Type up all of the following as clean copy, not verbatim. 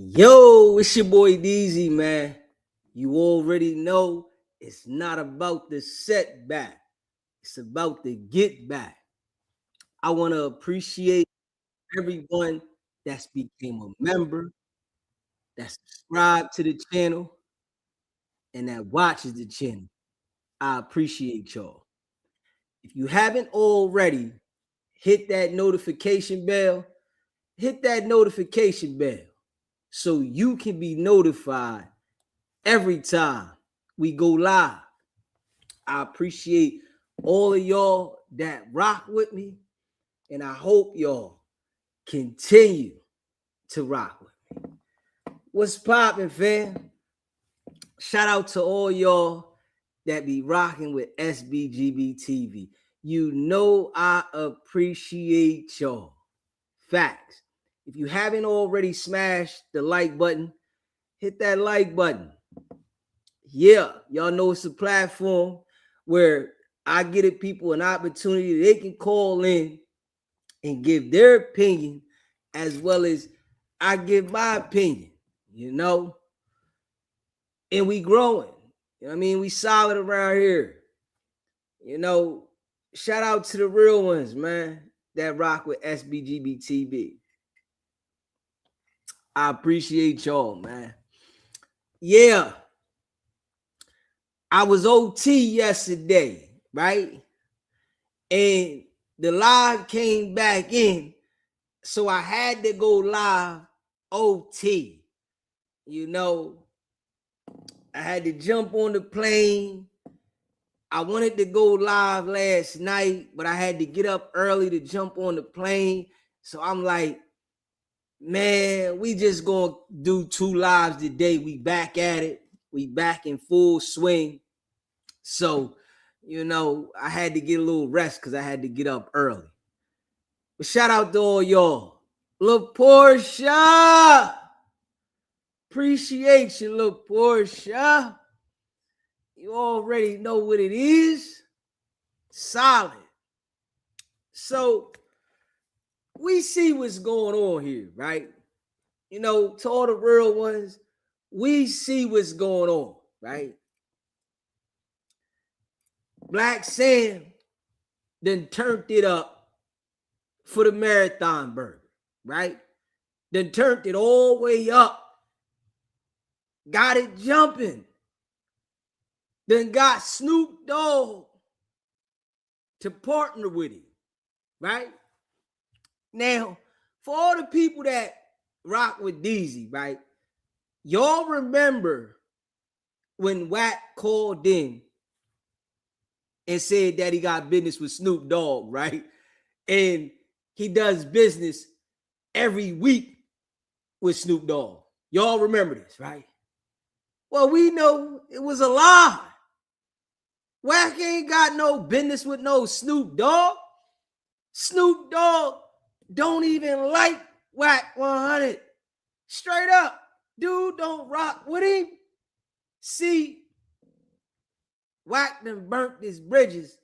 Yo, it's your boy DZ, man. You already know it's not about the setback. It's about the get back. I want to appreciate everyone that's became a member, that subscribed to the channel, and that watches the channel. I appreciate y'all. If you haven't already, hit that notification bell. Hit that notification bell so you can be notified every time we go live. I appreciate all of y'all that rock with me, and I hope y'all continue to rock with me. What's poppin', fam? Shout out to all y'all that be rocking with SBGB TV. You know I appreciate y'all. Facts. If you haven't already smashed the like button, hit that like button. Yeah, y'all know it's a platform where I give people an opportunity they can call in and give their opinion as well as I give my opinion, and we growing. You know what I mean? We solid around here. Shout out to the real ones, man, that rock with SBGB TV. I appreciate y'all, man. Yeah. I was OT yesterday, right? And the live came back in, so I had to go live OT. I had to jump on the plane. I wanted to go live last night, but I had to get up early to jump on the plane. So I'm like, man, we just gonna do 2 lives today. We back at it. We back in full swing. So, I had to get a little rest because I had to get up early. But shout out to all y'all. Lil Portia. Appreciate you, Lil Portia. You already know what it is. Solid. So, we see what's going on here, right? To all the real ones, we see what's going on, right? Blacc Sam then turned it up for the marathon burger, right? Then turned it all the way up. Got it jumping. Then got Snoop Dogg to partner with him, right? Now, for all the people that rock with DZ, right? Y'all remember when Wack called in and said that he got business with Snoop Dogg, right? And he does business every week with Snoop Dogg. Y'all remember this, right? Well, we know it was a lie. Wack ain't got no business with no Snoop Dogg. Snoop Dogg don't even like Wack 100. Straight up, dude don't rock with him. See, Wack done burnt his bridges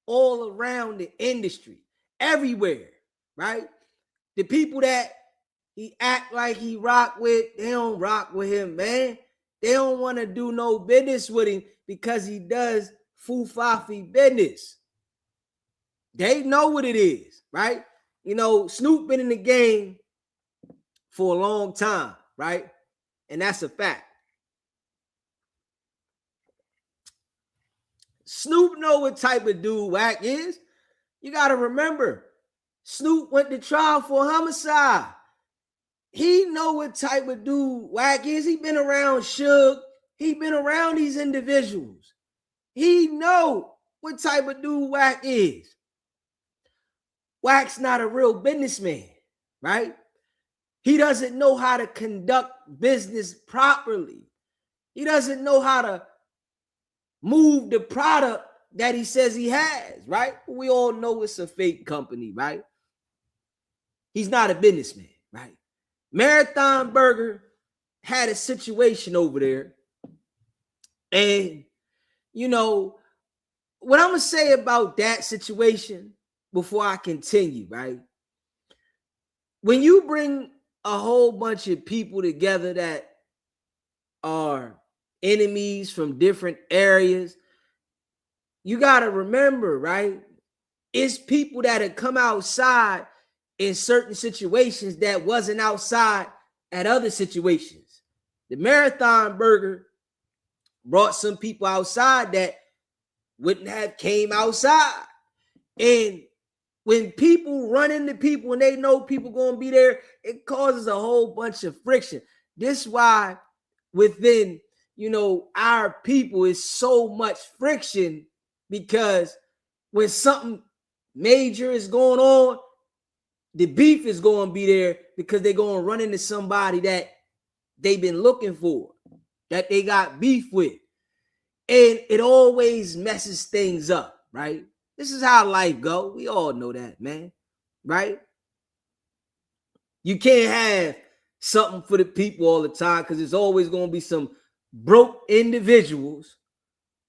all around the industry, everywhere, right? The people that he act like he rock with, they don't rock with him, man. They don't want to do no business with him because he does foo-fafi business. They know what it is, right? Snoop been in the game for a long time, right? And that's a fact. Snoop know what type of dude Wack is. You got to remember, Snoop went to trial for homicide. He know what type of dude Wack is. He been around Suge. He been around these individuals. He know what type of dude Wack is. Wack's not a real businessman, right? He doesn't know how to conduct business properly. He doesn't know how to move the product that he says he has, right? We all know it's a fake company, right? He's not a businessman, right? Marathon Burger had a situation over there. And, what I'm going to say about that situation before I continue, right? When you bring a whole bunch of people together that are enemies from different areas. You got to remember, right? It's people that have come outside in certain situations that wasn't outside at other situations. The Marathon Burger brought some people outside that wouldn't have came outside. And when people run into people and they know people going to be there, it causes a whole bunch of friction. This is why within, our people is so much friction, because when something major is going on, the beef is going to be there because they're going to run into somebody that they've been looking for, that they got beef with. And it always messes things up, right? This is how life go. We all know that, man, right? You can't have something for the people all the time, because there's always going to be some broke individuals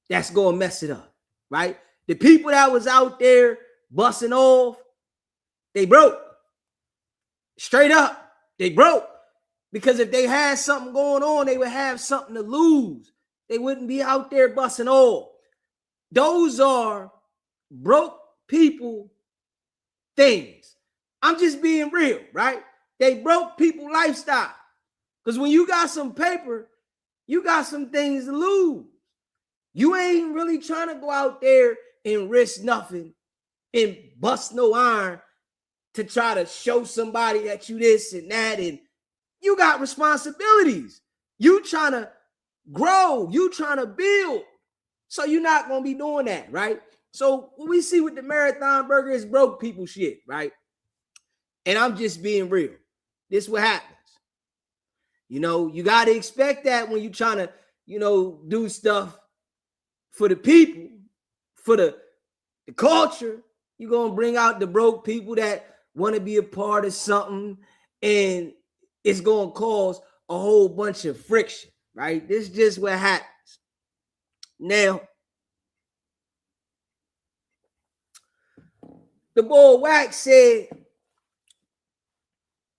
that's going to mess it up, right? The people that was out there busting off, they broke. Straight up, they broke. Because if they had something going on, they would have something to lose. They wouldn't be out there busting off. Those are broke people things. I'm just being real, right? They broke people lifestyle. Because when you got some paper, you got some things to lose. You ain't really trying to go out there and risk nothing and bust no iron to try to show somebody that you this and that. And you got responsibilities. You trying to grow. You trying to build. So you're not going to be doing that, right? So what we see with the Marathon Burger is broke people shit, right? And I'm just being real. This is what happens. You got to expect that when you're trying to, do stuff for the people, for the culture. You're going to bring out the broke people that want to be a part of something, and it's going to cause a whole bunch of friction, right? This is just what happens. Now, the boy Wack said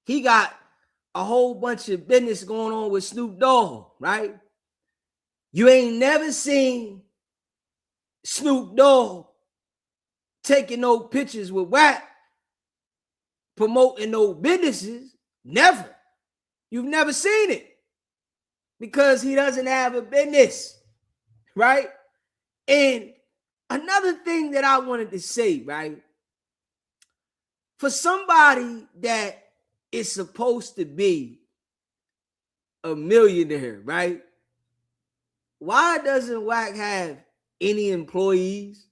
he got a whole bunch of business going on with Snoop Dogg, right? You ain't never seen Snoop Dogg taking no pictures with Wack, promoting no businesses. Never. You've never seen it, because he doesn't have a business, right? And another thing that I wanted to say, right? For somebody that is supposed to be a millionaire, right? Why doesn't Wack have any employees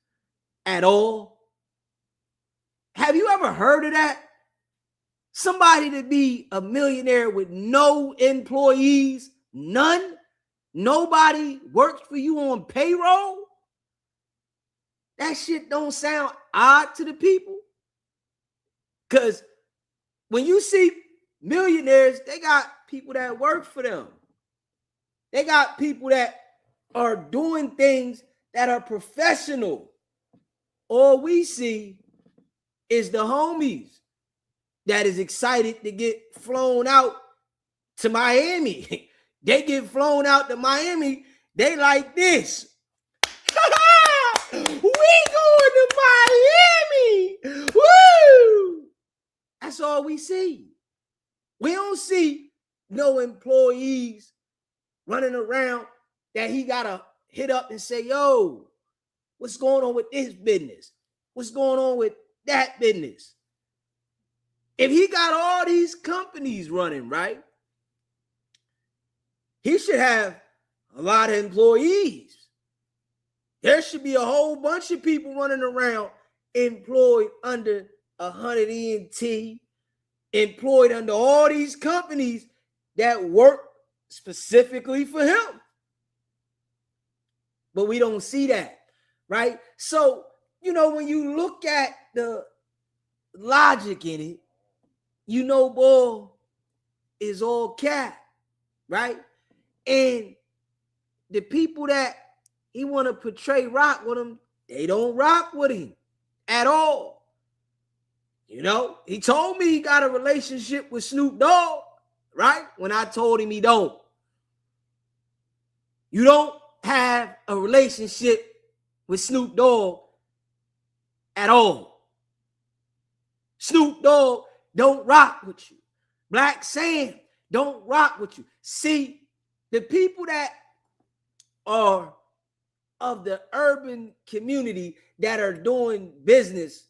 at all? Have you ever heard of that? Somebody to be a millionaire with no employees, none, nobody works for you on payroll? That shit don't sound odd to the people. Because when you see millionaires, they got people that work for them. They got people that are doing things that are professional. All we see is the homies that is excited to get flown out to Miami. They get flown out to Miami. They like this. We going to Miami. Woo! That's all we see. We don't see no employees running around that he got to hit up and say, yo, what's going on with this business? What's going on with that business? If he got all these companies running, right, he should have a lot of employees. There should be a whole bunch of people running around employed under 100 ENT, employed under all these companies that work specifically for him. But we don't see that, right? So, when you look at the logic in it, boy, is all cap, right? And the people that he want to portray rock with him, they don't rock with him at all. He told me he got a relationship with Snoop Dogg. right? When I told him he don't. You don't have a relationship with Snoop Dogg at all. Snoop Dogg don't rock with you. Blacc Sam don't rock with you. See, the people that are of the urban community that are doing business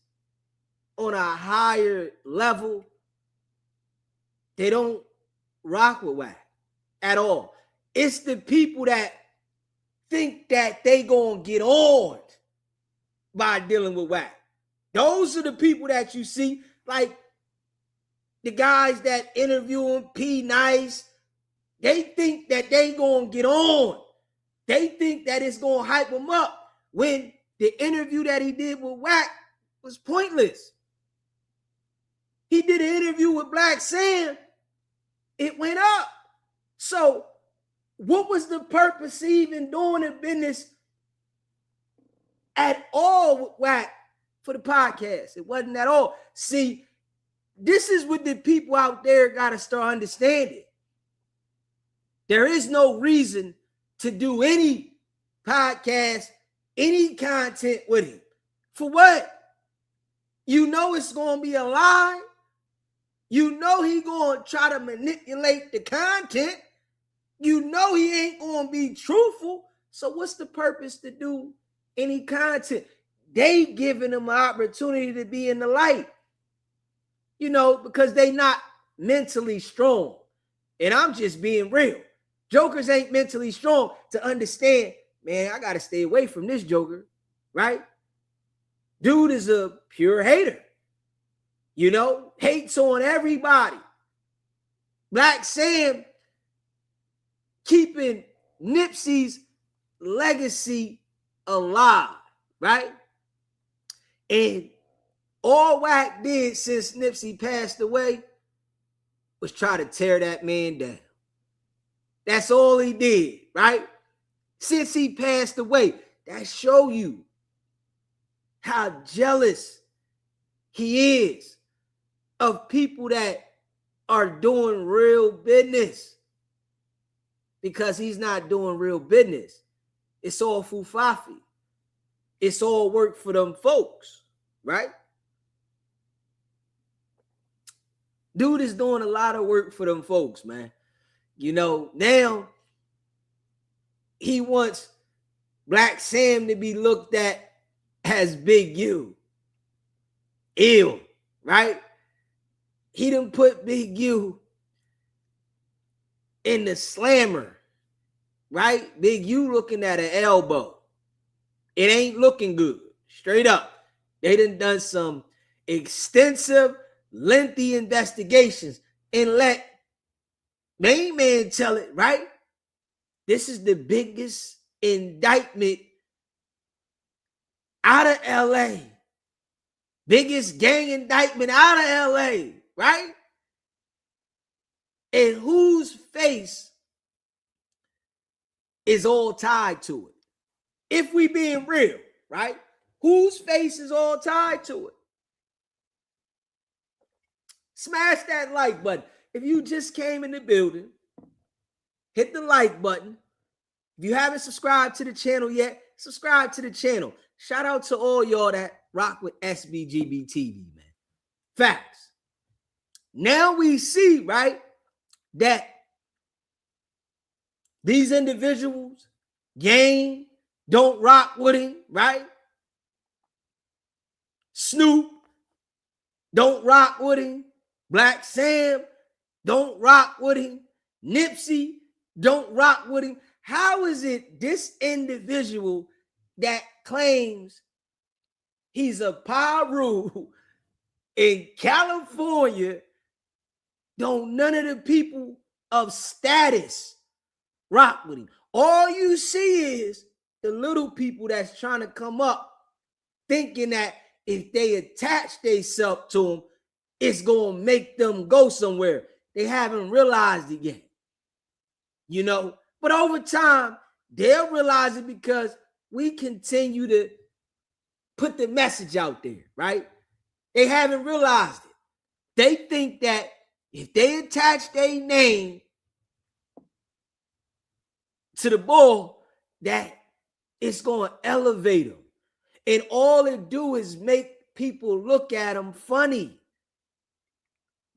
on a higher level, they don't rock with Wack at all. It's the people that think that they gonna get on by dealing with Wack. Those are the people that you see, like the guys that interview him, P Nice. They think that they gonna get on. They think that it's gonna hype them up when the interview that he did with Wack was pointless. He did an interview with Blacc Sam. It went up. So what was the purpose of even doing a business at all with Wack for the podcast? It wasn't at all. See, this is what the people out there got to start understanding. There is no reason to do any podcast, any content with him. For what? You know it's going to be a lie. You know he going to try to manipulate the content. You know he ain't going to be truthful. So what's the purpose to do any content? They giving him an opportunity to be in the light. You know, because they not mentally strong. And I'm just being real. Jokers ain't mentally strong to understand, man, I got to stay away from this joker, right? Dude is a pure hater. You know, hates on everybody. Blacc Sam keeping Nipsey's legacy alive, right? And all Wack did since Nipsey passed away was try to tear that man down. That's all he did, right? Since he passed away, that show you how jealous he is of people that are doing real business, because he's not doing real business. It's all fufafi. It's all work for them folks, right? Dude is doing a lot of work for them folks, man. You know, now he wants Blacc Sam to be looked at as Big U. Ew, right? He done put Big U in the slammer, right? Big U looking at an elbow. It ain't looking good, straight up. They done some extensive, lengthy investigations and let main man tell it, right? This is the biggest indictment out of LA. Biggest gang indictment out of LA, right? And whose face is all tied to it? If we being real, right? Whose face is all tied to it? Smash that like button. If you just came in the building, hit the like button. If you haven't subscribed to the channel yet, subscribe to the channel. Shout out to all y'all that rock with SBGB TV, man. Facts. Now we see, right, that these individuals, Gang, don't rock with him, right? Snoop, don't rock with him. Blacc Sam, don't rock with him. Nipsey, don't rock with him. How is it this individual that claims he's a Paru in California, don't none of the people of status rock with him? All you see is the little people that's trying to come up thinking that if they attach themselves to him, it's going to make them go somewhere. They haven't realized it yet, you know. But over time, they'll realize it because we continue to put the message out there, right? They haven't realized it. They think that if they attach their name to the ball, that it's going to elevate them. And all it do is make people look at them funny.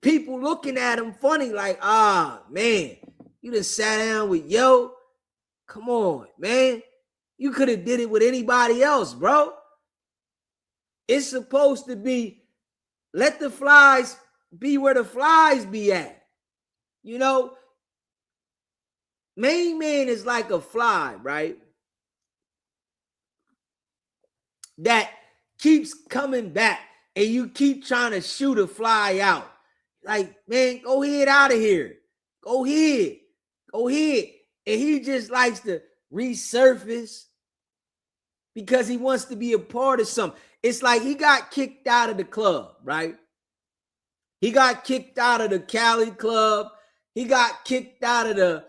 People looking at them funny like, man, you just sat down with yo. Come on, man. You could have did it with anybody else, bro. It's supposed to be, let the flies be where the flies be at. You know, Main Man is like a fly, right? That keeps coming back and you keep trying to shoot a fly out. Like, man, go ahead out of here. Go ahead. Go ahead. And he just likes to resurface because he wants to be a part of something. It's like he got kicked out of the club, right? He got kicked out of the Cali club. He got kicked out of the,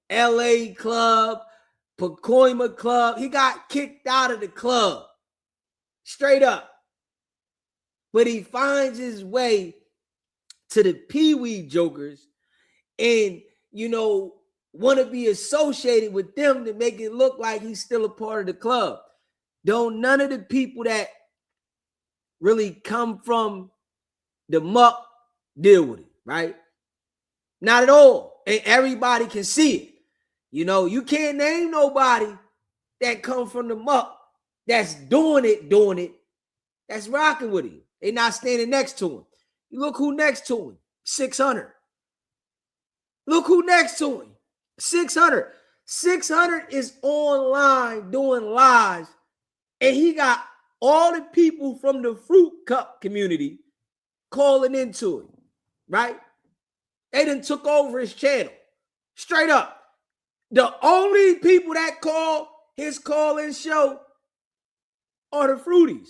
LA club, Pacoima club. He got kicked out of the club. Straight up. But he finds his way to the Pee-wee Jokers and, want to be associated with them to make it look like he's still a part of the club. Don't none of the people that really come from the muck deal with it, right? Not at all. And everybody can see it. You can't name nobody that come from the muck that's doing it, that's rocking with him. They're not standing next to him. You look who next to him, 600. Look who next to him, 600. 600 is online doing lives, and he got all the people from the Fruit Cup community calling into it, right? They done took over his channel. Straight up. The only people that call his call-in show are the Fruities.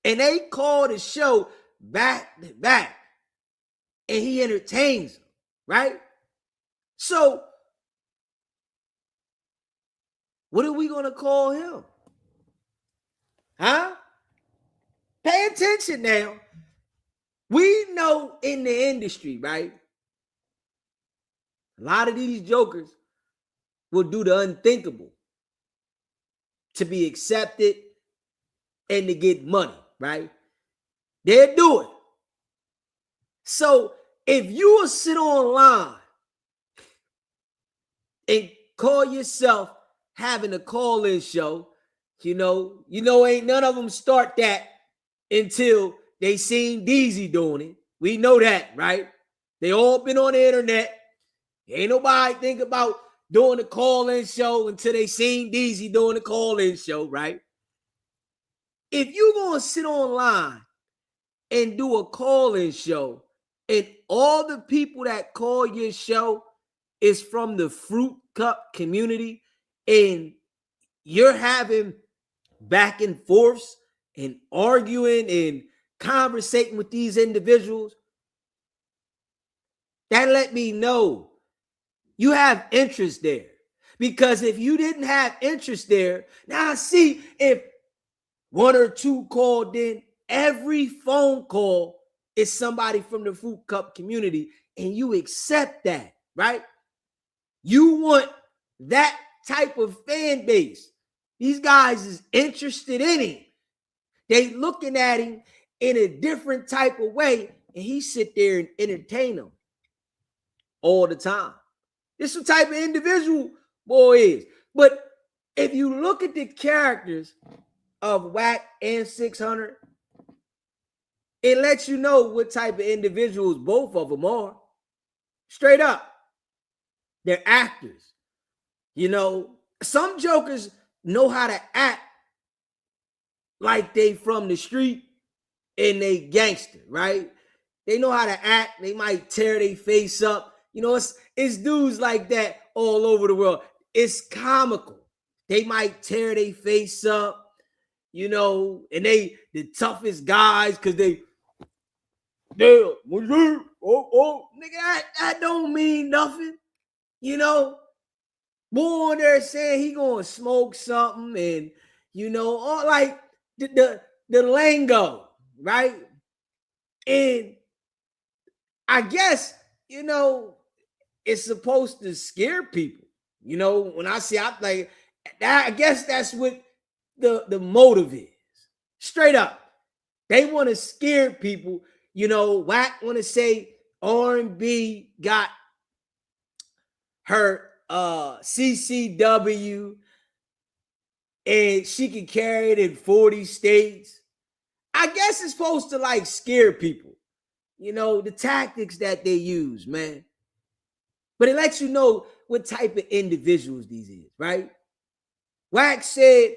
And they call the show back to back. And he entertains them, right? So, what are we going to call him? Huh? Pay attention now. We know in the industry, right? A lot of these jokers will do the unthinkable to be accepted and to get money, right? They'll do it. So if you will sit online and call yourself having a call-in show, ain't none of them start that until they seen Deezy doing it. We know that, right? They all been on the internet. Ain't nobody think about doing a call-in show until they seen Deezy doing the call-in show, right? If you gonna sit online and do a call-in show, and all the people that call your show is from the Fruit Cup community, and you're having back and forths and arguing and conversating with these individuals, that let me know you have interest there. Because if you didn't have interest there, now see, if one or two called in, every phone call is somebody from the Fruit Cup community, and you accept that, right? You want that type of fan base. These guys is interested in him. They looking at him in a different type of way, and he sit there and entertain them all the time. This is the type of individual boy is. But if you look at the characters of Wack and 600, it lets you know what type of individuals both of them are. Straight up. They're actors. Some jokers know how to act like they from the street and they gangster, right? They know how to act. They might tear their face up. It's dudes like that all over the world. It's comical. They might tear their face up, and they the toughest guys because nigga, that don't mean nothing. Boy there saying he gonna smoke something and, all like the lingo, right? And I guess, it's supposed to scare people. When I see, I'm like, I guess that's what the motive is. Straight up. They want to scare people. Wack want to say R&B got her CCW and she can carry it in 40 states. I guess it's supposed to like scare people. The tactics that they use, man. But it lets you know what type of individuals these is, right? Wack said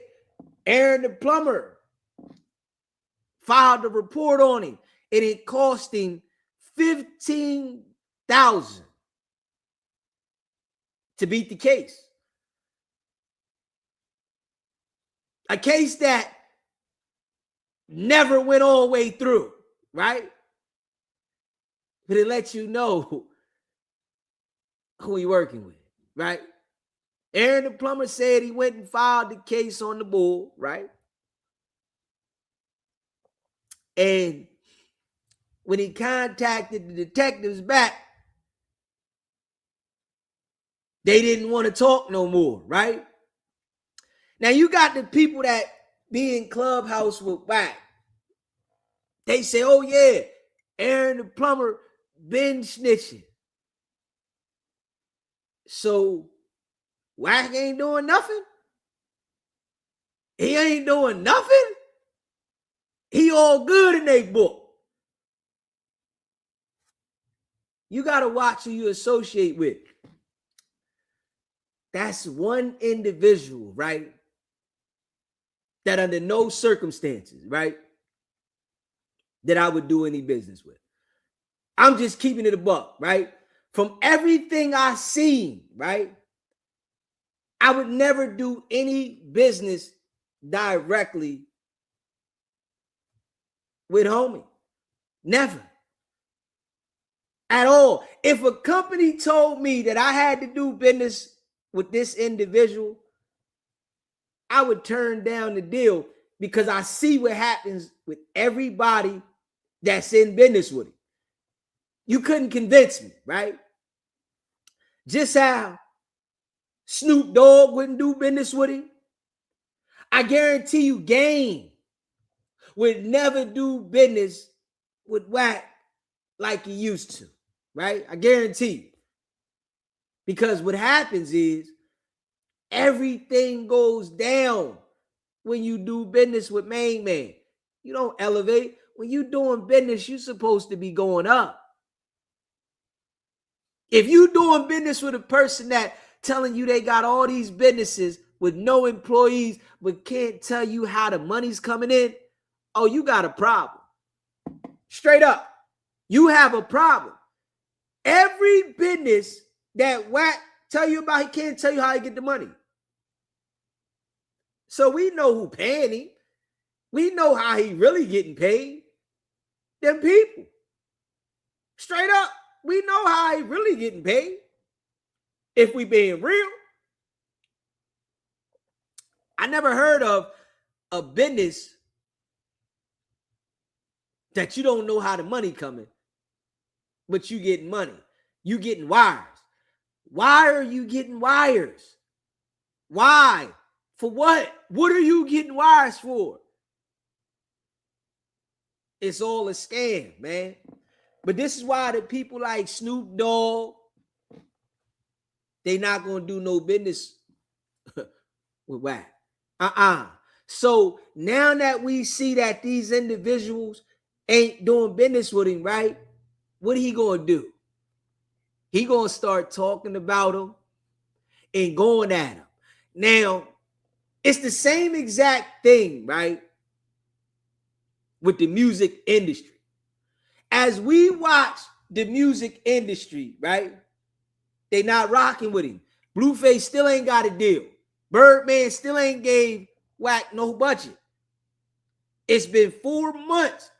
Aaron the plumber filed a report on him, and it cost him $15,000 to beat the case. A case that never went all the way through, right? But it lets you know who he working with, right? Aaron the plumber said he went and filed the case on the bull, right? And when he contacted the detectives back, they didn't want to talk no more, right? Now you got the people that be in Clubhouse with Wack. They say, oh yeah, Aaron the plumber been snitching. So Wack ain't doing nothing? He ain't doing nothing? He all good in their book. You got to watch who you associate with. That's one individual, right? That under no circumstances, right? That I would do any business with. I'm just keeping it a buck, right? From everything I've seen, right? I would never do any business directly with homie. Never. At all. If a company told me that I had to do business with this individual, I would turn down the deal because I see what happens with everybody that's in business with him. You couldn't convince me, right? Just how Snoop Dogg wouldn't do business with him. I guarantee you Game would never do business with Wack like he used to, right? I guarantee you. Because what happens is everything goes down when you do business with main man. You don't elevate. When you doing business, you're supposed to be going up. If you doing business with a person that telling you they got all these businesses with no employees but can't tell you how the money's coming in, oh, you got a problem. Straight up. You have a problem. Every business that Wack tell you about, he can't tell you how he get the money. So we know who paying him. We know how he really getting paid. Them people. Straight up. We know how he really getting paid. If we being real. I never heard of a business that you don't know how the money coming, but you getting money. You getting wires. Why are you getting wires? Why? For what? What are you getting wires for? It's all a scam, man. But this is why the people like Snoop Dogg, they not going to do no business with Wack. So now that we see that these individuals ain't doing business with him, right? What he going to do? He going to start talking about him and going at him. Now, it's the same exact thing, right? With the music industry. As we watch the music industry, right? They not rocking with him. Blueface still ain't got a deal. Birdman still ain't gave Wack no budget. It's been 4 months.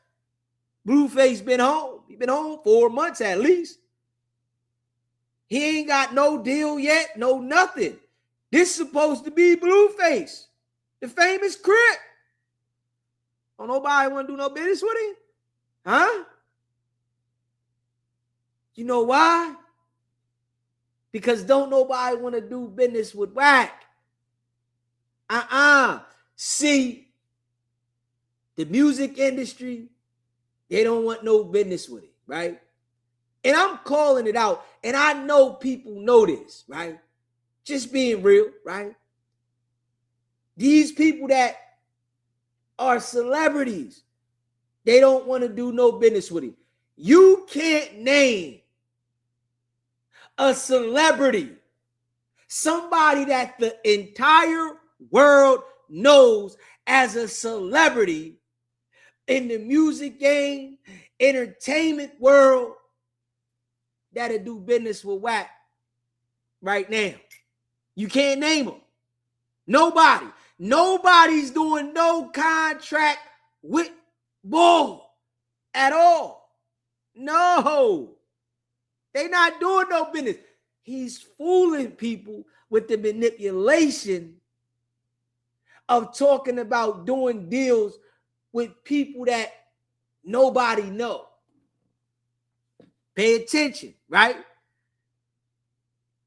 Blueface been home. He been home 4 months at least. He ain't got no deal yet, no nothing. This is supposed to be Blueface, the famous Crip. Don't nobody want to do no business with him? Huh? You know why? Because don't nobody want to do business with Wack. See, the music industry, they don't want no business with it, right? And I'm calling it out, and I know people know this, right? Just being real, right? These people that are celebrities, they don't want to do no business with it. You can't name a celebrity, somebody that the entire world knows as a celebrity in the music game, entertainment world, that'll do business with Wack right now. You can't name them. Nobody. Nobody's doing no contract with Bull at all. No. They not doing no business. He's fooling people with the manipulation of talking about doing deals with people that nobody know. Pay attention, right?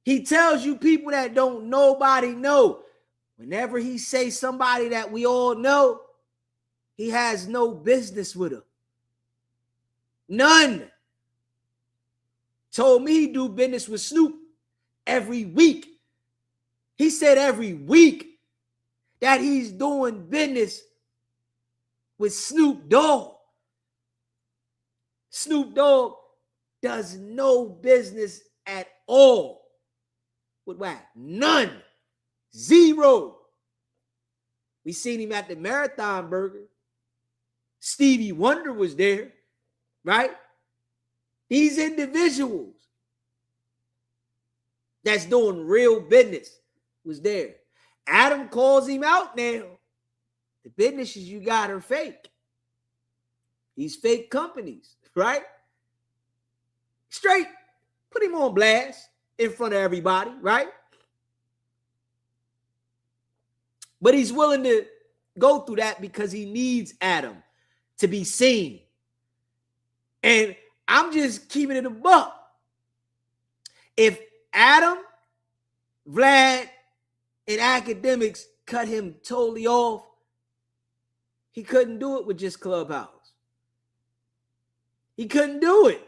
He tells you people that don't nobody know. Whenever he says somebody that we all know, he has no business with them. None. Told me he do business with Snoop every week. He said every week that he's doing business with Snoop Dogg. Snoop Dogg does no business at all with Wack. None. Zero. We seen him at the Marathon Burger. Stevie Wonder was there, right? These individuals that's doing real business was there. Adam calls him out now. The businesses you got are fake. These fake companies, right? Straight, put him on blast in front of everybody, right? But he's willing to go through that because he needs Adam to be seen. And I'm just keeping it a buck. If Adam, Vlad, and academics cut him totally off, he couldn't do it with just Clubhouse. He couldn't do it.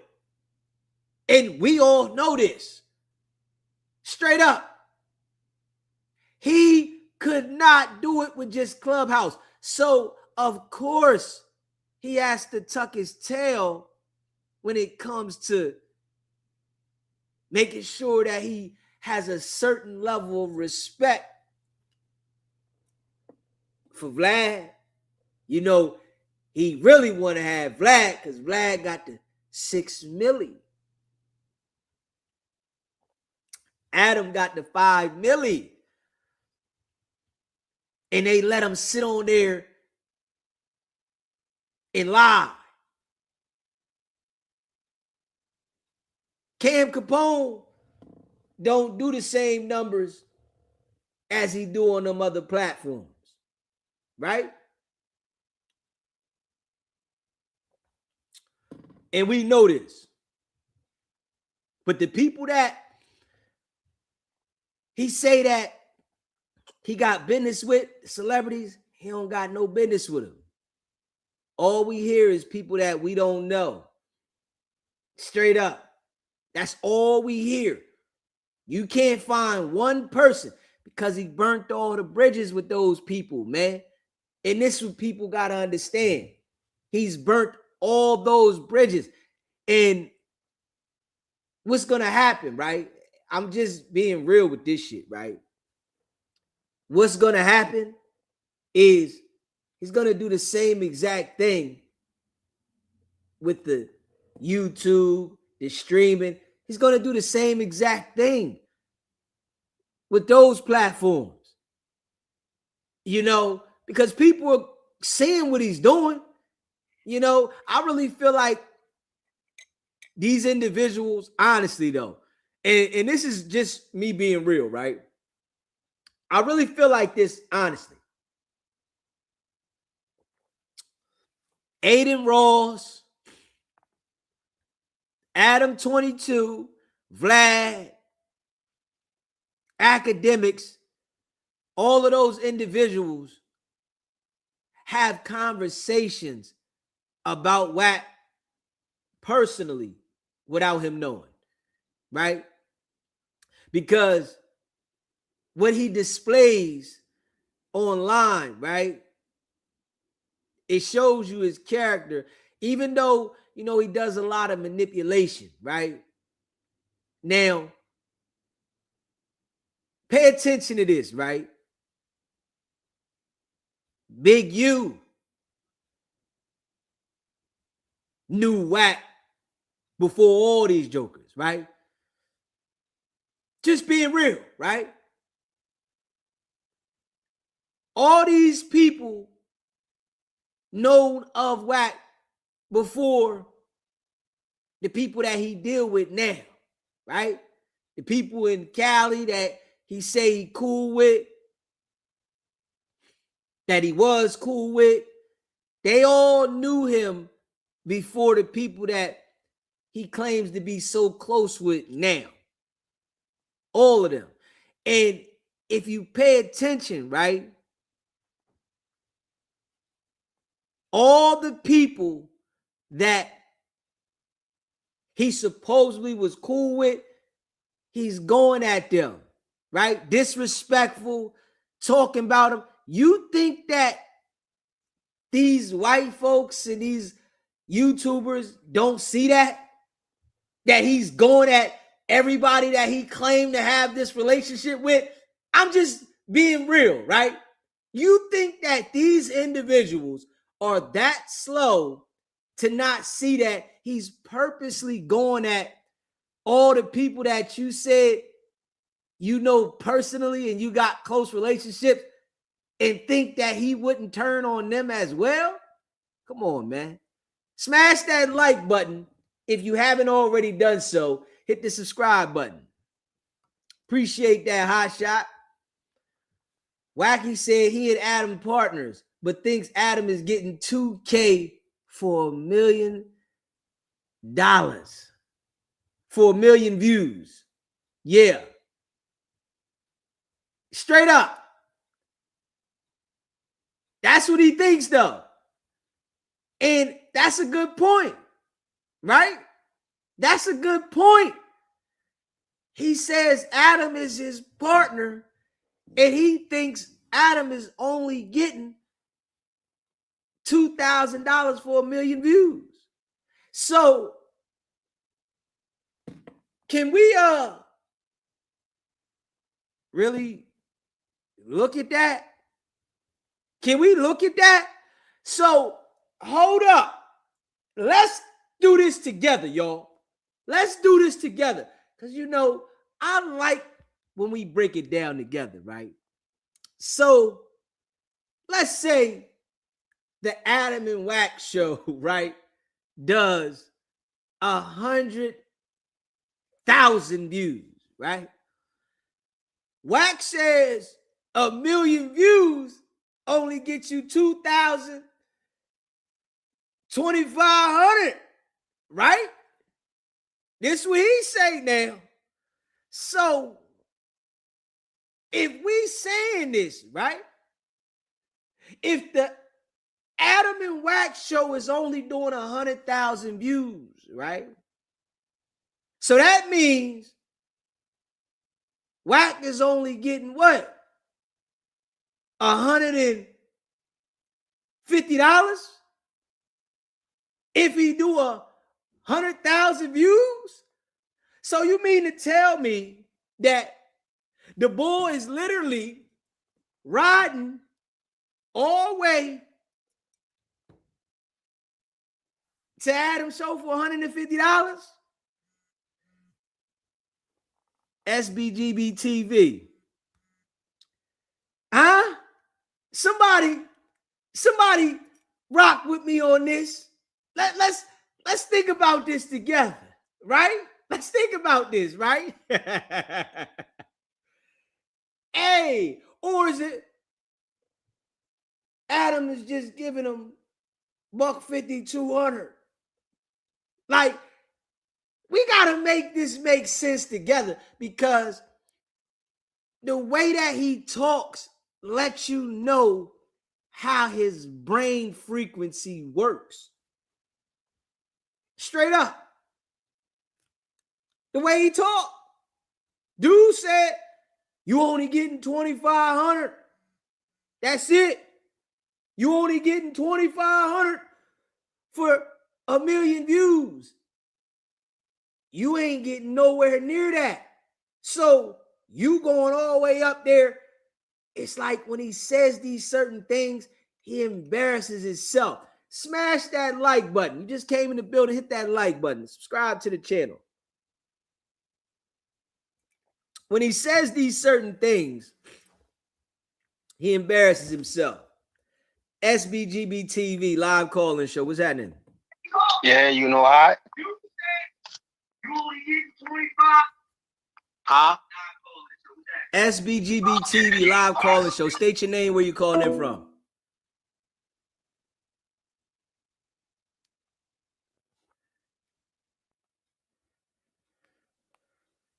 And we all know this. Straight up. He could not do it with just Clubhouse. So, of course, he has to tuck his tail when it comes to making sure that he has a certain level of respect for Vlad. You know, he really want to have Vlad because Vlad got the 6 million. Adam got the 5 million. And they let him sit on there and lie. Cam Capone don't do the same numbers as he do on them other platforms, right? And we know this. But the people that he say that he got business with, celebrities, he don't got no business with them. All we hear is people that we don't know. Straight up. That's all we hear. You can't find one person because he burnt all the bridges with those people, man. And this is what people got to understand. He's burnt all those bridges. And what's going to happen, right? I'm just being real with this shit, right? What's going to happen is he's going to do the same exact thing with the YouTube, the streaming. He's going to do the same exact thing with those platforms. You know, because people are seeing what he's doing. You know, I really feel like these individuals, honestly though, and this is just me being real, right? I really feel like this, honestly. Aiden Ross, Adam 22, Vlad, academics, all of those individuals have conversations about Wack personally without him knowing, right? Because what he displays online, right, it shows you his character, even though, you know, he does a lot of manipulation, right? Now, pay attention to this, right? Big U knew Wack before all these jokers, right? Just being real, right? All these people known of Wack before the people that he deal with now, right? The people in Cali that he say he cool with, that he was cool with, they all knew him before the people that he claims to be so close with now. All of them. And if you pay attention, right, all the people that he supposedly was cool with, he's going at them, right? Disrespectful, talking about them. You think that these white folks and these YouTubers don't see that? That he's going at everybody that he claimed to have this relationship with? I'm just being real, right? You think that these individuals are that slow to not see that he's purposely going at all the people that you said you know personally and you got close relationships, and think that he wouldn't turn on them as well? Come on, man. Smash that like button if you haven't already done so. Hit the subscribe button. Appreciate that, hot shot. Wacky said he and Adam partners, but thinks Adam is getting $2K for $1 million for 1 million views. Yeah. Straight up. That's what he thinks, though. And that's a good point, right? That's a good point. He says Adam is his partner, and he thinks Adam is only getting $2,000 for 1 million views. So can we really look at that? Can we look at that? So hold up. Let's do this together, y'all. Let's do this together. Because, you know, I like when we break it down together, right? So let's say the Adam and Wack show, right, does 100,000 views, right? Wack says 1 million views only gets you 2,000, 2,500, right? This what he say now. So if we saying this, right? If the Adam and Wack show is only doing 100,000 views, right? So that means Wack is only getting what? $150 if he do 100,000 views? So you mean to tell me that the boy is literally riding all the way to Adam's show for $150? SBGB TV. Huh? Somebody rock with me on this. Let's think about this together, right? Let's think about this, right? Hey, or is it Adam is just giving him $150, $200? Like, We got to make this make sense together, because the way that he talks lets you know how his brain frequency works. Straight up. The way he talked. Dude said, you only getting 2,500. That's it. You only getting 2,500 for 1 million views. You ain't getting nowhere near that. So you going all the way up there. It's like when he says these certain things, he embarrasses himself. Smash that like button. You just came in the building, hit that like button. Subscribe to the channel. When he says these certain things, he embarrasses himself. SBGB TV live calling show. What's happening? Yeah, you know how. You only get 25. Huh? SBGB TV live calling show. State your name, where you calling in from.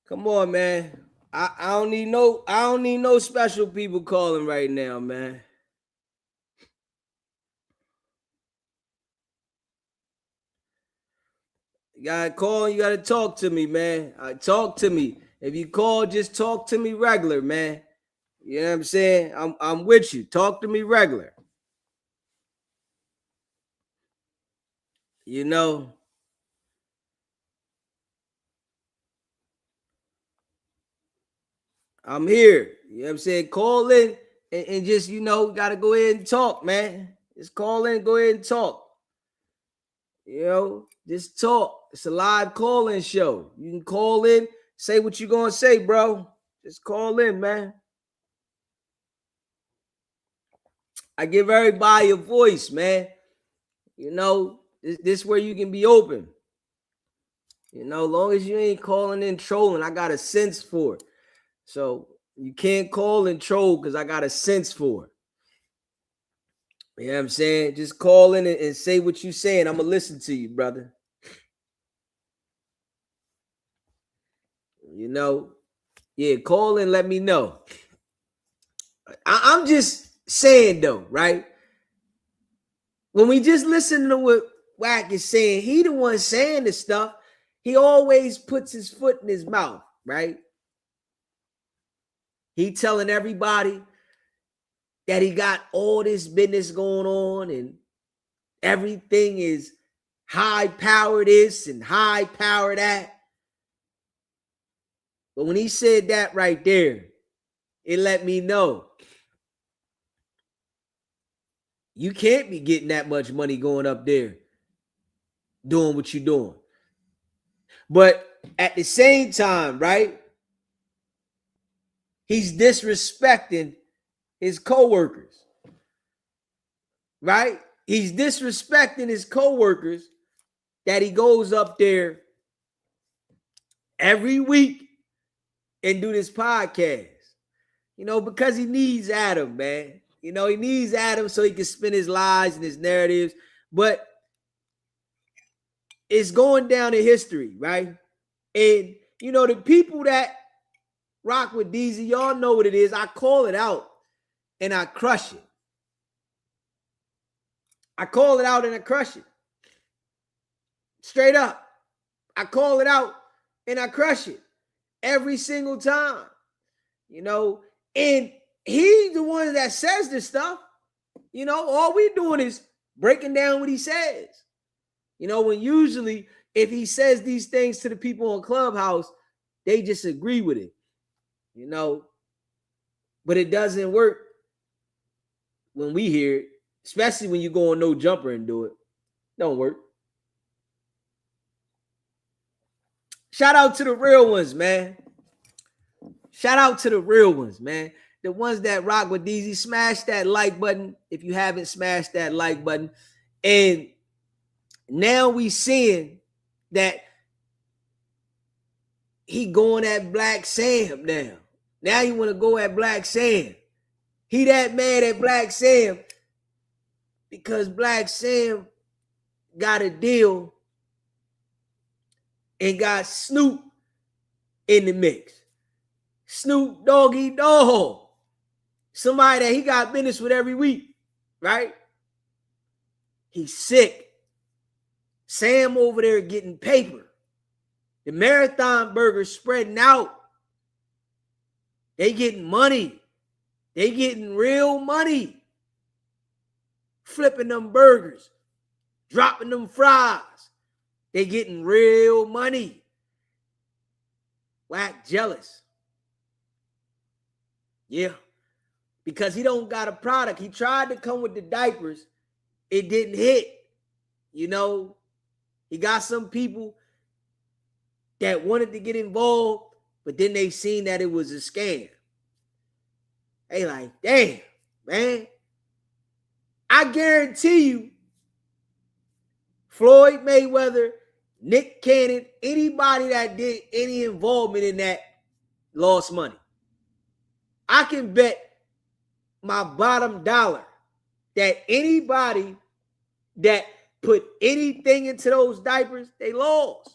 Come on, man. I don't need no special people calling right now, man. You gotta call, you gotta talk to me, man. Talk to me. If you call, just talk to me regular, man. You know what I'm saying? I'm with you. Talk to me regular. You know. I'm here. You know what I'm saying? Call in and just, gotta go ahead and talk, man. Just call in, go ahead and talk. Just talk. It's a live call-in show. You can call in, say what you're gonna say, bro. Just call in, man. I give everybody a voice, man. This is where you can be open. Long as you ain't calling in trolling, I got a sense for it. So you can't call and troll because I got a sense for it. You know what I'm saying? Just call in and say what you're saying. I'm going to listen to you, brother. Yeah, call and let me know. I'm just saying, though, right? When we just listen to what Wack is saying, he the one saying this stuff. He always puts his foot in his mouth, right? He telling everybody that he got all this business going on and everything is high power this and high power that. But when he said that right there, it let me know you can't be getting that much money going up there doing what you're doing. But at the same time, right, he's disrespecting his coworkers, right? He's disrespecting his coworkers that he goes up there every week and do this podcast, because he needs Adam, man. He needs Adam so he can spin his lies and his narratives. But it's going down in history, right? And, the people that rock with DZ, y'all know what it is. I call it out and I crush it. I call it out and I crush it. Straight up. I call it out and I crush it every single time, and he's the one that says this stuff. All we doing is breaking down what he says. When usually if he says these things to the people on Clubhouse, they just agree with it, but it doesn't work when we hear it, especially when you go on No Jumper and do it. Don't work. Shout out to the real ones, man. Shout out to the real ones, man. The ones that rock with DZ. Smash that like button if you haven't smashed that like button. And now we seeing that he going at Blacc Sam now. Now you want to go at Blacc Sam. He that mad at Blacc Sam because Blacc Sam got a deal and got Snoop in the mix. Snoop Doggy Dogg. Somebody that he got business with every week, right? He's sick. Sam over there getting paper. The Marathon Burgers spreading out. They getting money. They getting real money. Flipping them burgers. Dropping them fries. They getting real money. Wack jealous. Yeah. Because he don't got a product. He tried to come with the diapers. It didn't hit. You know, he got some people that wanted to get involved, but then they seen that it was a scam. They like, damn, man. I guarantee you, Floyd Mayweather, Nick Cannon, anybody that did any involvement in that lost money. I can bet my bottom dollar that anybody that put anything into those diapers, they lost.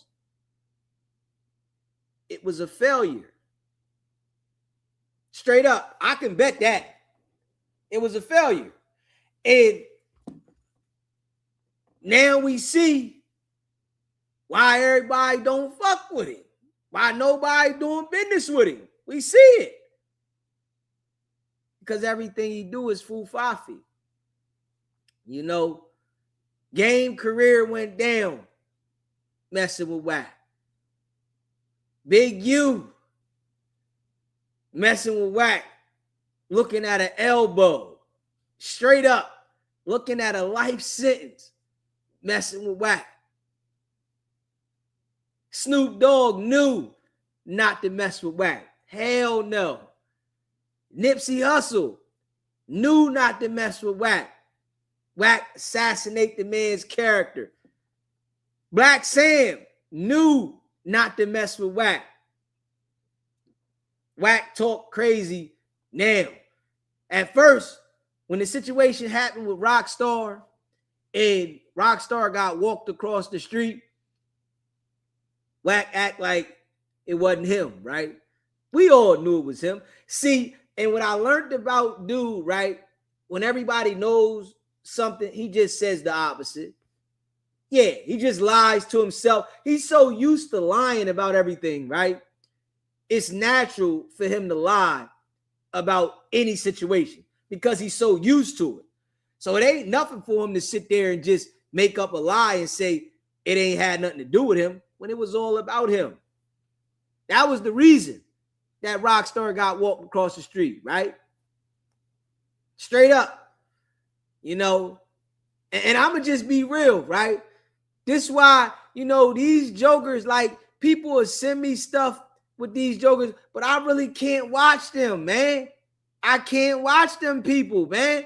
It was a failure. Straight up, I can bet that. It was a failure. And now we see why everybody don't fuck with him. Why nobody doing business with him. We see it. Because everything he do is fufafi. You know, Game career went down messing with Wack. Big U messing with Wack, looking at an elbow, straight up, looking at a life sentence, messing with Wack. Snoop Dogg knew not to mess with Wack. Hell no. Nipsey Hussle knew not to mess with Wack. Wack assassinate the man's character. Blacc Sam knew not to mess with Wack. Wack talk crazy now. At first, when the situation happened with Rockstar and Rockstar got walked across the street, Wack act like it wasn't him, right? We all knew it was him. See, and what I learned about dude, right? When everybody knows something, he just says the opposite. Yeah, he just lies to himself. He's so used to lying about everything, right? It's natural for him to lie about any situation because he's so used to it. So it ain't nothing for him to sit there and just make up a lie and say it ain't had nothing to do with him when it was all about him. That was the reason that Rockstar got walked across the street, right? Straight up, you know. And I'm going to just be real, right? This is why, you know, these jokers, like, people will send me stuff with these jokers, but I really can't watch them, man. I can't watch them people, man,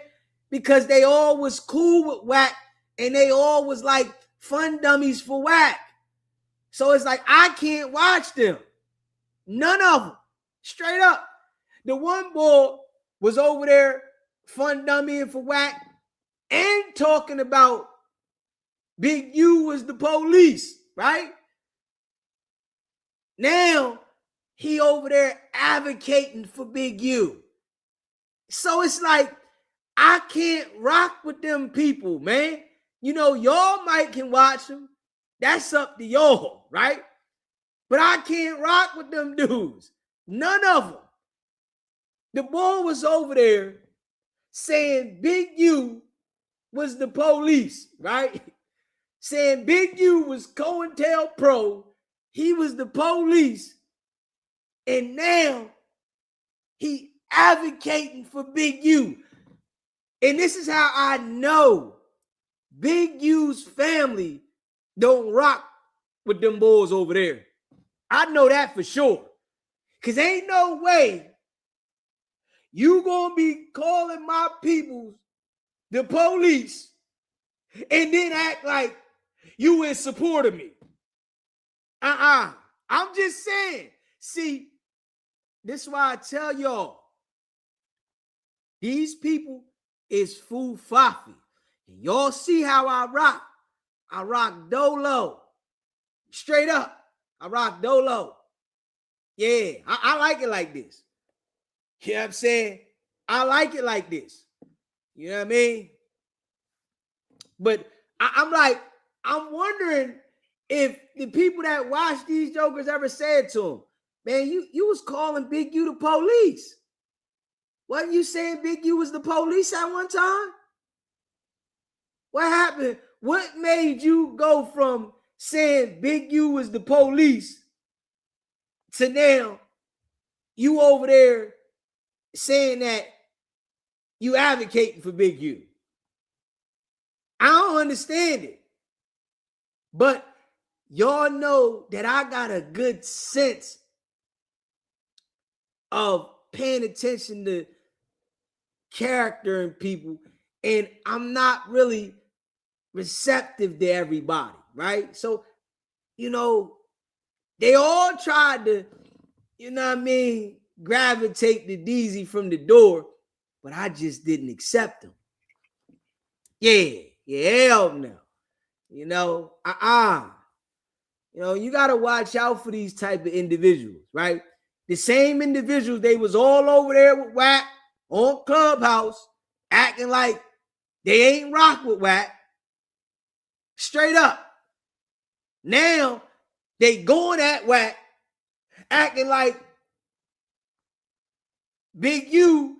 because they all was cool with Wack and they all was like fun dummies for Wack. So it's like, I can't watch them. None of them. Straight up. The one boy was over there fun dummying for Wack and talking about Big U was the police, right? Now he over there advocating for Big U. So it's like, I can't rock with them people, man. You know, y'all might can watch them. That's up to y'all, right? But I can't rock with them dudes. None of them. The boy was over there saying Big U was the police, right? Saying Big U was COINTELPRO. He was the police. And now he advocating for Big U. And this is how I know Big U's family don't rock with them boys over there. I know that for sure. Because ain't no way you gonna be calling my peoples the police and then act like you in support of me. I'm just saying. See, this is why I tell y'all, these people is fufafi. And y'all see how I rock. I rock dolo. Straight up. I rock dolo. Yeah, I like it like this. You know what I'm saying? I like it like this. You know what I mean? But I'm wondering if the people that watch these jokers ever said to him, man, you was calling Big U the police. Wasn't you saying Big U was the police at one time? What happened? What made you go from saying Big U was the police to now you over there saying that you advocating for Big U? I don't understand it. But y'all know that I got a good sense of paying attention to character in people, and I'm not really receptive to everybody, right? So, you know, they all tried to, you know what I mean, gravitate to DZ from the door, but I just didn't accept them. Yeah, hell no. You know, You know, you got to watch out for these type of individuals, right? The same individuals, they was all over there with Wack on Clubhouse, acting like they ain't rock with Wack. Straight up. Now, they going at Wack, acting like Big U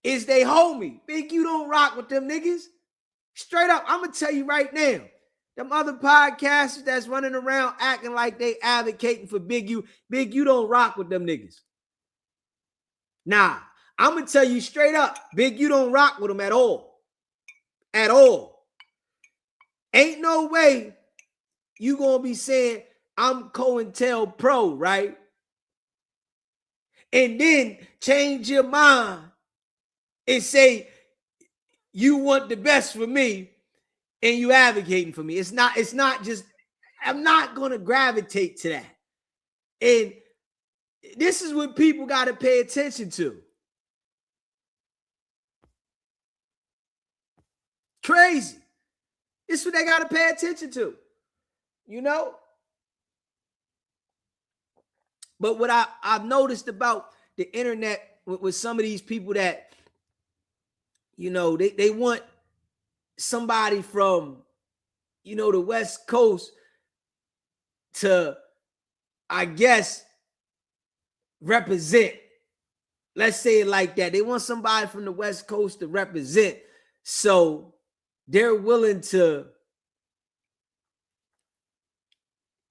is they homie. Big U don't rock with them niggas. Straight up, I'm going to tell you right now. Them other podcasters that's running around acting like they advocating for Big U don't rock with them niggas. Nah, I'm going to tell you straight up, Big U don't rock with them at all. At all. Ain't no way you going to be saying, I'm COINTELPRO, right? And then change your mind and say, you want the best for me and you advocating for me. It's not just, I'm not going to gravitate to that. And this is what people got to pay attention to. Crazy. This is what they got to pay attention to. You know? But what I've noticed about the internet with some of these people that, you know, they want somebody from, you know, the West Coast to, I guess, represent. Let's say it like that. They want somebody from the West Coast to represent. So they're willing to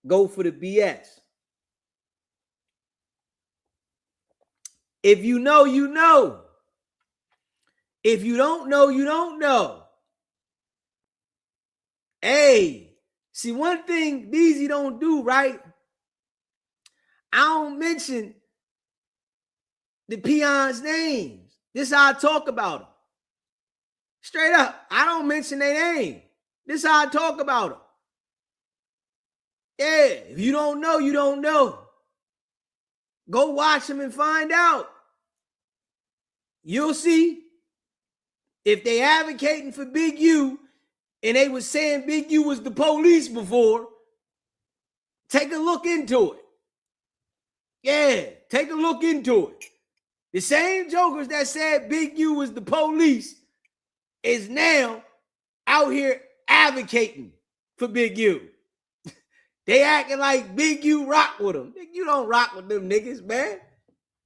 go for the BS. If you know, you know. If you don't know, you don't know. Hey, see, one thing Beezy don't do, right? I don't mention the peons' names. This is how I talk about them. Straight up, I don't mention their name. This is how I talk about them. Yeah, if you don't know, you don't know. Go watch them and find out. You'll see if they advocating for Big U and they was saying Big U was the police before, take a look into it. Yeah, take a look into it. The same jokers that said Big U was the police is now out here advocating for Big U. They acting like Big U rock with them. Big U don't rock with them niggas, man.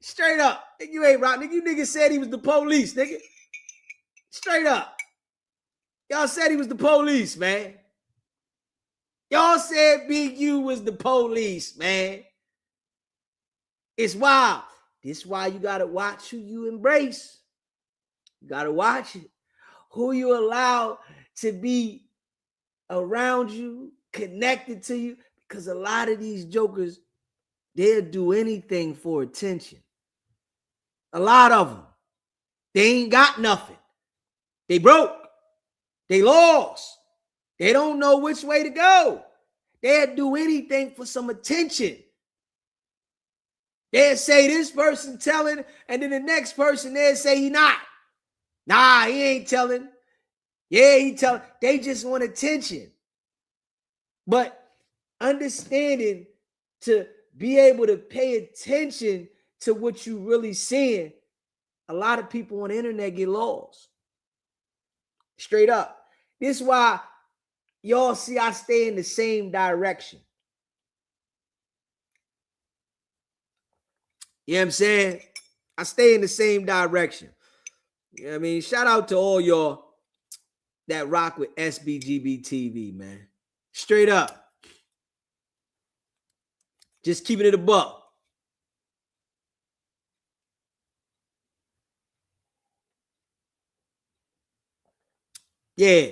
Straight up. Nigga, you ain't rock. Nigga, you niggas said he was the police, nigga. Straight up. Y'all said he was the police, man. Y'all said Big U was the police, man. It's wild. This is why you got to watch who you embrace. You got to watch it. Who you allow to be around you, connected to you. Because a lot of these jokers, they'll do anything for attention. A lot of them. They ain't got nothing. They broke. They lost. They don't know which way to go. They'll do anything for some attention. They'll say this person telling, and then the next person, they'll say he not. Nah, he ain't telling. Yeah, he telling. They just want attention. But understanding to be able to pay attention to what you really seeing, a lot of people on the internet get lost. Straight up. This is why y'all see I stay in the same direction. You know what I'm saying? I stay in the same direction. You know what I mean? Shout out to all y'all that rock with SBGB TV, man. Straight up. Just keeping it a buck. Yeah.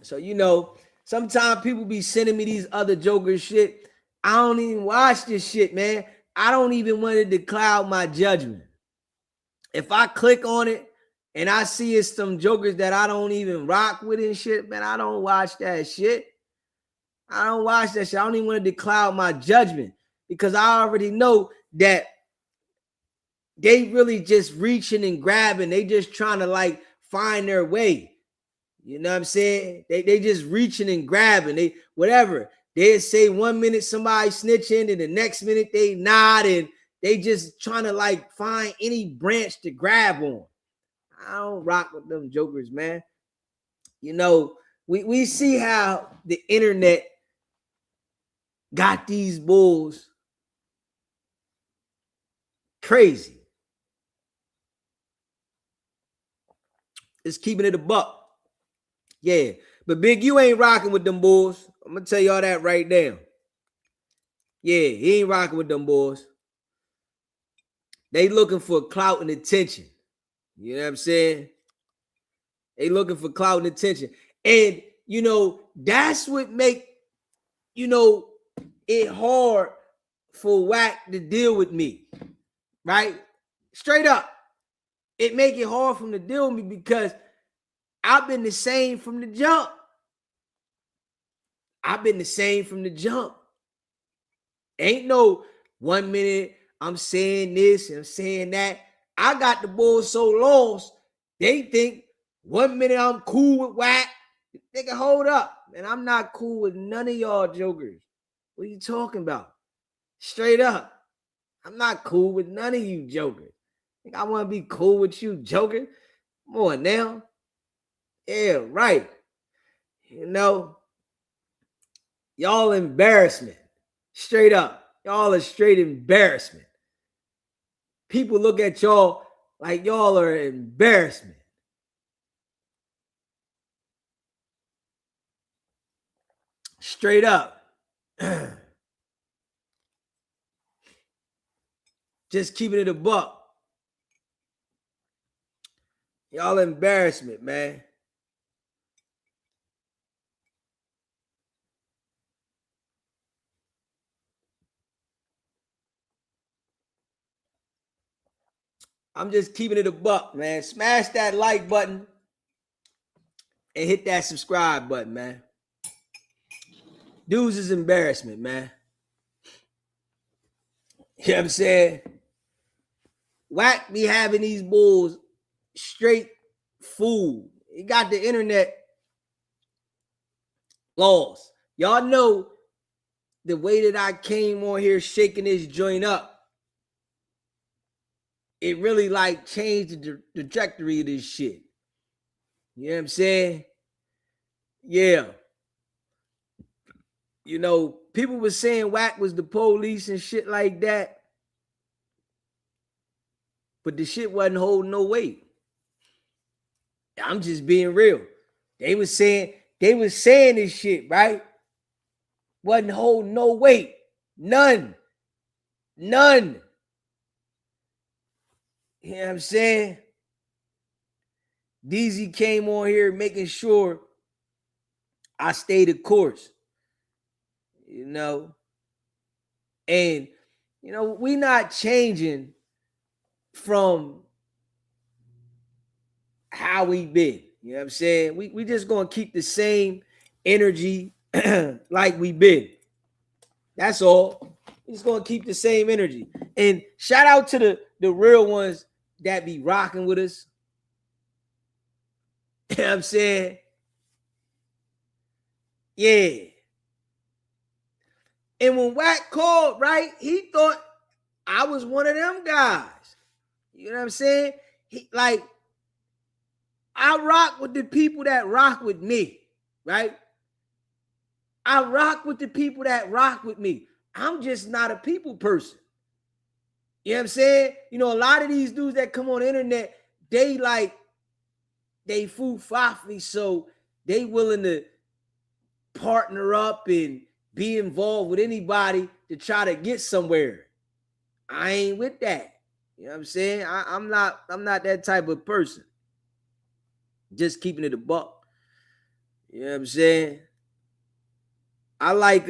So, you know, sometimes people be sending me these other jokers shit. I don't even watch this shit, man. I don't even want it to cloud my judgment. If I click on it and I see it's some jokers that I don't even rock with and shit, man, I don't watch that shit. I don't watch that shit. I don't even want it to cloud my judgment because I already know that they really just reaching and grabbing. They just trying to like find their way. You know what I'm saying? They just reaching and grabbing. They whatever. They say 1 minute somebody snitching and the next minute they nod and they just trying to like find any branch to grab on. I don't rock with them jokers, man. You know, we see how the internet got these bulls crazy. It's keeping it a buck. Yeah. But Big, you ain't rocking with them bulls. I'm going to tell y'all that right now. Yeah, he ain't rocking with them boys. They looking for clout and attention. You know what I'm saying? They looking for clout and attention. And, you know, that's what make, you know, it hard for Wack to deal with me. Right? Straight up. It make it hard for him to deal with me because I've been the same from the jump. I've been the same from the jump. Ain't no 1 minute I'm saying this and I'm saying that. I got the boys so lost, they think 1 minute I'm cool with Wack. Nigga, hold up. Man, I'm not cool with none of y'all jokers. What are you talking about? Straight up. I'm not cool with none of you jokers. Think I want to be cool with you, joker? Come on now. Yeah, right. You know, y'all embarrassment. Straight up. Y'all are straight embarrassment. People look at y'all like y'all are an embarrassment. Straight up. Just keeping it a buck. Y'all embarrassment, man. I'm just keeping it a buck, man. Smash that like button and hit that subscribe button, man. Dudes is embarrassment, man. You know what I'm saying? Wack be having these bulls straight fooled. He got the internet lost. Y'all know the way that I came on here shaking this joint up. It really like changed the trajectory of this shit. You know what I'm saying? Yeah. You know, people were saying Wack was the police and shit like that. But the shit wasn't holding no weight. I'm just being real. They was saying this shit, right? Wasn't holding no weight. None. You know what I'm saying? DZ came on here making sure I stayed the course. You know? And, you know, we not changing from how we been. You know what I'm saying? We just gonna keep the same energy like we been. That's all. We just gonna keep the same energy. And shout out to the real ones that be rocking with us. You know what I'm saying? Yeah. And when Wack called, right, he thought I was one of them guys. You know what I'm saying? I rock with the people that rock with me, right? I rock with the people that rock with me. I'm just not a people person. You know what I'm saying? You know, a lot of these dudes that come on the internet, they food faffly, so they willing to partner up and be involved with anybody to try to get somewhere. I ain't with that. You know what I'm saying? I'm not that type of person. Just keeping it a buck. You know what I'm saying? I like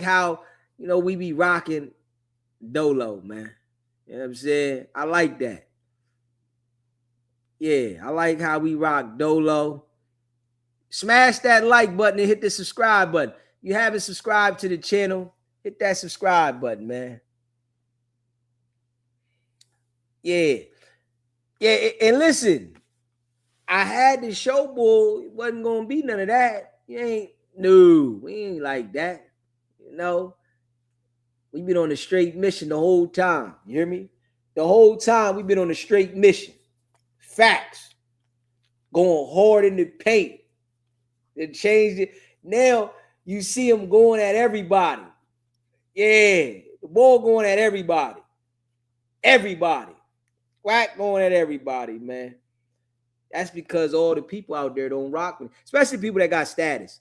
how, you know, we be rocking Dolo, man. You know what I'm saying? I like that. Yeah, I like how we rock Dolo. Smash that like button and hit the subscribe button. You haven't subscribed to the channel, hit that subscribe button, man. Yeah. Yeah, and listen, I had the show bull. It wasn't going to be none of that. We ain't like that. You know, we've been on a straight mission the whole time. You hear me? The whole time we've been on a straight mission. Facts. Going hard in the paint. They changed it. Now you see him going at everybody. Yeah, the ball going at everybody. Everybody. Wack going at everybody, man. That's because all the people out there don't rock with, especially people that got status.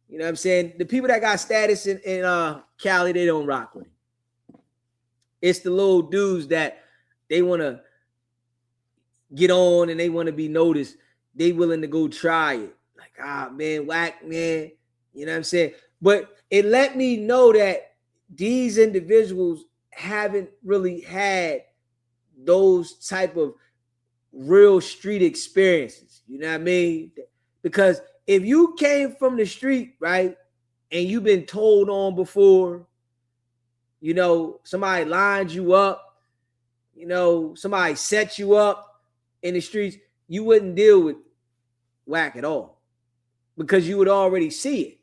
You know what I'm saying? The people that got status in Cali, they don't rock with it. It's the little dudes that they want to get on and they want to be noticed. They willing to go try it. Like, man, Wack, man. You know what I'm saying? But it let me know that these individuals haven't really had those type of real street experiences. You know what I mean? Because if you came from the street, right, and you've been told on before, you know, somebody lined you up, you know, somebody set you up in the streets, you wouldn't deal with Wack at all because you would already see it.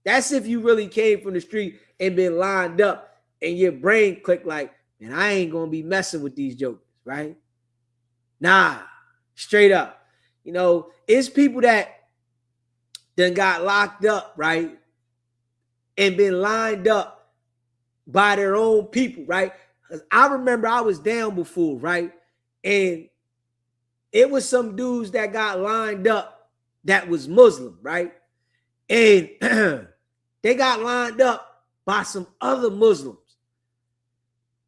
That's if you really came from the street and been lined up and your brain clicked like, man, I ain't going to be messing with these jokers, right? Nah, straight up. You know, it's people that then got locked up, right? And been lined up by their own people, right? Because I remember I was down before, right? And it was some dudes that got lined up that was Muslim, right? And they got lined up by some other Muslims,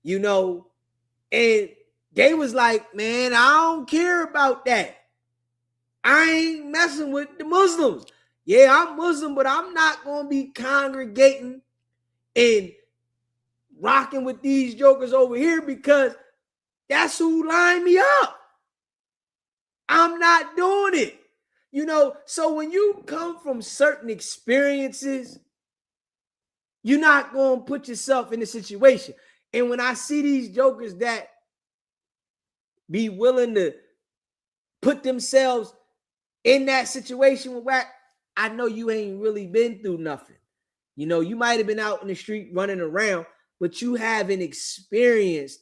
you know, and they was like, man, I don't care about that. I ain't messing with the Muslims. Yeah, I'm Muslim, but I'm not going to be congregating and rocking with these jokers over here because that's who lined me up. I'm not doing it. You know, so when you come from certain experiences, you're not going to put yourself in a situation. And when I see these jokers that be willing to put themselves in that situation with Wack, I know you ain't really been through nothing. You know, you might have been out in the street running around, but you haven't experienced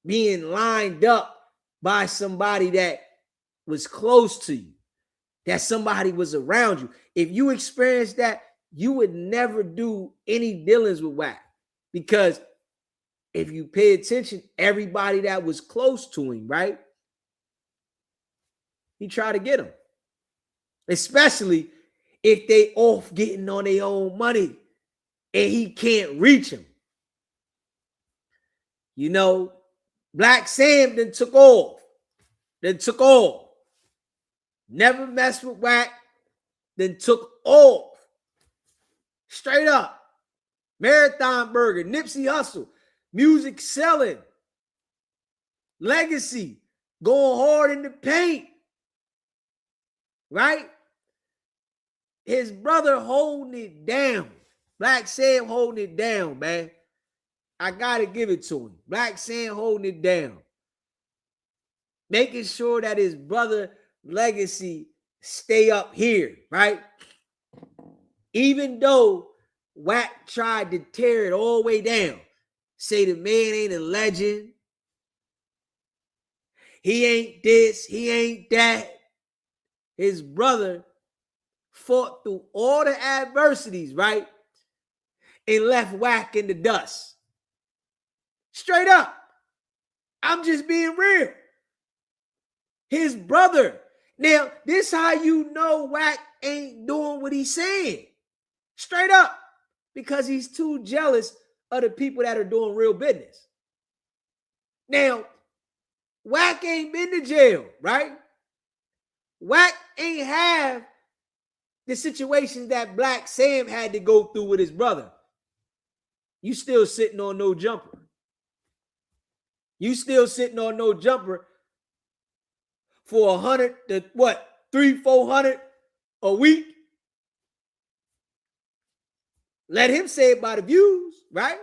being lined up by somebody that was close to you, that somebody was around you. If you experienced that, you would never do any dealings with Wack because if you pay attention, everybody that was close to him, right? He tried to get him. Especially if they off getting on their own money and he can't reach him. You know, Black Sam then took off. Never messed with Wack, then took off. Straight up. Marathon Burger, Nipsey Hussle, music selling, legacy, going hard in the paint. Right? His brother holding it down. Black Sam holding it down, man. I got to give it to him. Black Sam holding it down. Making sure that his brother legacy stay up here, right? Even though Wack tried to tear it all the way down, say the man ain't a legend, he ain't this, he ain't that. His brother fought through all the adversities, right? And left Wack in the dust. Straight up. I'm just being real. His brother. Now, this how you know Wack ain't doing what he's saying. Straight up. Because he's too jealous of the people that are doing real business. Now, Wack ain't been to jail, right? Wack ain't have the situations that Blacc Sam had to go through with his brother. You still sitting on no jumper. You still sitting on no jumper for 100 to what? 300-400 a week. Let him say it by the views, right?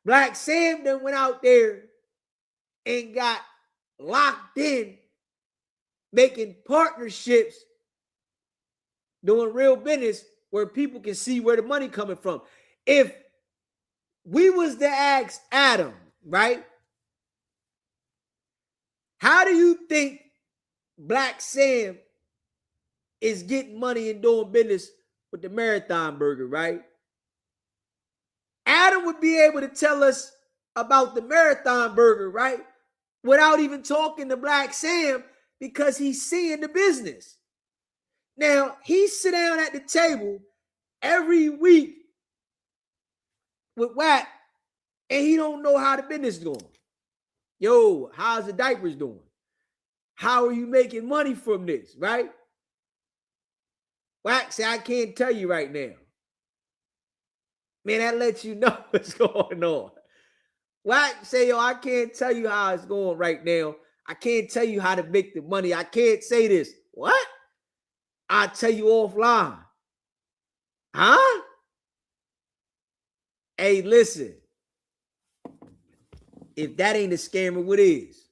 Blacc Sam then went out there and got locked in, making partnerships, doing real business where people can see where the money coming from. If we was to ask Adam, right? How do you think Blacc Sam is getting money and doing business with the Marathon Burger, right? Adam would be able to tell us about the Marathon Burger, right? Without even talking to Blacc Sam because he's seeing the business. Now, he sit down at the table every week with Wack and he don't know how the business is going. Yo, how's the diapers doing? How are you making money from this, right? Wack say, I can't tell you right now. Man, that lets you know what's going on. Wack say, yo, I can't tell you how it's going right now. I can't tell you how to make the money. I can't say this. What? I'll tell you offline. Huh? Hey, listen. If that ain't a scammer, what is?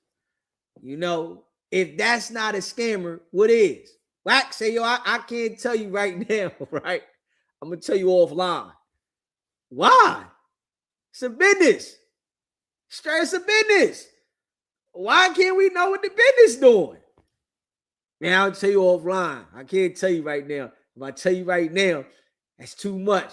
You know, if that's not a scammer, what is? Wack say, yo, I can't tell you right now, right? I'm going to tell you offline. Why? It's a business. Straight, it's a business. Why can't we know what the business doing? Man, I'll tell you offline. I can't tell you right now. If I tell you right now, that's too much.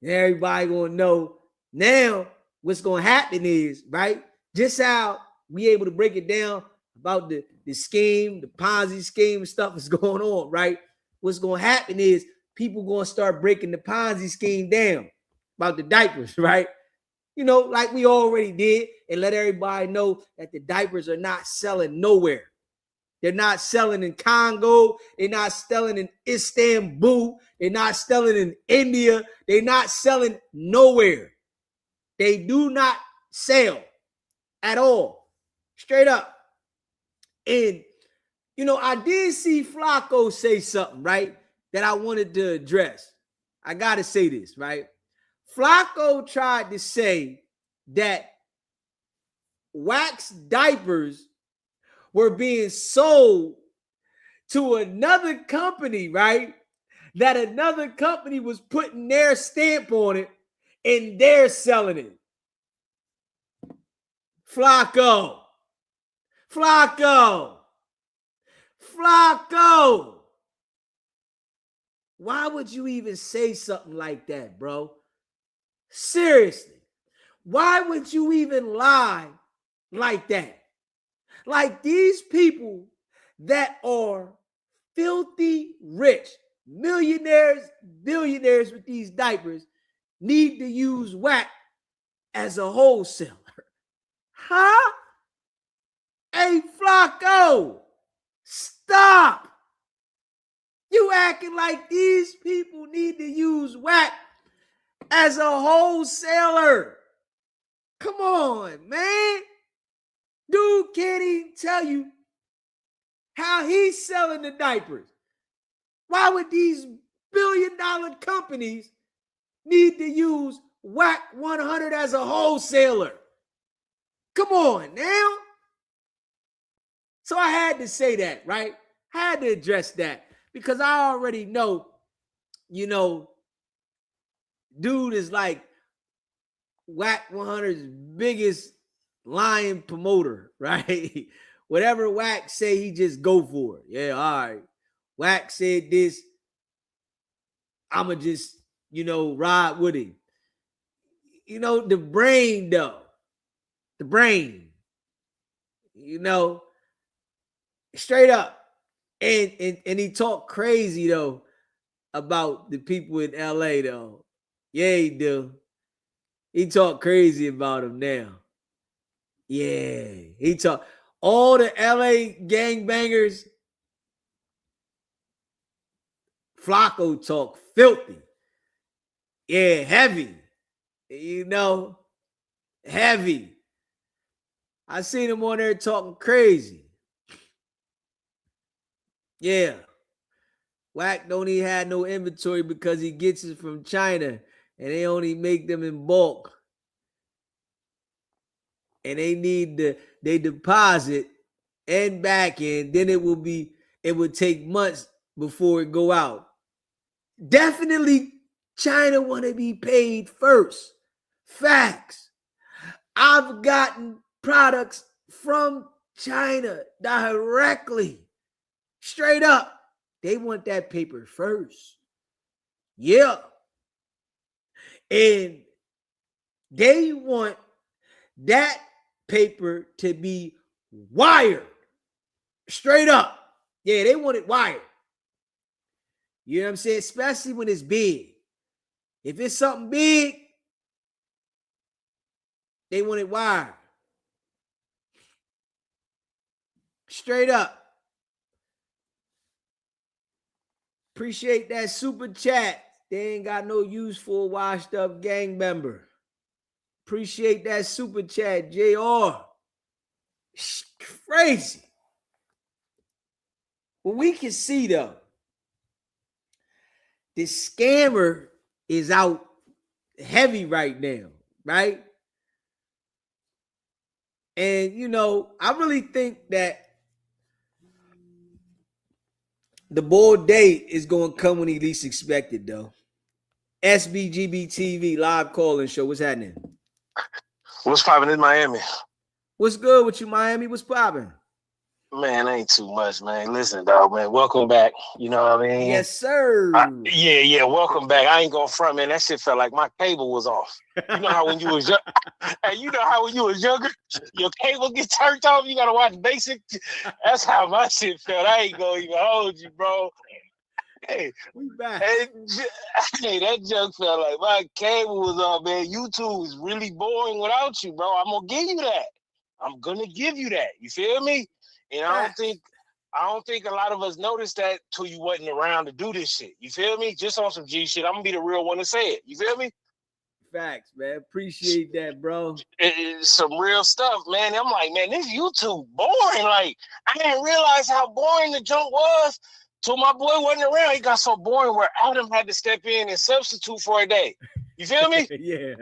And everybody going to know. Now, what's going to happen is, right, just how we able to break it down about the scheme, the Ponzi scheme and stuff is going on, right? What's going to happen is people going to start breaking the Ponzi scheme down about the diapers, right? You know, like we already did, and let everybody know that the diapers are not selling nowhere. They're not selling in Congo. They're not selling in Istanbul. They're not selling in India. They're not selling nowhere. They do not sell at all. Straight up. And, you know, I did see Flacco say something, right, that I wanted to address. I got to say this, right? Flacco tried to say that Wack's diapers were being sold to another company, right? That another company was putting their stamp on it and they're selling it. Flacco. Why would you even say something like that, bro? Seriously. Why would you even lie like that? Like these people that are filthy rich, millionaires, billionaires with these diapers need to use Wack as a wholesaler. Huh? Hey, Flacco, stop. You acting like these people need to use Wack as a wholesaler. Come on, man. Dude can't even tell you how he's selling the diapers. Why would these billion-dollar companies need to use Wack 100 as a wholesaler? Come on now. So I had to say that, right? I had to address that because I already know, you know, dude is like Wack 100's biggest lying promoter, right? Whatever Wack say, he just go for it. Yeah, all right. Wack said this, I'ma just, ride with him. The brain though. The brain. Straight up. And he talked crazy though about the people in LA though. Yeah, he do. He talk crazy about them now. Yeah, he talk all the LA gangbangers. Flacco talk filthy. Yeah, heavy. Heavy. I seen him on there talking crazy. Yeah. Wack don't even have no inventory because he gets it from China and they only make them in bulk. And they deposit and back end, then it would take months before it go out. Definitely China want to be paid first. Facts. I've gotten products from China directly. Straight up. They want that paper first. Yeah. And they want that paper to be wired. Straight up. Yeah, they want it wired. You know what I'm saying? Especially when it's big. If it's something big, they want it wired. Straight up. Appreciate that super chat. They ain't got no use for a washed up gang member. Appreciate that super chat, JR. Crazy. Well, we can see though, this scammer is out heavy right now, right? And I really think that the bold day is going to come when he least expected, though. SBGB TV live calling show. What's happening? What's popping in Miami? What's good with you, Miami? What's popping? Man, ain't too much, man. Listen, dog, man. Welcome back. You know what I mean? Yes, sir. Yeah. Welcome back. I ain't going front, man. That shit felt like my cable was off. You know how when you was young, hey, when you was younger, your cable gets turned off. You gotta watch basic. That's how my shit felt. I ain't gonna even hold you, bro. Hey, we back. Hey, that junk felt like my cable was off, man. YouTube is really boring without you, bro. I'm gonna give you that. I'm gonna give you that. You feel me? And I don't think a lot of us noticed that till you wasn't around to do this shit. You feel me? Just on some G shit. I'm gonna be the real one to say it. You feel me? Facts, man. Appreciate that, bro. It's some real stuff, man. I'm like, man, this YouTube boring. Like, I didn't realize how boring the junk was till my boy wasn't around. He got so boring where Adam had to step in and substitute for a day. You feel me? Yeah.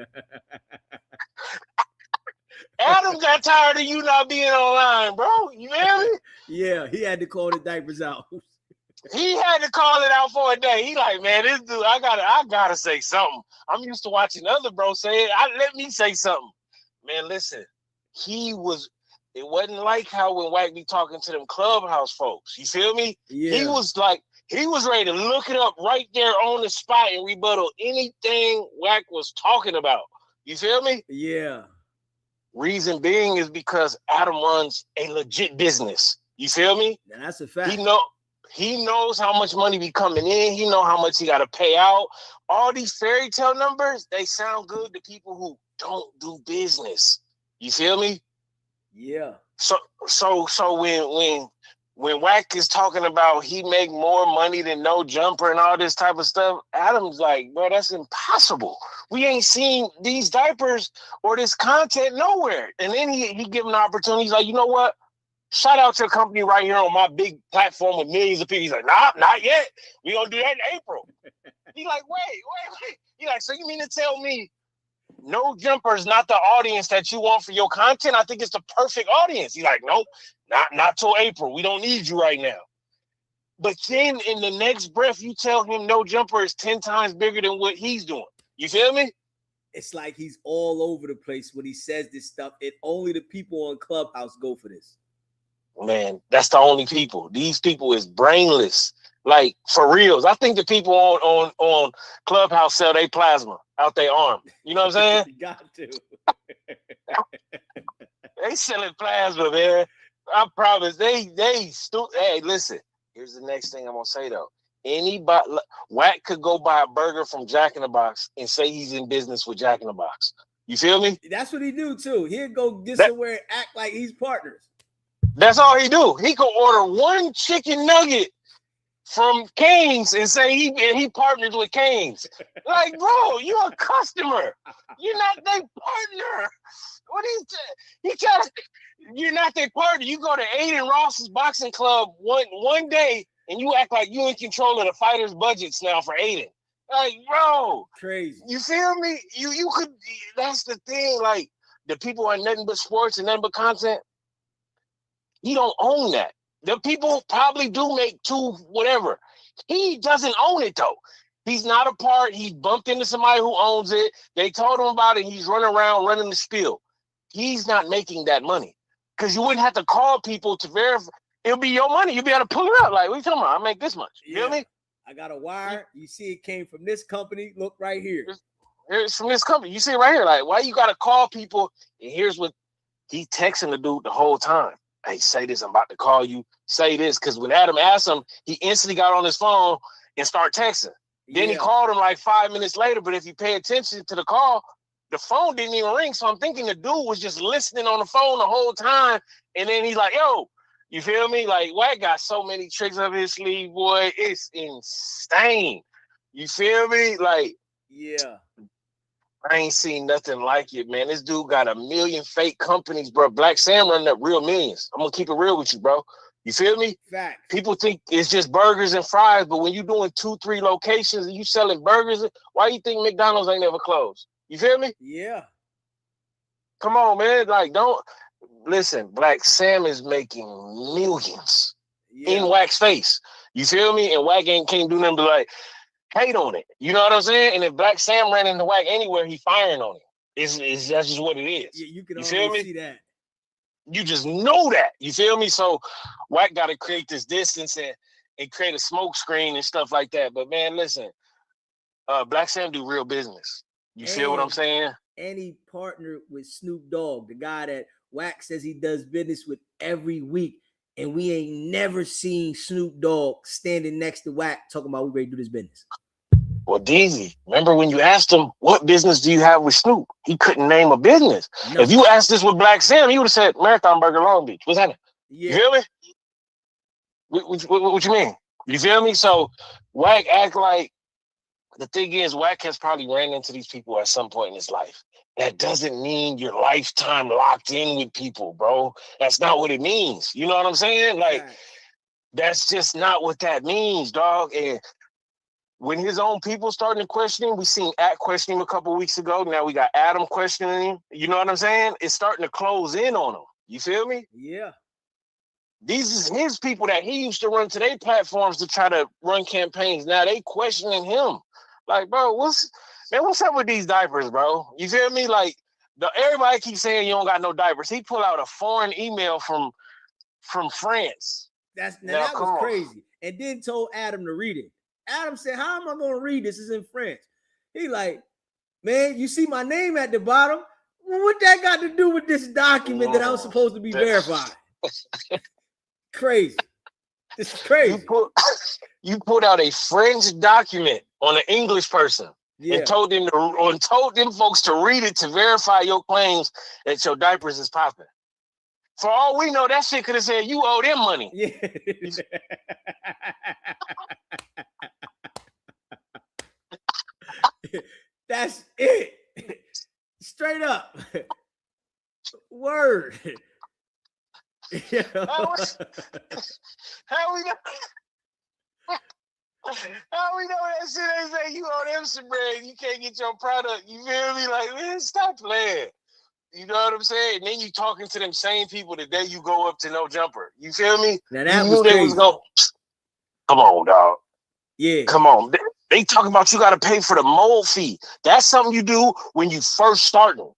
Adam got tired of you not being online, bro. You feel me? Yeah, he had to call the diapers out. He had to call it out for a day. He like, man, this dude, I gotta say something. I'm used to watching other bros say it. Let me say something. Man, listen, it wasn't like how when Wack be talking to them clubhouse folks. You feel me? Yeah. He was ready to look it up right there on the spot and rebuttal anything Wack was talking about. You feel me? Yeah. Reason being is because Adam runs a legit business. You feel me? Yeah, that's a fact. He knows how much money be coming in. He know how much he got to pay out. All these fairy tale numbers, they sound good to people who don't do business. You feel me? Yeah. So when Wack is talking about he make more money than No Jumper and all this type of stuff, Adam's like, bro, that's impossible. We ain't seen these diapers or this content nowhere. And then he give him the opportunity. He's like, you know what? Shout out to a company right here on my big platform with millions of people. He's like, nah, not yet. We gonna do that in April. He's like, wait. He's like, so you mean to tell me No Jumper is not the audience that you want for your content? I think it's the perfect audience. He's like, nope, not till April. We don't need you right now. But then in the next breath, you tell him No Jumper is 10 times bigger than what he's doing. You feel me? It's like he's all over the place when he says this stuff. And only the people on Clubhouse go for this. Man, that's the only people. These people is brainless. Like, for reals. I think the people on Clubhouse sell their plasma out their arm. You know what I'm saying? Got to. They selling plasma, man. I promise. They stupid. Hey, listen. Here's the next thing I'm gonna say though. Anybody, Wack could go buy a burger from Jack in the Box and say he's in business with Jack in the Box. You feel me? That's what he do too. He'll go get somewhere and act like he's partners. That's all he do. He could order one chicken nugget from Cane's and say he partners with Cane's. Like, bro, you're a customer. You're not their partner. What he trying to? You're not their partner. You go to Aiden Ross's boxing club one day and you act like you in control of the fighters' budgets now for Aiden. Like, bro, crazy. You feel me? You could. That's the thing. Like, the people are nothing but sports and nothing but content. He don't own that. The people probably do make two, whatever. He doesn't own it though. He's not a part. He bumped into somebody who owns it. They told him about it. He's running around running the spiel. He's not making that money because you wouldn't have to call people to verify. It'll be your money. You'll be able to pull it up. Like, what are you talking about? I make this much. You feel me? I got a wire. You see it came from this company. Look right here. It's from this company. You see it right here. Like, why you got to call people? And here's what he texting the dude the whole time. Hey, say this. I'm about to call you. Say this. Because when Adam asked him, he instantly got on his phone and started texting. Then he called him like 5 minutes later. But if you pay attention to the call, the phone didn't even ring. So I'm thinking the dude was just listening on the phone the whole time. And then he's like, yo, you feel me? Like, Wack got so many tricks up his sleeve, boy. It's insane. You feel me? Like, yeah. I ain't seen nothing like it, man. This dude got 1 million fake companies, bro. Black Sam running up real millions. I'm gonna keep it real with you, bro. You feel me? Fact. People think it's just burgers and fries, but when you're doing 2-3 locations and you selling burgers, why you think McDonald's ain't never closed? You feel me? Yeah. Come on, man. Like, don't listen. Black Sam is making millions in Wack's face. You feel me? And Wack can't do nothing but like hate on it. You know what I'm saying? And if Black Sam ran into Wack anywhere, he firing on it. It's that's just what it is. Yeah, you can always see that. You just know that. You feel me? So Wack got to create this distance and create a smoke screen and stuff like that. But man, listen, Black Sam do real business. You feel what I'm saying? And he partnered with Snoop Dogg, the guy that Wack says he does business with every week. And we ain't never seen Snoop Dogg standing next to Wack talking about we ready to do this business. Well, Deezy, remember when you asked him, what business do you have with Snoop? He couldn't name a business. No. If you asked this with Black Sam, he would have said Marathon Burger Long Beach. What's happening? Yeah. You feel me? What you mean? You feel me? So Wack act like, the thing is, Wack has probably ran into these people at some point in his life. That doesn't mean your lifetime locked in with people, bro. That's not what it means. You know what I'm saying? Like, that's just not what that means, dog. And when his own people starting to question him, we seen At question him a couple of weeks ago. Now we got Adam questioning him. You know what I'm saying? It's starting to close in on him. You feel me? Yeah. These is his people that he used to run to their platforms to try to run campaigns. Now they questioning him. Like, bro, what's up with these diapers, bro? You feel me? Like, everybody keeps saying you don't got no diapers. He pulled out a foreign email from France. That was crazy. And then told Adam to read it. Adam said, how am I going to read this? It's in French. He like, man, you see my name at the bottom? Well, what that got to do with this document that I was supposed to be verified? Crazy. This is crazy. You put out a French document on an English person and told them folks to read it to verify your claims that your diapers is popping. For all we know, that shit could have said you owe them money. Yeah. That's it. Straight up. Word. How we know? How we know that shit ain't say you owe them some bread? You can't get your product. You feel me? Like, man, stop playing. You know what I'm saying? And then you talking to them same people the day you go up to No Jumper. You feel me? Now that was crazy. Come on, dog. Yeah. Come on. They talking about you got to pay for the mold fee. That's something you do when you first starting.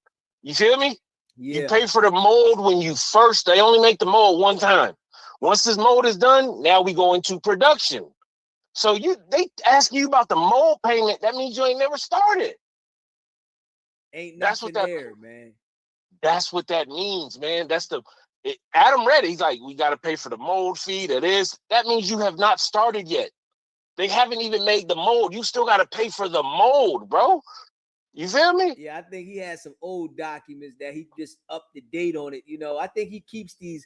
You feel me? Yeah. You pay for the mold when you first. They only make the mold one time. Once this mold is done, now we go into production. So they ask you about the mold payment. That means you ain't never started. Ain't That's nothing what there, man. That's what that means, man. Adam read it. He's like, we got to pay for the mold fee. That means you have not started yet. They haven't even made the mold. You still got to pay for the mold, bro. You feel me? Yeah, I think he has some old documents that he just up to date on it. I think he keeps these,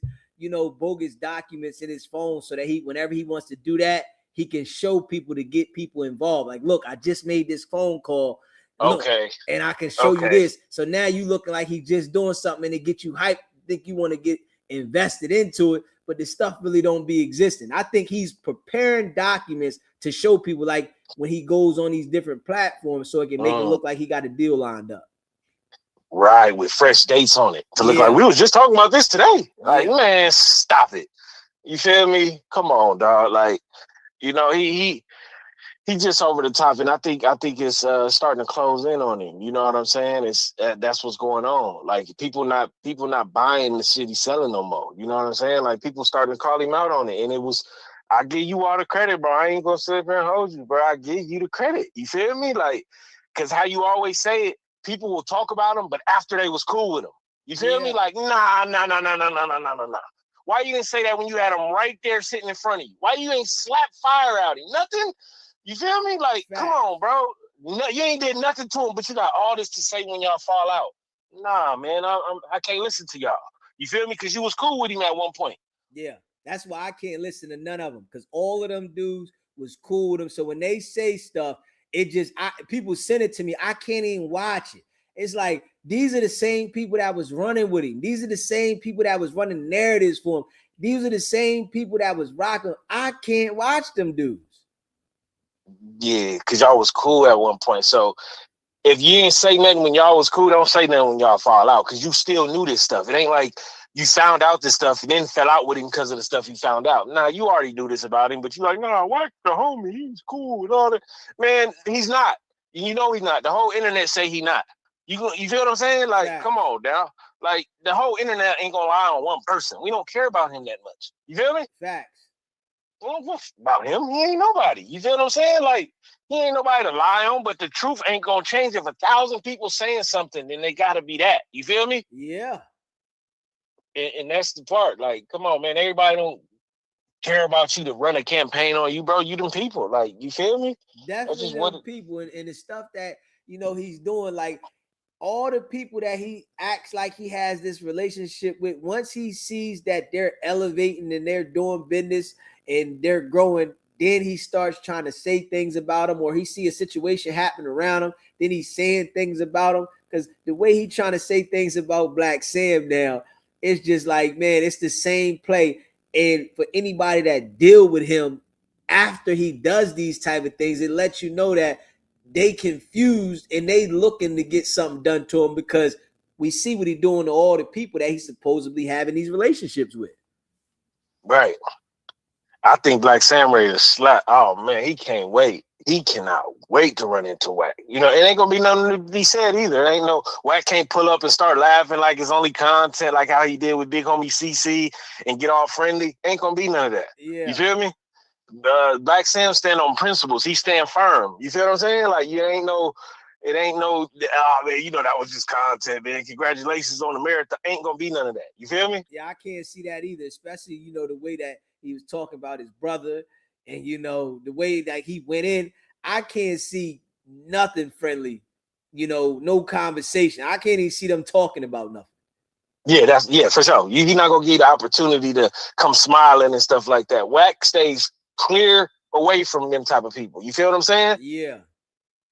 bogus documents in his phone so that whenever he wants to do that, he can show people to get people involved. Like, look, I just made this phone call. Look, Okay. and I can show you this. So now you looking like he's just doing something and it get you hyped. Think you want to get invested into it, but the stuff really don't be existing. I think he's preparing documents to show people, like when he goes on these different platforms, so it can make it look like he got a deal lined up. Right, with fresh dates on it to look like we was just talking about this today. Like, man, stop it. You feel me? Come on, dog. Like, he just over the top, and I think it's starting to close in on him. You know what I'm saying? That's what's going on. Like people not buying the shit he's selling no more. You know what I'm saying? Like people starting to call him out on it, and it was. I give you all the credit, bro. I ain't gonna sit there and hold you, bro. I give you the credit. You feel me? Like, cause how you always say it, people will talk about him, but after they was cool with him. You feel me? Like, nah. Why you didn't say that when you had him right there sitting in front of you? Why you ain't slap fire out him? Nothing. You feel me? Like, come on, bro. No, you ain't did nothing to him, but you got all this to say when y'all fall out. Nah, man, I can't listen to y'all. You feel me? Because you was cool with him at one point. Yeah, that's why I can't listen to none of them, because all of them dudes was cool with them. So when they say stuff, people send it to me. I can't even watch it. It's like, these are the same people that was running with him. These are the same people that was running narratives for him. These are the same people that was rocking. I can't watch them dudes. Yeah, because y'all was cool at one point. So if you ain't say nothing when y'all was cool, don't say nothing when y'all fall out, because you still knew this stuff. It ain't like you found out this stuff and then fell out with him because of the stuff you found out. Nah, you already knew this about him, but you like, nah, Wack the homie, he's cool and all that. Man, he's not. You know he's not. The whole internet say he not. You feel what I'm saying? Like, come on now. Like, the whole internet ain't gonna lie on one person. We don't care about him that much. You feel me? Facts. Well, about him, he ain't nobody. You feel what I'm saying? Like, he ain't nobody to lie on, but the truth ain't gonna change. If 1,000 people saying something, then they gotta be that. You feel me? Yeah. And that's the part. Like, come on, man. Everybody don't care about you to run a campaign on you, bro. You them people. Like, you feel me? Definitely them people. And the stuff that, he's doing, like, all the people that he acts like he has this relationship with, once he sees that they're elevating and they're doing business and they're growing, then he starts trying to say things about them, or he see a situation happen around him, then he's saying things about them. Because the way he trying to say things about Blacc Sam now, it's just like, man, it's the same play. And for anybody that deal with him after he does these type of things, it lets you know that they confused and they looking to get something done to him, because we see what he doing to all the people that he's supposedly having these relationships with. Right. I think Blacc Sam ready to slap. Oh man, he can't wait. He cannot wait to run into Wack. It ain't gonna be nothing to be said either. It ain't no Wack can't pull up and start laughing like it's only content, like how he did with Big Homie CC, and get all friendly. Ain't gonna be none of that. Yeah. You feel me? Blacc Sam stand on principles. He stand firm. You feel what I'm saying? Like, it ain't no, man, that was just content, man. Congratulations on the marathon. Ain't gonna be none of that. You feel me? Yeah, I can't see that either, especially, the way that he was talking about his brother and, the way that he went in. I can't see nothing friendly, no conversation. I can't even see them talking about nothing. Yeah, for sure. He's not gonna give you the opportunity to come smiling and stuff like that. Wack stays clear away from them type of people. You feel what I'm saying? Yeah.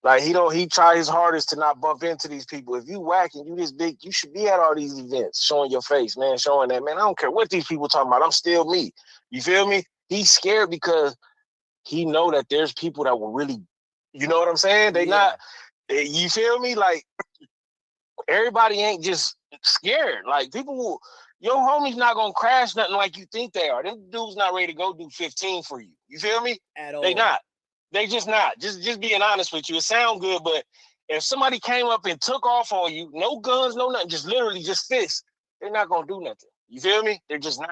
Like, he try his hardest to not bump into these people. If you Wack and you this big, you should be at all these events, showing your face, man, showing that, man, I don't care what these people talking about. I'm still me. You feel me? He's scared because he know that there's people that will really, you know what I'm saying? They not, you feel me? Like, everybody ain't just scared. Like, people will, your homies not gonna crash nothing like you think they are. Them dudes not ready to go do 15 for you. You feel me? At all. They not. They just not. Just being honest with you. It sounds good, but if somebody came up and took off on you, no guns, no nothing, just literally just fists, they're not gonna do nothing. You feel me? They're just not.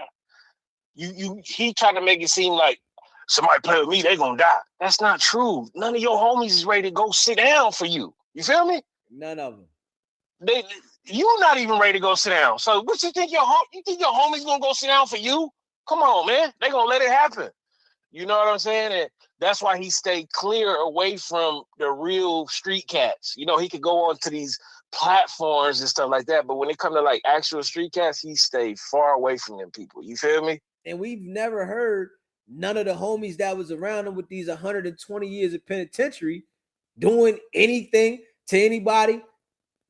He tried to make it seem like somebody play with me, they gonna die. That's not true. None of your homies is ready to go sit down for you. You feel me? None of them. You're not even ready to go sit down. So what you think your homies gonna go sit down for you? Come on, man. They gonna let it happen. You know what I'm saying? And that's why he stayed clear away from the real street cats. You know, he could go on to these platforms and stuff like that, but when it comes to like actual street cats, he stayed far away from them people. You feel me? And we've never heard none of the homies that was around him with these 120 years of penitentiary doing anything to anybody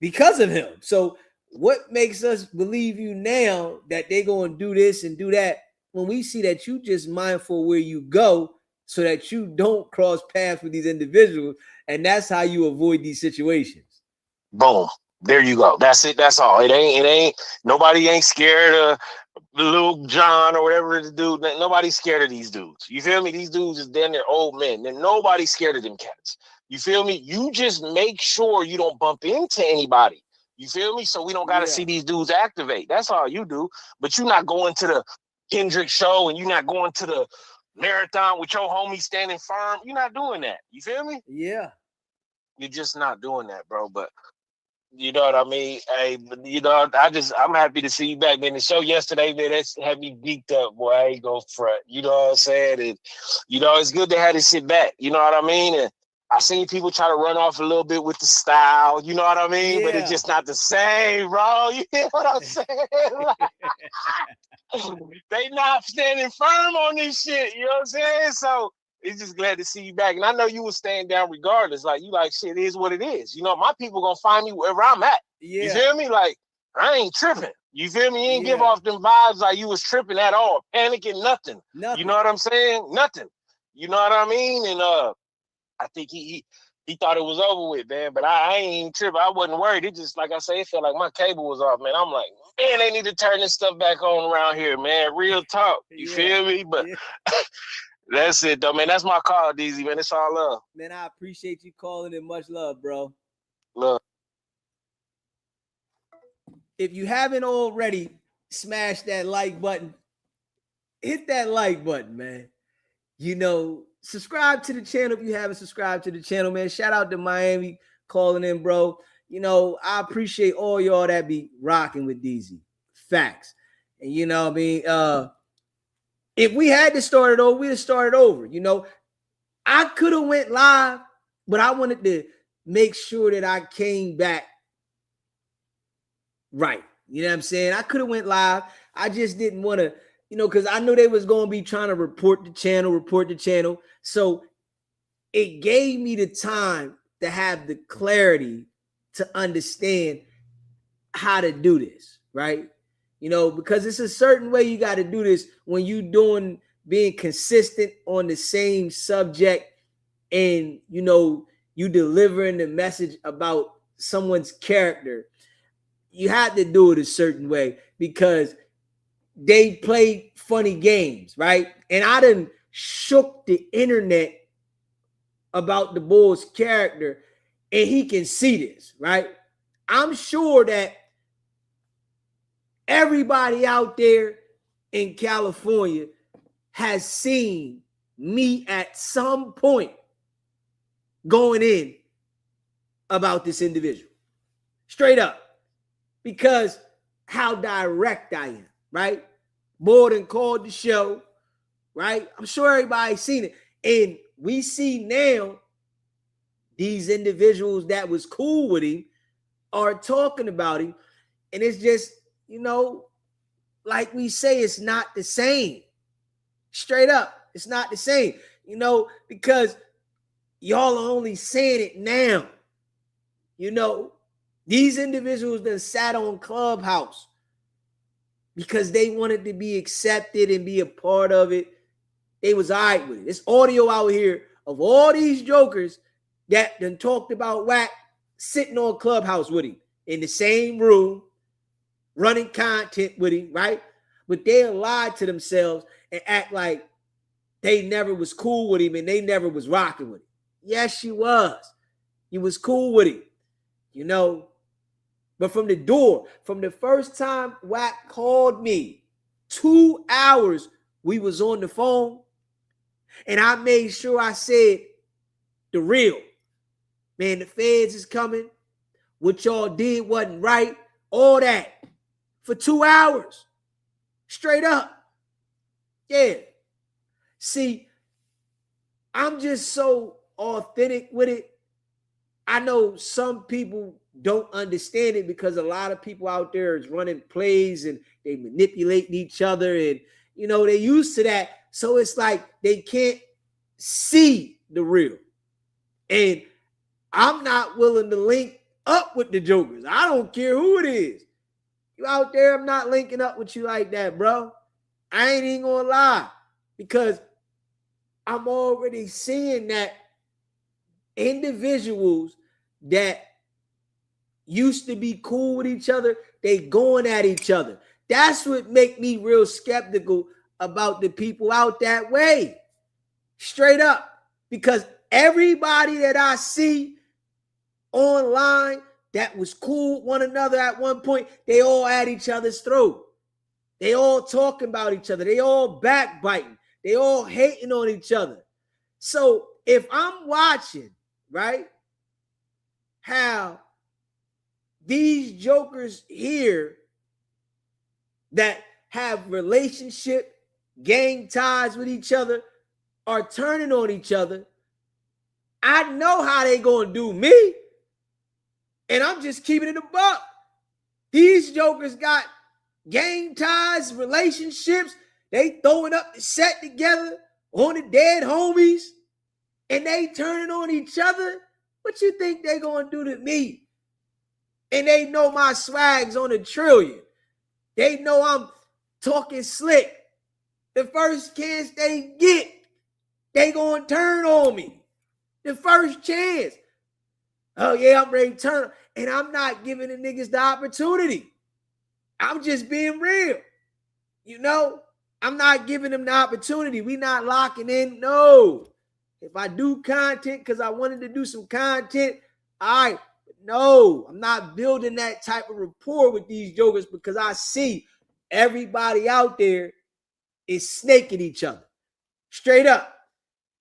because of him. So what makes us believe you now that they're going to do this and do that when we see that you just mindful where you go so that you don't cross paths with these individuals, and that's how you avoid these situations? Boom. There you go. That's it. That's all. It ain't nobody ain't scared of Lil John or whatever the dude. Nobody's scared of these dudes. You feel me? These dudes is then they're old men. And nobody's scared of them cats. You feel me? You just make sure you don't bump into anybody. You feel me? So we don't got to see these dudes activate. That's all you do. But you're not going to the Kendrick show and you're not going to the marathon with your homie standing firm. You're not doing that. You feel me? Yeah. You're just not doing that, bro. But you know what I mean? Hey, you know, I'm happy to see you back, man. The show yesterday, man, that's had me geeked up, boy. I ain't go front. You know what I'm saying? And you know, it's good to have to sit back. You know what I mean? And I seen people try to run off a little bit with the style, you know what I mean? Yeah. But it's just not the same, bro. You hear what I'm saying? They not standing firm on this shit, you know what I'm saying? So it's just glad to see you back. And I know you were staying down regardless. Like, you like, shit, it is what it is. You know, my people gonna find me wherever I'm at. Yeah. You feel me? Like, I ain't tripping. You feel me? You ain't give off them vibes like you was tripping at all. Panicking, nothing. You know what I'm saying? Nothing. You know what I mean? And I think he thought it was over with, man. But I ain't tripping. I wasn't worried. It just, like I say, it felt like my cable was off, man. I'm like, man, they need to turn this stuff back on around here, man. Real talk. You feel me? But that's it, though, man. That's my call, DZ, man. It's all love. Man, I appreciate you calling in. Much love, bro. Love. If you haven't already, smash that like button. Hit that like button, man. You know, subscribe to the channel if you haven't subscribed to the channel, man. Shout out to Miami calling in, bro. You know, I appreciate all y'all that be rocking with DZ. Facts. And you know what I mean? If we had to start it over, we'd have started over. You know, I could have went live, but I wanted to make sure that I came back right. You know what I'm saying? I could have went live. I just didn't want to, you know, because I knew they was going to be trying to report the channel. So it gave me the time to have the clarity to understand how to do this, right? You know, because it's a certain way you got to do this when you being consistent on the same subject and, you know, you delivering the message about someone's character. You had to do it a certain way because they play funny games, right? And I done shook the internet about the Bull's character, and he can see this, right? I'm sure that everybody out there in California has seen me at some point going in about this individual. Straight up. Because how direct I am, right? More than called the show, right? I'm sure everybody's seen it. And we see now these individuals that was cool with him are talking about him. And it's just, you know, like we say, it's not the same. Straight up, it's not the same. You know, because y'all are only saying it now. You know, these individuals that sat on Clubhouse because they wanted to be accepted and be a part of it. They was all right with it. There's audio out here of all these jokers that done talked about Wack sitting on Clubhouse with him in the same room, running content with him, right? But they'll lie to themselves and act like they never was cool with him and they never was rocking with him. Yes, you was. You was cool with him, you know. But from the door, from the first time Wack called me, 2 hours we was on the phone, and I made sure I said the real. Man, the feds is coming. What y'all did wasn't right. All that. For 2 hours. Straight up. Yeah. See, I'm just so authentic with it. I know some people don't understand it because a lot of people out there is running plays and they manipulating each other, and you know they used to that. So it's like they can't see the real. And I'm not willing to link up with the jokers. I don't care who it is. You out there, I'm not linking up with you like that, bro. I ain't even gonna lie, because I'm already seeing that individuals that used to be cool with each other, they going at each other. That's what make me real skeptical about the people out that way. Straight up. Because everybody that I see online that was cool with one another at one point, they all at each other's throat. They all talking about each other. They all backbiting. They all hating on each other. So if I'm watching, right, how these jokers here that have relationship, gang ties with each other are turning on each other, I know how they gonna do me. And I'm just keeping it a buck. These jokers got gang ties, relationships. They throwing up the set together on the dead homies, and they turning on each other. What you think they gonna do to me? And they know my swag's on $1 trillion. They know I'm talking slick. The first chance they get, they gonna turn on me. The first chance. Oh yeah, I'm ready to turn. And I'm not giving the niggas the opportunity. I'm just being real. You know, I'm not giving them the opportunity. We not locking in. No. If I do content because I wanted to do some content, all right. No, I'm not building that type of rapport with these jokers because I see everybody out there is snaking each other. Straight up.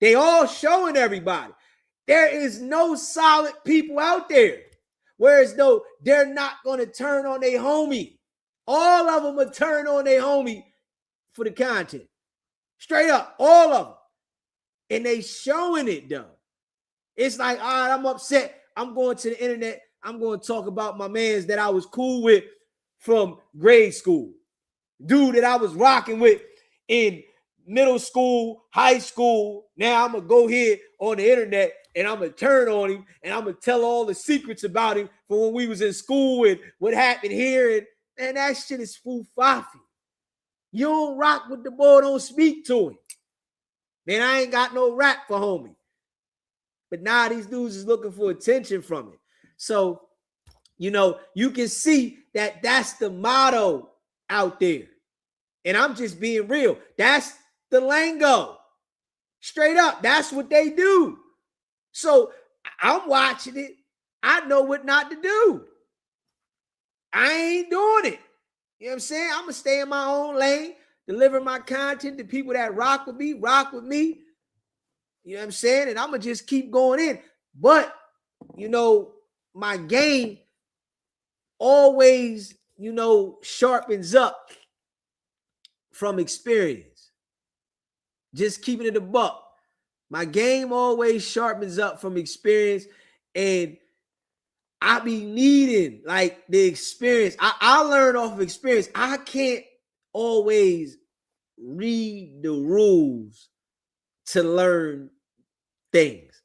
They all showing everybody. There is no solid people out there. Whereas though they're not going to turn on their homie. All of them will turn on their homie for the content. Straight up. All of them. And they showing it though. It's like, all right, I'm upset. I'm going to the internet. I'm going to talk about my mans that I was cool with from grade school. Dude that I was rocking with in middle school, high school. Now I'm going to go here on the internet and I'm going to turn on him and I'm going to tell all the secrets about him from when we was in school and what happened here. And that shit is foo-faffy. You don't rock with the boy, don't speak to him. Man, I ain't got no rap for homie. But now these dudes is looking for attention from it. So, you know, you can see that that's the motto out there. And I'm just being real. That's the lingo. Straight up. That's what they do. So I'm watching it. I know what not to do. I ain't doing it. You know what I'm saying? I'm going to stay in my own lane, deliver my content to people that rock with me. You know what I'm saying? And I'm going to just keep going in. But, you know, my game always, you know, sharpens up from experience. Just keeping it a buck. My game always sharpens up from experience. And I be needing, like, the experience. I learn off of experience. I can't always read the rules to learn things.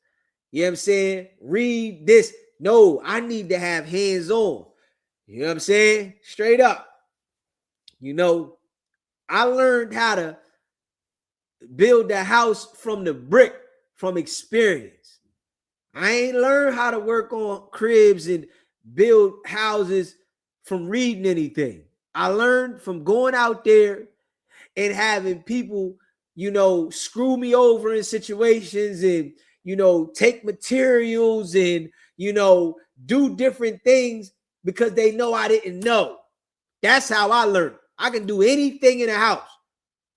You know what I'm saying? Read this. No, I need to have hands on. You know what I'm saying? Straight up. You know, I learned how to build a house from the brick from experience. I ain't learned how to work on cribs and build houses from reading anything. I learned from going out there and having people screw me over in situations and, take materials and, do different things because they know I didn't know. That's how I learned. I can do anything in the house.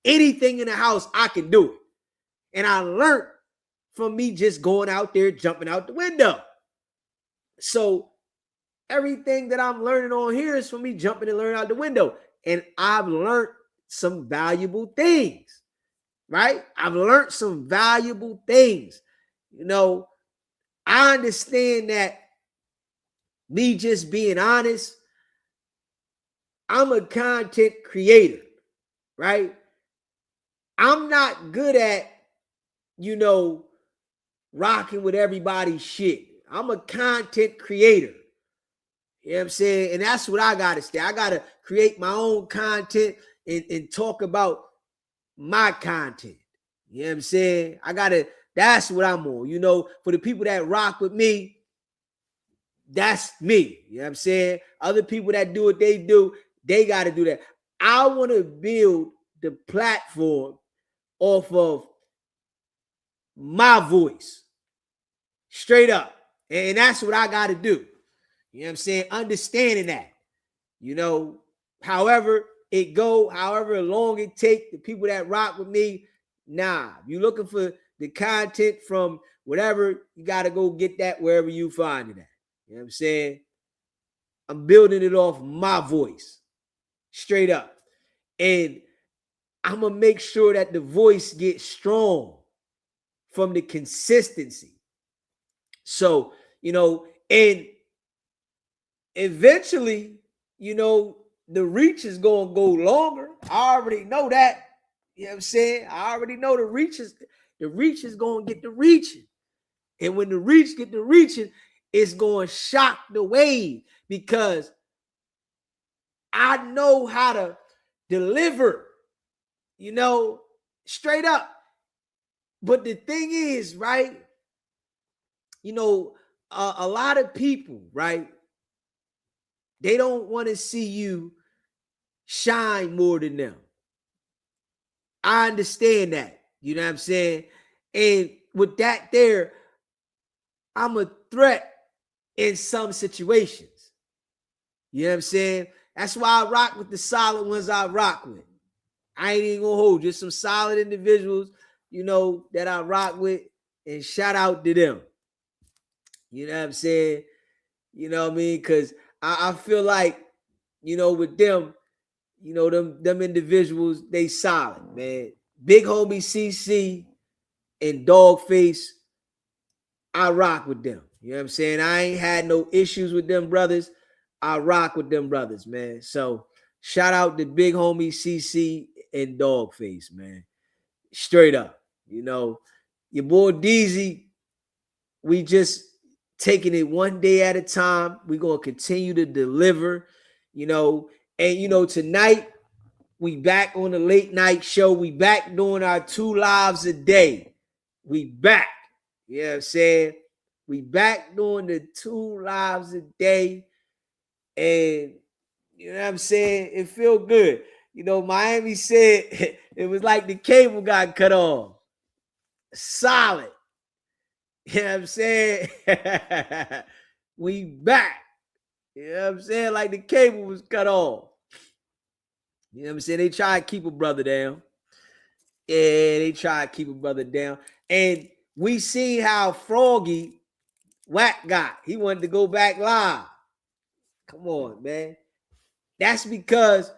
Anything in the house, I can do it. And I learned from me just going out there, jumping out the window. So everything that I'm learning on here is from me jumping and learning out the window. And I've learned some valuable things, right? I've learned some valuable things. I understand that me just being honest, I'm a content creator, right? I'm not good at, rocking with everybody's shit. I'm a content creator. You know what I'm saying? And that's what I got to stay. I got to create my own content and talk about my content. You know what I'm saying? That's what I'm on. For the people that rock with me, that's me. You know what I'm saying? Other people that do what they do, they got to do that. I want to build the platform off of my voice. Straight up. And that's what I got to do. You know what I'm saying? Understanding that. However it go, however long it take, the people that rock with me, nah. You looking for the content from whatever, you got to go get that wherever you find it at. You know what I'm saying? I'm building it off my voice. Straight up. And I'm going to make sure that the voice gets strong from the consistency. So, and eventually, the reach is going to go longer. I already know that. You know what I'm saying? I already know the reach is going to get the reaching. And when the reach get the reaching, it's going to shock the wave because I know how to deliver, straight up. But the thing is, right, a lot of people, right, they don't want to see you shine more than them. I understand that. You know what I'm saying? And with that there, I'm a threat in some situations. You know what I'm saying? That's why I rock with the solid ones I rock with. I ain't even gonna hold you. Some solid individuals, that I rock with, and shout out to them. You know what I'm saying? You know what I mean? Because I feel like, with them, them individuals, they solid, man. Big homie CC and Dogface, I rock with them. You know what I'm saying? I ain't had no issues with them brothers. I rock with them brothers, man. So shout out to big homie CC and Dogface, man. Straight up. Your boy DZ, we just taking it one day at a time. We're going to continue to deliver, and tonight we back on the late night show. We back doing our 2 lives a day. We back. You know what I'm saying? We back doing the 2 lives a day. And you know what I'm saying? It feel good. Miami said it was like the cable got cut off. Solid. You know what I'm saying? We back. You know what I'm saying? Like the cable was cut off. You know what I'm saying? They try to keep a brother down. Yeah, they try to keep a brother down. And we see how froggy Wack got. He wanted to go back live. Come on, man. That's because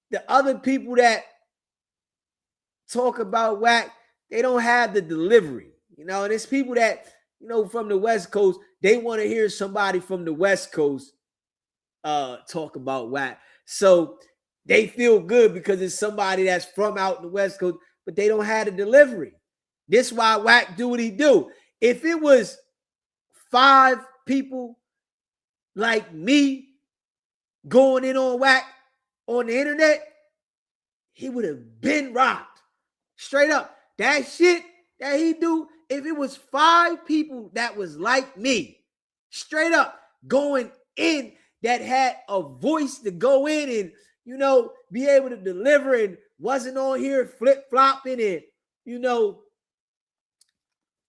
the other people that talk about Wack, they don't have the delivery. And it's people that, from the West Coast, they want to hear somebody from the West Coast talk about Wack. So they feel good because it's somebody that's from out in the West Coast, but they don't have the delivery. This is why Wack do what he do. If it was 5 people like me going in on Wack on the internet, he would have been rocked. Straight up. That shit that he do, if it was 5 people that was like me, straight up going in, that had a voice to go in and, be able to deliver and wasn't on here flip-flopping and you know,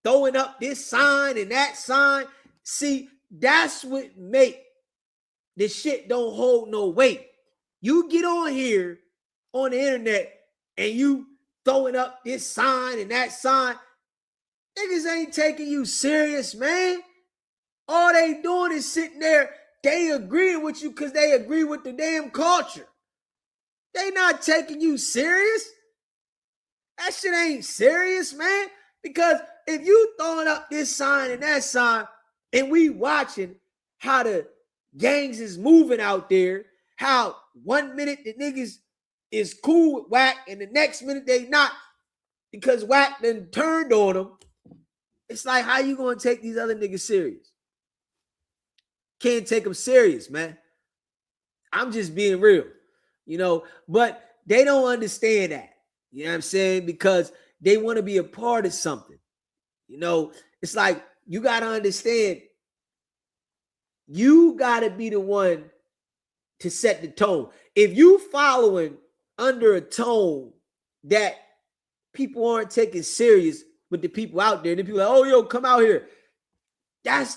throwing up this sign and that sign. See, that's what make this shit don't hold no weight. You get on here on the internet and you throwing up this sign and that sign, niggas ain't taking you serious, man. All they doing is sitting there, they agreeing with you because they agree with the damn culture. They not taking you serious. That shit ain't serious, man. Because if you throwing up this sign and that sign, and we watching how the gangs is moving out there, how 1 minute the niggas is cool with Wack and the next minute they not because Wack done turned on them. It's like, how you gonna take these other niggas serious? Can't take them serious, man. I'm just being real, you know, but they don't understand that. You know what I'm saying? Because they want to be a part of something. You know, it's like you got to understand, you got to be the one to set the tone. If you following under a tone that people aren't taking serious with the people out there, the people like, oh, yo, come out here. That's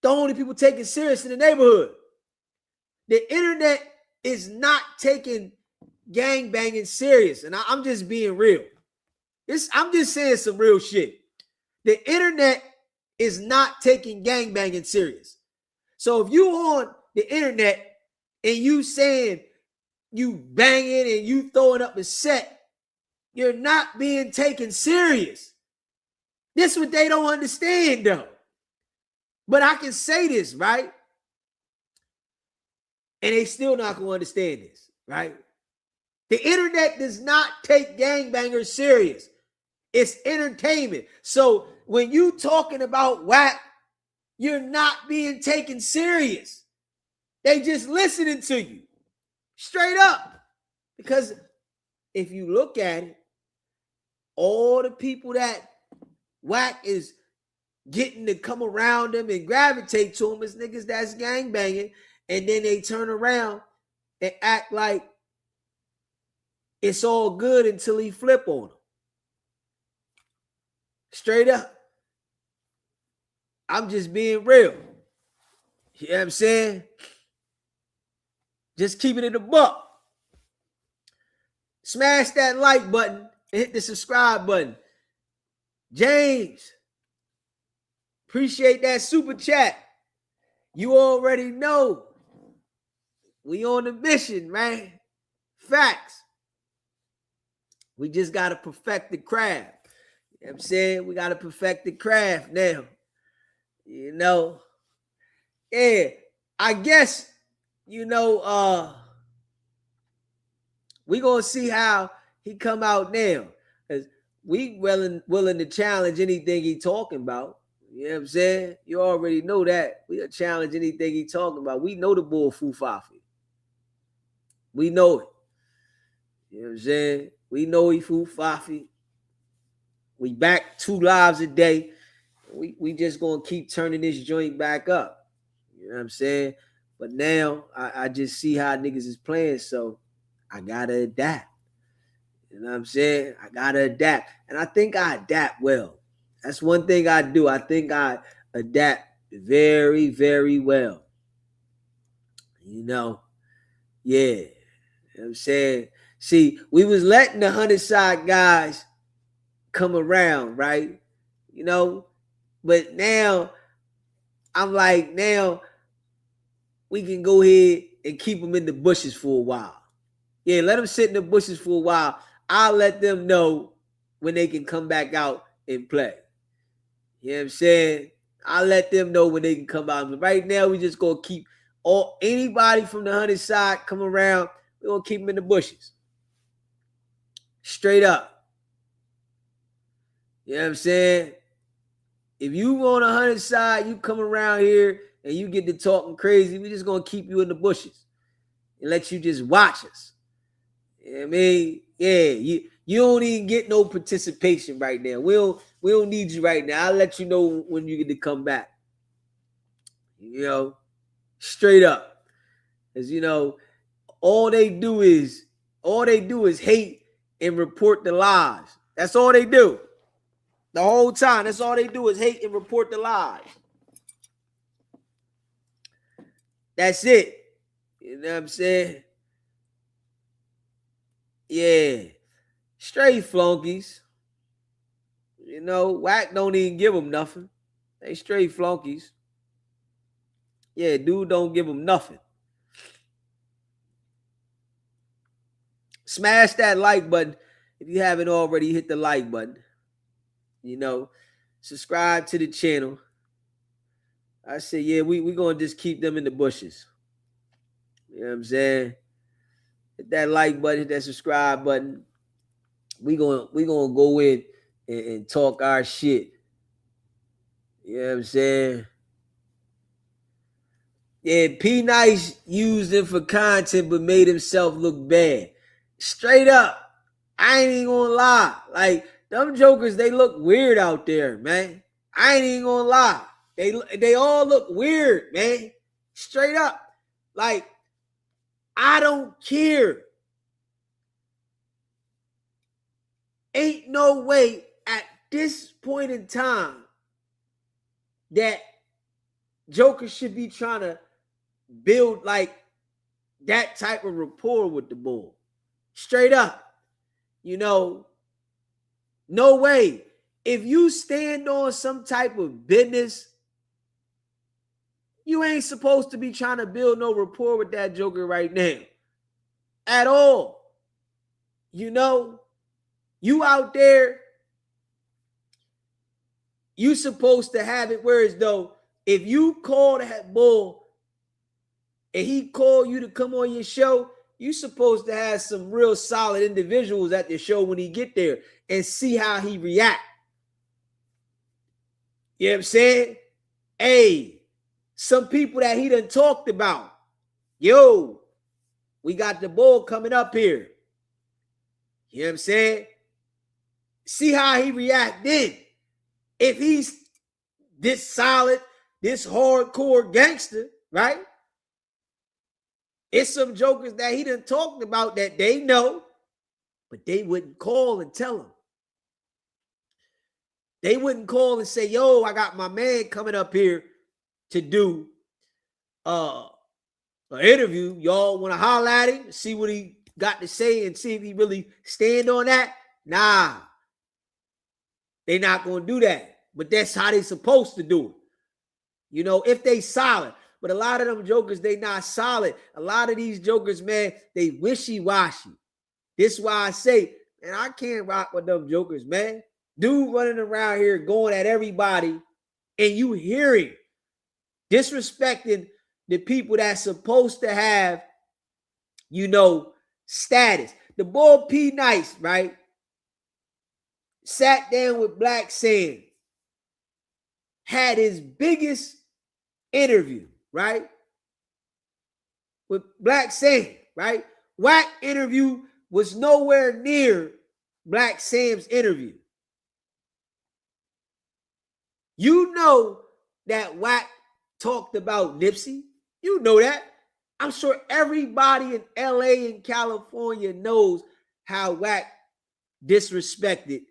the only people taking serious in the neighborhood. The internet is not taking gang banging serious. And I'm just being real. I'm just saying some real shit. The internet is not taking gang banging serious. So if you on the internet and you saying you banging and you throwing up a set, you're not being taken serious. This is what they don't understand though. But I can say this, right? And they still not going to understand this, right? The internet does not take gangbangers serious. It's entertainment. So when you talking about Wack, you're not being taken serious. They just listening to you. Straight up. Because if you look at it, all the people that Wack is getting to come around them and gravitate to them is niggas that's gangbanging. And then they turn around and act like it's all good until he flip on them. Straight up. I'm just being real. You know what I'm saying? Just keep it in the buck. Smash that like button and hit the subscribe button. James, appreciate that super chat. You already know. We on the mission, man. Facts. We just got to perfect the craft. You know what I'm saying? We got to perfect the craft now. You know? Yeah, I guess, you know, we going to see how he come out now. Because we willing to challenge anything he talking about. You know what I'm saying? You already know that. We'll challenge anything he talking about. We know the bull Fufafi. We know it. You know what I'm saying? We know he Fufafi. We back 2 lives a day. We just gonna keep turning this joint back up. You know what I'm saying? But now I just see how niggas is playing, so I gotta adapt. You know what I'm saying? I gotta adapt. And I think I adapt well. That's one thing I do. I think I adapt very, very well. You know? Yeah. You know what I'm saying? See, we was letting the 100 side guys come around, right? You know? But now, I'm like, now we can go ahead and keep them in the bushes for a while. Yeah, let them sit in the bushes for a while. I'll let them know when they can come back out and play. You know what I'm saying? I'll let them know when they can come out. But right now, we just going to keep anybody from the 100 side come around. We're going to keep them in the bushes. Straight up. You know what I'm saying? If you on 100 side, you come around here and you get to talking crazy, we just going to keep you in the bushes and let you just watch us. You know what I mean? Yeah, you don't even get no participation right now. We don't need you right now. I'll let you know when you get to come back. You know, straight up. Because, you know, all they do is hate and report the lies. That's all they do. The whole time. That's all they do is hate and report the lies. That's it. You know what I'm saying? Yeah. Straight flunkies. You know, Wack don't even give them nothing. They straight flunkies. Yeah, dude don't give them nothing. Smash that like button if you haven't already. Hit the like button. You know, subscribe to the channel. I say, yeah, we going to just keep them in the bushes. You know what I'm saying? Hit that like button, hit that subscribe button. We gonna go in and talk our shit. You know what I'm saying? Yeah, P Nice used him for content but made himself look bad. Straight up. I ain't even gonna lie. Like, them jokers, they look weird out there, man. I ain't even gonna lie. They all look weird, man. Straight up. Like, I don't care. Ain't no way at this point in time that jokers should be trying to build like that type of rapport with the bull. Straight up. You know, no way. If you stand on some type of business, you ain't supposed to be trying to build no rapport with that joker right now. At all. You know, you out there, you supposed to have it where as though if you call that bull and he call you to come on your show, you supposed to have some real solid individuals at the show when he get there and see how he react. You know what I'm saying? Hey, some people that he done talked about. Yo, we got the bull coming up here. You know what I'm saying? See how he react then. If he's this solid, this hardcore gangster, right? It's some jokers that he done talked about that they know, but they wouldn't call and tell him. They wouldn't call and say, yo, I got my man coming up here to do an interview. Y'all want to holler at him, see what he got to say and see if he really stand on that? Nah. They not going to do that. But that's how they supposed to do it. You know, if they solid. But a lot of them jokers, they not solid. A lot of these jokers, man, they wishy-washy. This is why I say, man, I can't rock with them jokers, man. Dude running around here going at everybody, and you hearing disrespecting the people that's supposed to have, you know, status. The boy P Nice, right, sat down with Blacc saying, had his biggest interview, right, with Blacc saying, right, Wack interview was nowhere near Blacc Sam's interview. You know that Wack talked about Nipsey. You know that. I'm sure everybody in LA and California knows how Wack disrespected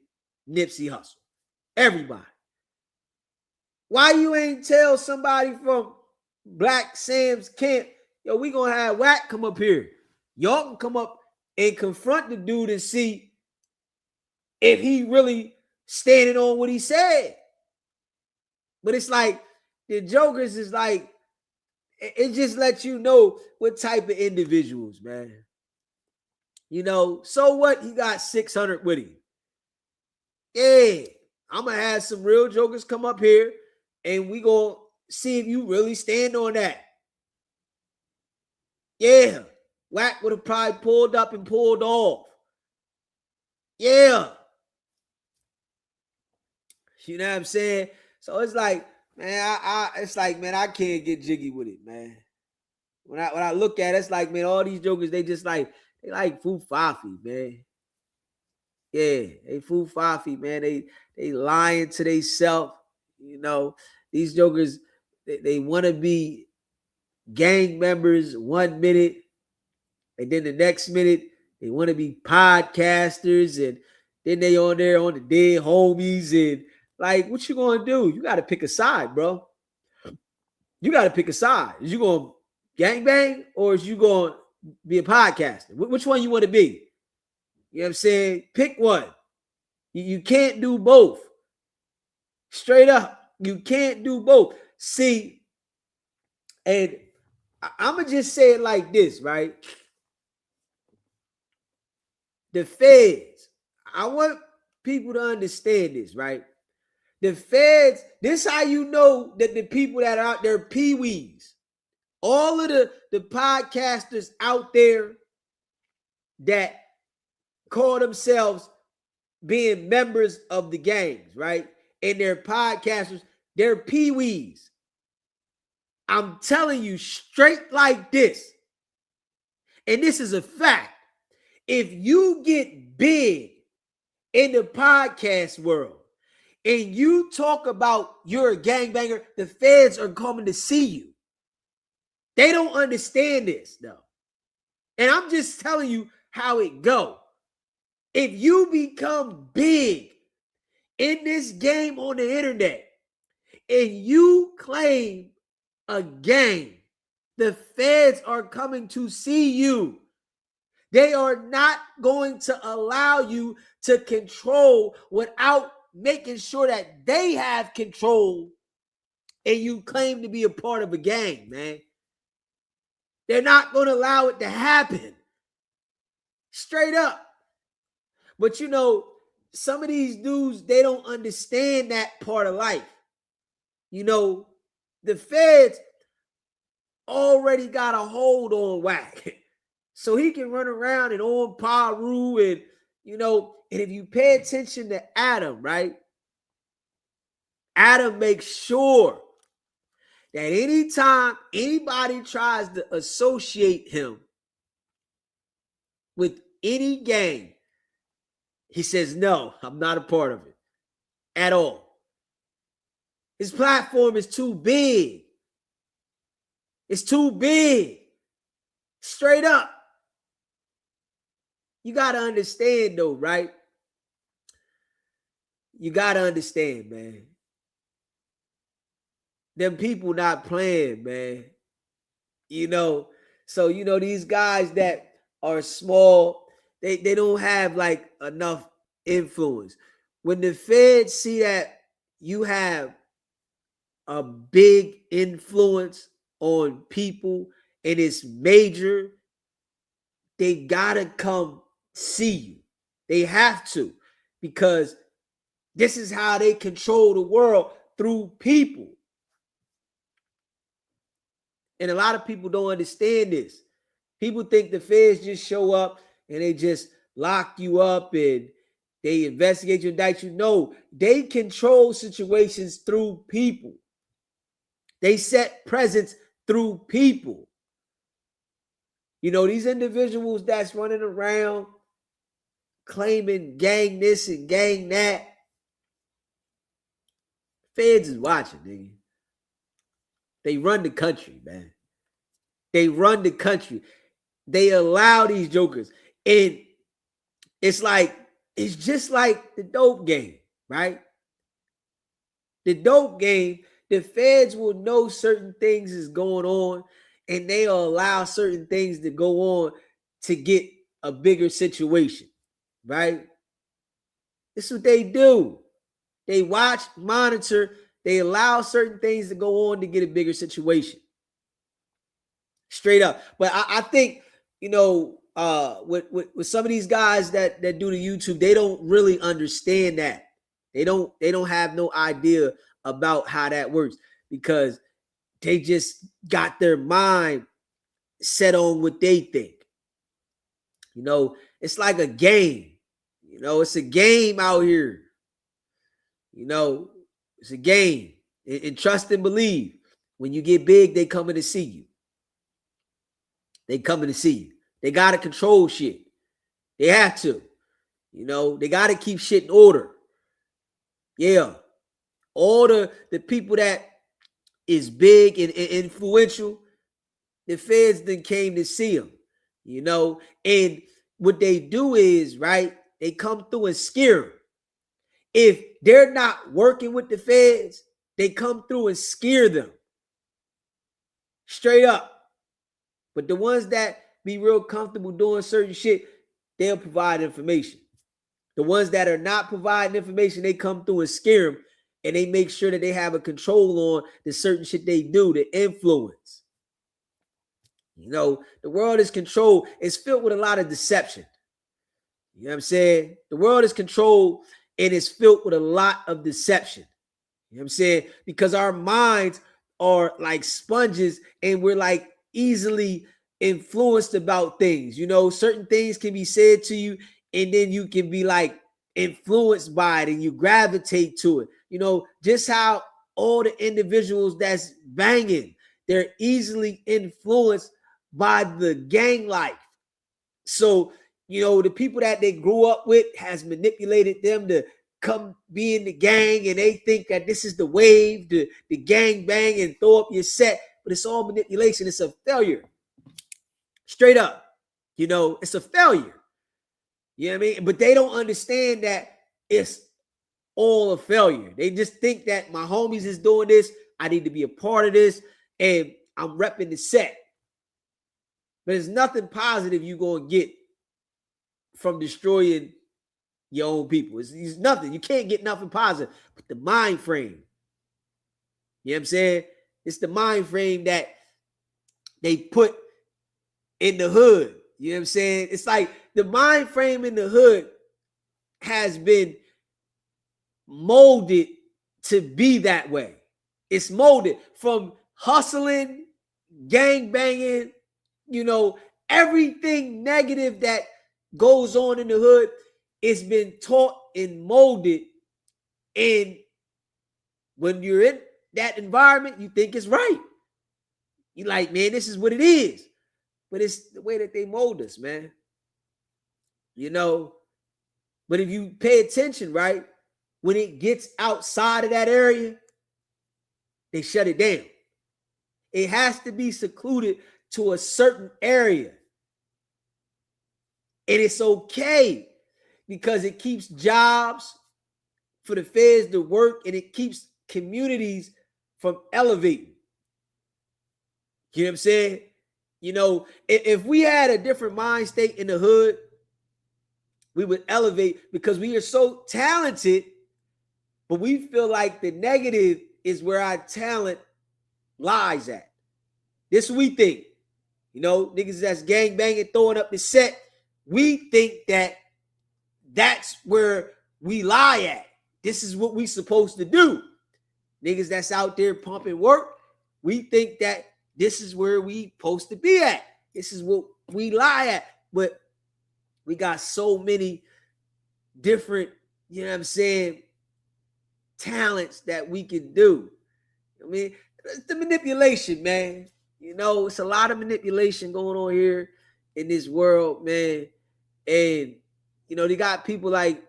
Nipsey Hussle. Everybody. Why you ain't tell somebody from Blacc Sam's camp, yo, we gonna have Wack come up here. Y'all can come up and confront the dude and see if he really standing on what he said. But it's like, the jokers is like, it just lets you know what type of individuals, man. You know, so what? He got 600 with him. Yeah, I'm going to have some real jokers come up here and we going to see if you really stand on that. Yeah, Wack would have probably pulled up and pulled off. Yeah. You know what I'm saying? So it's like, man, it's like, man, I can't get jiggy with it, man. When I look at it, it's like, man, all these jokers, they just like, they like foo-fafi, man. Yeah, they foo-fafi, man. They lying to themselves. You know, these jokers, they want to be gang members 1 minute, and then the next minute, they want to be podcasters and Then they on there on the dead homies and like, what you gonna do? You got to pick a side, bro. You got to pick a side. Is you gonna gangbang or is you gonna be a podcaster? Which one you want to be? You know what I'm saying? Pick one. You can't do both. Straight up, you can't do both. See, and I'm gonna just say it like this, right? The feds, I want people to understand this, right? The feds, this is how you know that the people that are out there, peewees, all of the podcasters out there that call themselves being members of the gangs, right? And they're podcasters, they're peewees. I'm telling you straight like this, and this is a fact. If you get big in the podcast world and you talk about you're a gangbanger, the feds are coming to see you. They don't understand this, though. And I'm just telling you how it go. If you become big in this game on the internet and you claim a gang, the feds are coming to see you. They are not going to allow you to control without making sure that they have control and you claim to be a part of a gang, man. They're not going to allow it to happen. Straight up. But you know, some of these dudes, they don't understand that part of life. You know, the feds already got a hold on Wack. So he can run around and on Paru and, you know, and if you pay attention to Adam, right? Adam makes sure that anytime anybody tries to associate him with any gang, he says, no, I'm not a part of it at all. His platform is too big. It's too big. Straight up. You got to understand, though, right? You got to understand, man. Them people not playing, man. You know, so, you know, these guys that are small, they don't have, like, enough influence. When the feds see that you have a big influence on people and it's major, they got to come see you. They have to, because this is how they control the world, through people. And a lot of people don't understand this. People think the feds just show up and they just lock you up and they investigate you, indict you. No, they control situations through people. They set presence through people. You know, these individuals that's running around claiming gang this and gang that, feds is watching, nigga. They run the country, man. They run the country. They allow these jokers. And it's just like the dope game, right? The dope game, the feds will know certain things is going on and they'll allow certain things to go on to get a bigger situation, right? This is what they do. They watch, monitor, they allow certain things to go on to get a bigger situation. Straight up. But I think, you know, with some of these guys that do the YouTube, they don't really understand that. They don't have no idea about how that works, because they just got their mind set on what they think. You know, it's like a game. You know, it's a game out here. You know, it's a game. And trust and believe. When you get big, they coming to see you. They coming to see you. They got to control shit. They have to. You know, they got to keep shit in order. Yeah. All the people that is big and influential, the feds then came to see them. You know, and what they do is, right, they come through and scare them. If they're not working with the feds, they come through and scare them. Straight up. But the ones that be real comfortable doing certain shit, they'll provide information. The ones that are not providing information, they come through and scare them, and they make sure that they have a control on the certain shit they do, the influence. You know, the world is controlled. It's filled with a lot of deception. You know what I'm saying? The world is controlled and it's filled with a lot of deception. You know what I'm saying? Because our minds are like sponges and we're like easily influenced about things. You know, certain things can be said to you and then you can be like influenced by it and you gravitate to it. You know, just how all the individuals that's banging, they're easily influenced by the gang life. So, you know, the people that they grew up with has manipulated them to come be in the gang, and they think that this is the wave, the gang bang and throw up your set, but it's all manipulation. It's a failure. Straight up. You know, it's a failure. You know what I mean? But they don't understand that it's all a failure. They just think that my homies is doing this, I need to be a part of this, and I'm repping the set. But there's nothing positive you're going to get from destroying your own people. It's nothing. You can't get nothing positive. But the mind frame, you know what I'm saying? It's the mind frame that they put in the hood. You know what I'm saying? It's like the mind frame in the hood has been molded to be that way. It's molded from hustling, gang banging, you know, everything negative that goes on in the hood. It's been taught and molded. And when you're in that environment, you think it's right. You're like, man, this is what it is. But it's the way that they mold us, man. You know, but if you pay attention, right, when it gets outside of that area, they shut it down. It has to be secluded to a certain area. And it's okay because it keeps jobs for the feds to work and it keeps communities from elevating. You know what I'm saying? You know, if we had a different mind state in the hood, we would elevate because we are so talented, but we feel like the negative is where our talent lies at. This we think. You know, niggas that's gang banging, throwing up the set. We think that that's where we lie at. This is what we supposed to do. Niggas that's out there pumping work, we think that this is where we supposed to be at. This is what we lie at. But we got so many different, you know what I'm saying, talents that we can do. I mean, it's the manipulation, man. You know, it's a lot of manipulation going on here in this world, man. And, you know, they got people like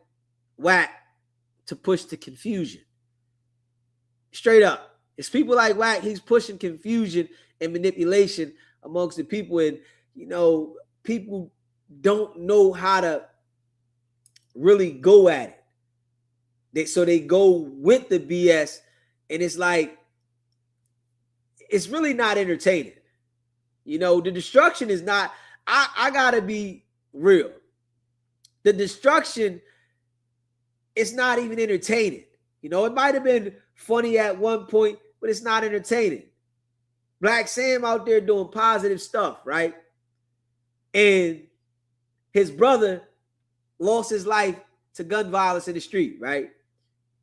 Wack to push the confusion. Straight up. It's people like Wack, he's pushing confusion and manipulation amongst the people. And, you know, people don't know how to really go at it. So they go with the BS, and it's like, it's really not entertaining. You know, the destruction is not, I gotta be real. The destruction is not even entertaining. You know, it might have been funny at one point, but it's not entertaining. Blacc Sam out there doing positive stuff, right? And his brother lost his life to gun violence in the street, right?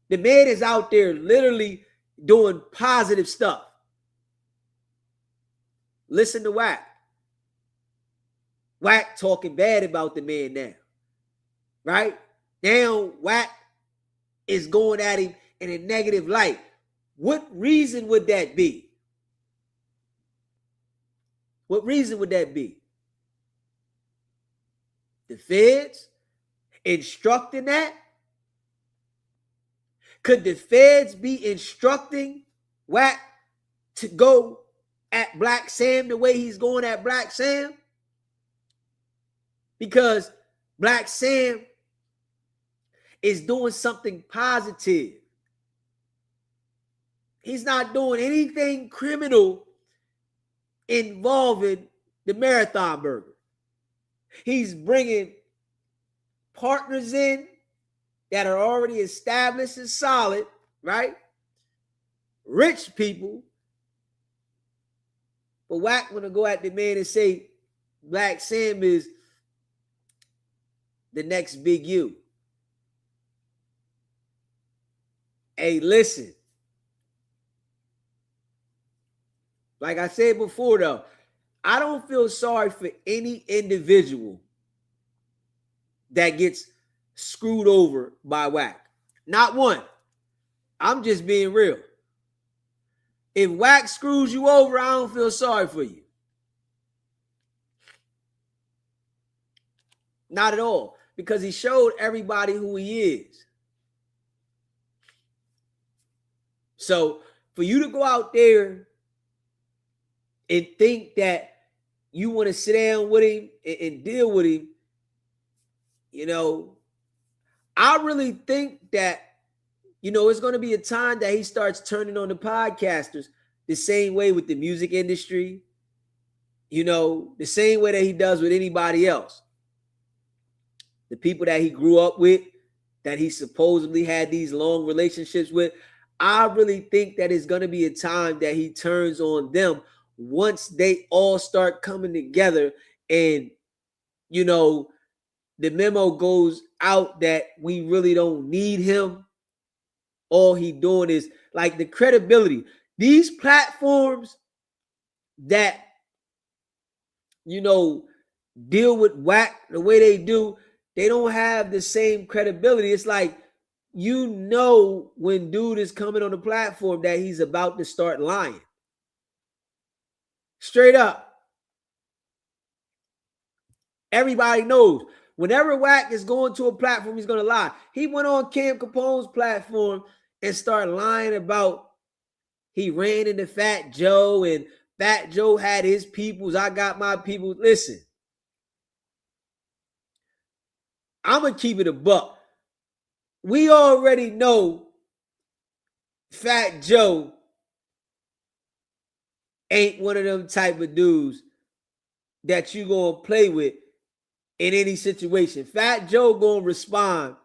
The man is out there literally doing positive stuff. Listen to Wack. Wack talking bad about the man now, right? Now Wack is going at him in a negative light. What reason would that be? What reason would that be? The feds instructing that? Could the feds be instructing Wack to go at Blacc Sam the way he's going at Blacc Sam? Because Blacc Sam is doing something positive. He's not doing anything criminal involving the Marathon Burger. He's bringing partners in that are already established and solid, right? Rich people. But Wack want to go at the man and say Blacc Sam is the next Big U. Hey, listen. Like I said before, though, I don't feel sorry for any individual that gets screwed over by Wack. Not one. I'm just being real. If Wack screws you over, I don't feel sorry for you. Not at all. Because he showed everybody who he is. So for you to go out there and think that you want to sit down with him and deal with him, you know, I really think that, you know, it's going to be a time that he starts turning on the podcasters the same way with the music industry, you know, the same way that he does with anybody else. The people that he grew up with, that he supposedly had these long relationships with, I really think that it's going to be a time that he turns on them once they all start coming together and, you know, the memo goes out that we really don't need him. All he doing is like the credibility. These platforms that, you know, deal with Wack the way they do, they don't have the same credibility. It's like, you know, when dude is coming on the platform that he's about to start lying. Straight up. Everybody knows. Whenever Wack is going to a platform, he's going to lie. He went on Cam Capone's platform and started lying about he ran into Fat Joe and Fat Joe had his peoples. I got my people. Listen, I'm going to keep it a buck. We already know Fat Joe ain't one of them type of dudes that you going to play with in any situation. Fat Joe going to respond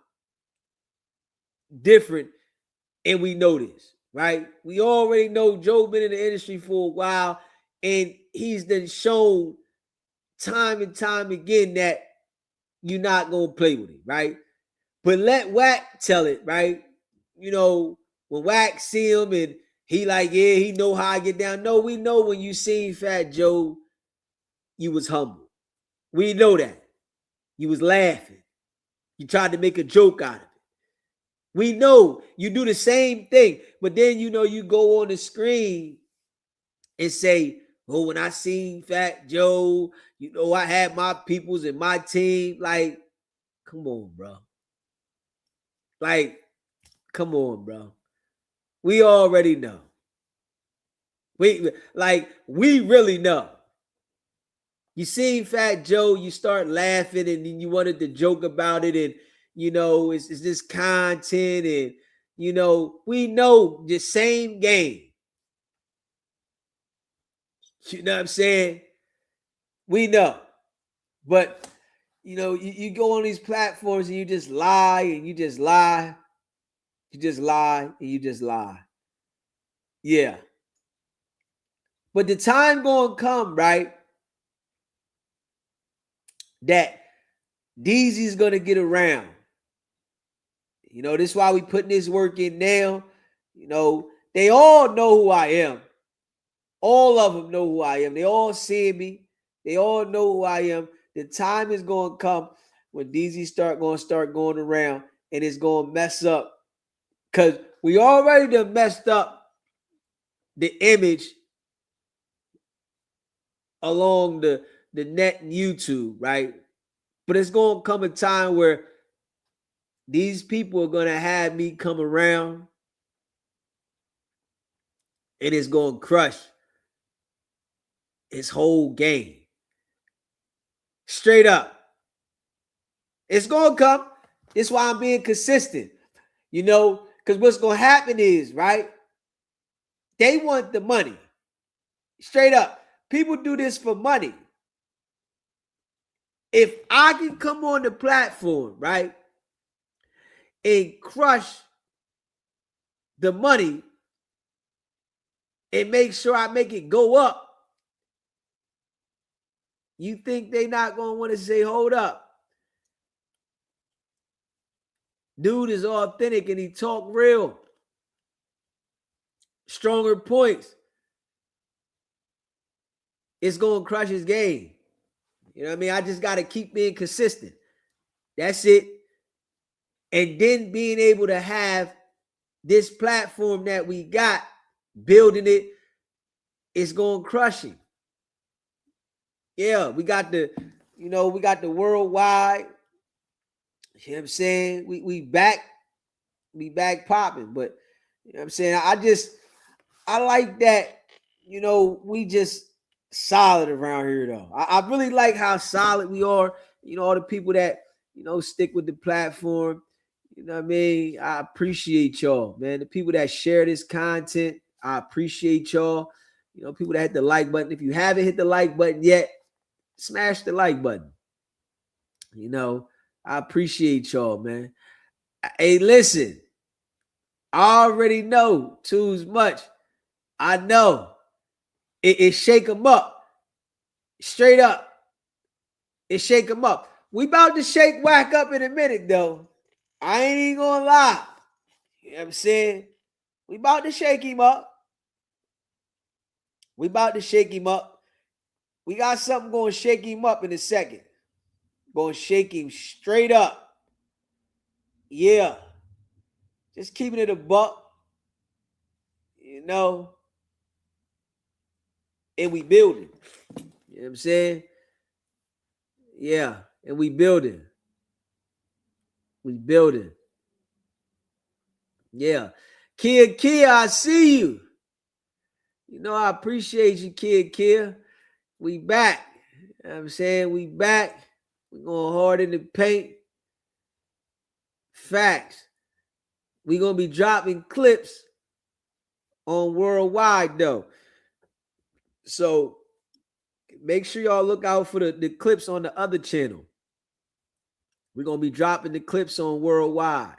different, and we know this, right? We already know Joe been in the industry for a while, and he's been shown time and time again that you're not going to play with him, right? But let Wack tell it, right? You know, when Wack see him and he like, yeah, he know how I get down. No, we know when you seen Fat Joe, you was humble. We know that. You was laughing. You tried to make a joke out of it. We know you do the same thing, but then, you know, you go on the screen and say, oh, when I seen Fat Joe, you know, I had my peoples and my team. Like, come on, bro. Like, come on, bro. We already know. We really know. You seen Fat Joe, you start laughing, and then you wanted to joke about it, and you know, it's this content, and you know, we know the same game. You know what I'm saying? We know. But you know, you go on these platforms and you just lie, and you just lie. You just lie, and you just lie. Yeah. But the time gonna come, right? That Deezy's gonna get around. You know, this is why we putting this work in now. You know, they all know who I am. All of them know who I am. They all see me. They all know who I am. The time is going to come when Deezy start going around, and it's going to mess up. Because we already done messed up the image along the net and YouTube, right? But it's going to come a time where these people are going to have me come around, and it's going to crush his whole game. Straight up. It's going to come. This is why I'm being consistent. You know, because what's going to happen is, right, they want the money. Straight up. People do this for money. If I can come on the platform, right, and crush the money and make sure I make it go up, you think they not going to want to say, hold up. Dude is authentic and he talk real. Stronger points. It's going to crush his game. You know what I mean? I just got to keep being consistent. That's it. And then being able to have this platform that we got, building it, it's going to crush him. Yeah, we got the, you know, we got the worldwide. You know what I'm saying? We back popping. But you know what I'm saying? I like that, you know, we just solid around here though. I really like how solid we are. You know, all the people that, you know, stick with the platform. You know what I mean? I appreciate y'all, man. The people that share this content, I appreciate y'all. You know, people that hit the like button. If you haven't hit the like button yet, smash the like button. You know, I appreciate y'all, man. Hey, listen, I already know too much. I know. It shake them up. Straight up. It shake them up. We about to shake Wack up in a minute, though. I ain't even gonna lie. You know what I'm saying? We about to shake him up. We about to shake him up. We got something going to shake him up in a second. Going to shake him straight up. Yeah. Just keeping it a buck. You know. And we building. You know what I'm saying? Yeah. And we building. We building. Yeah. Kia, I see you. You know, I appreciate you, Kia. We back. You know what I'm saying? We back. We going hard in the paint. Facts. We going to be dropping clips on worldwide, though. So make sure y'all look out for the clips on the other channel. We're going to be dropping the clips on worldwide.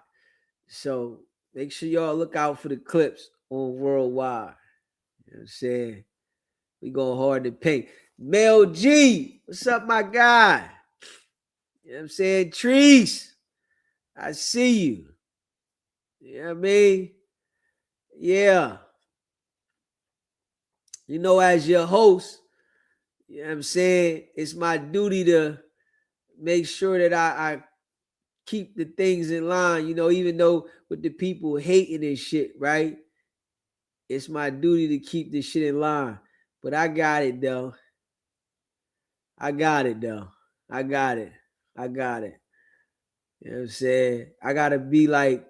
So make sure y'all look out for the clips on worldwide. You know what I'm saying? We going hard in the paint. Mel G, what's up, my guy? You know what I'm saying? Trees, I see you. You know what I mean? Yeah. You know, as your host, you know what I'm saying? It's my duty to make sure that I keep the things in line, you know, even though with the people hating and shit, right? It's my duty to keep this shit in line. But I got it, though. I got it. You know what I'm saying? I got to be like,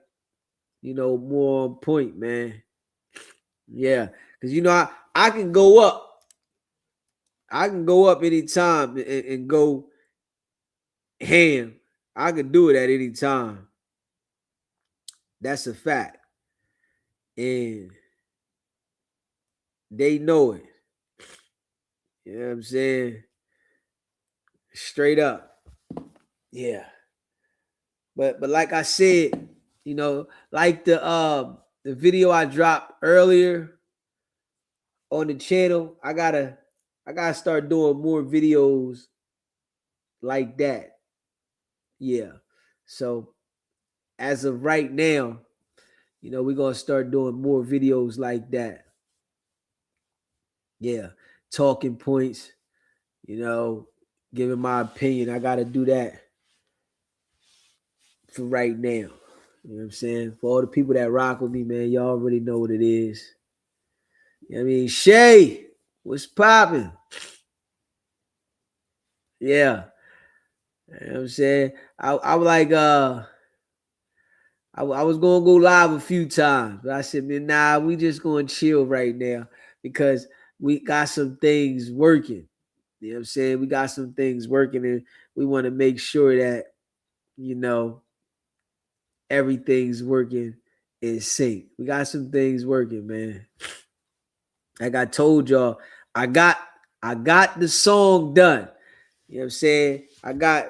you know, more on point, man. Yeah. Because, you know, I can go up. I can go up anytime and go ham. I can do it at any time. That's a fact. And they know it. You know what I'm saying? Straight up. Yeah. But like I said, you know, like the video I dropped earlier on the channel, I gotta start doing more videos like that. Yeah. So as of right now, you know, we're gonna start doing more videos like that. Yeah. Talking points, you know, giving my opinion. I gotta do that for right now. You know what I'm saying? For all the people that rock with me, man, y'all already know what it is. You know what I mean? Shay, what's popping? Yeah. You know what I'm saying? I was like, I was going to go live a few times, but I said, man, nah, we just going to chill right now because we got some things working. You know what I'm saying? We got some things working and we want to make sure that, you know, everything's working in sync. We got some things working, man. Like I told y'all, I got the song done. You know what I'm saying? I got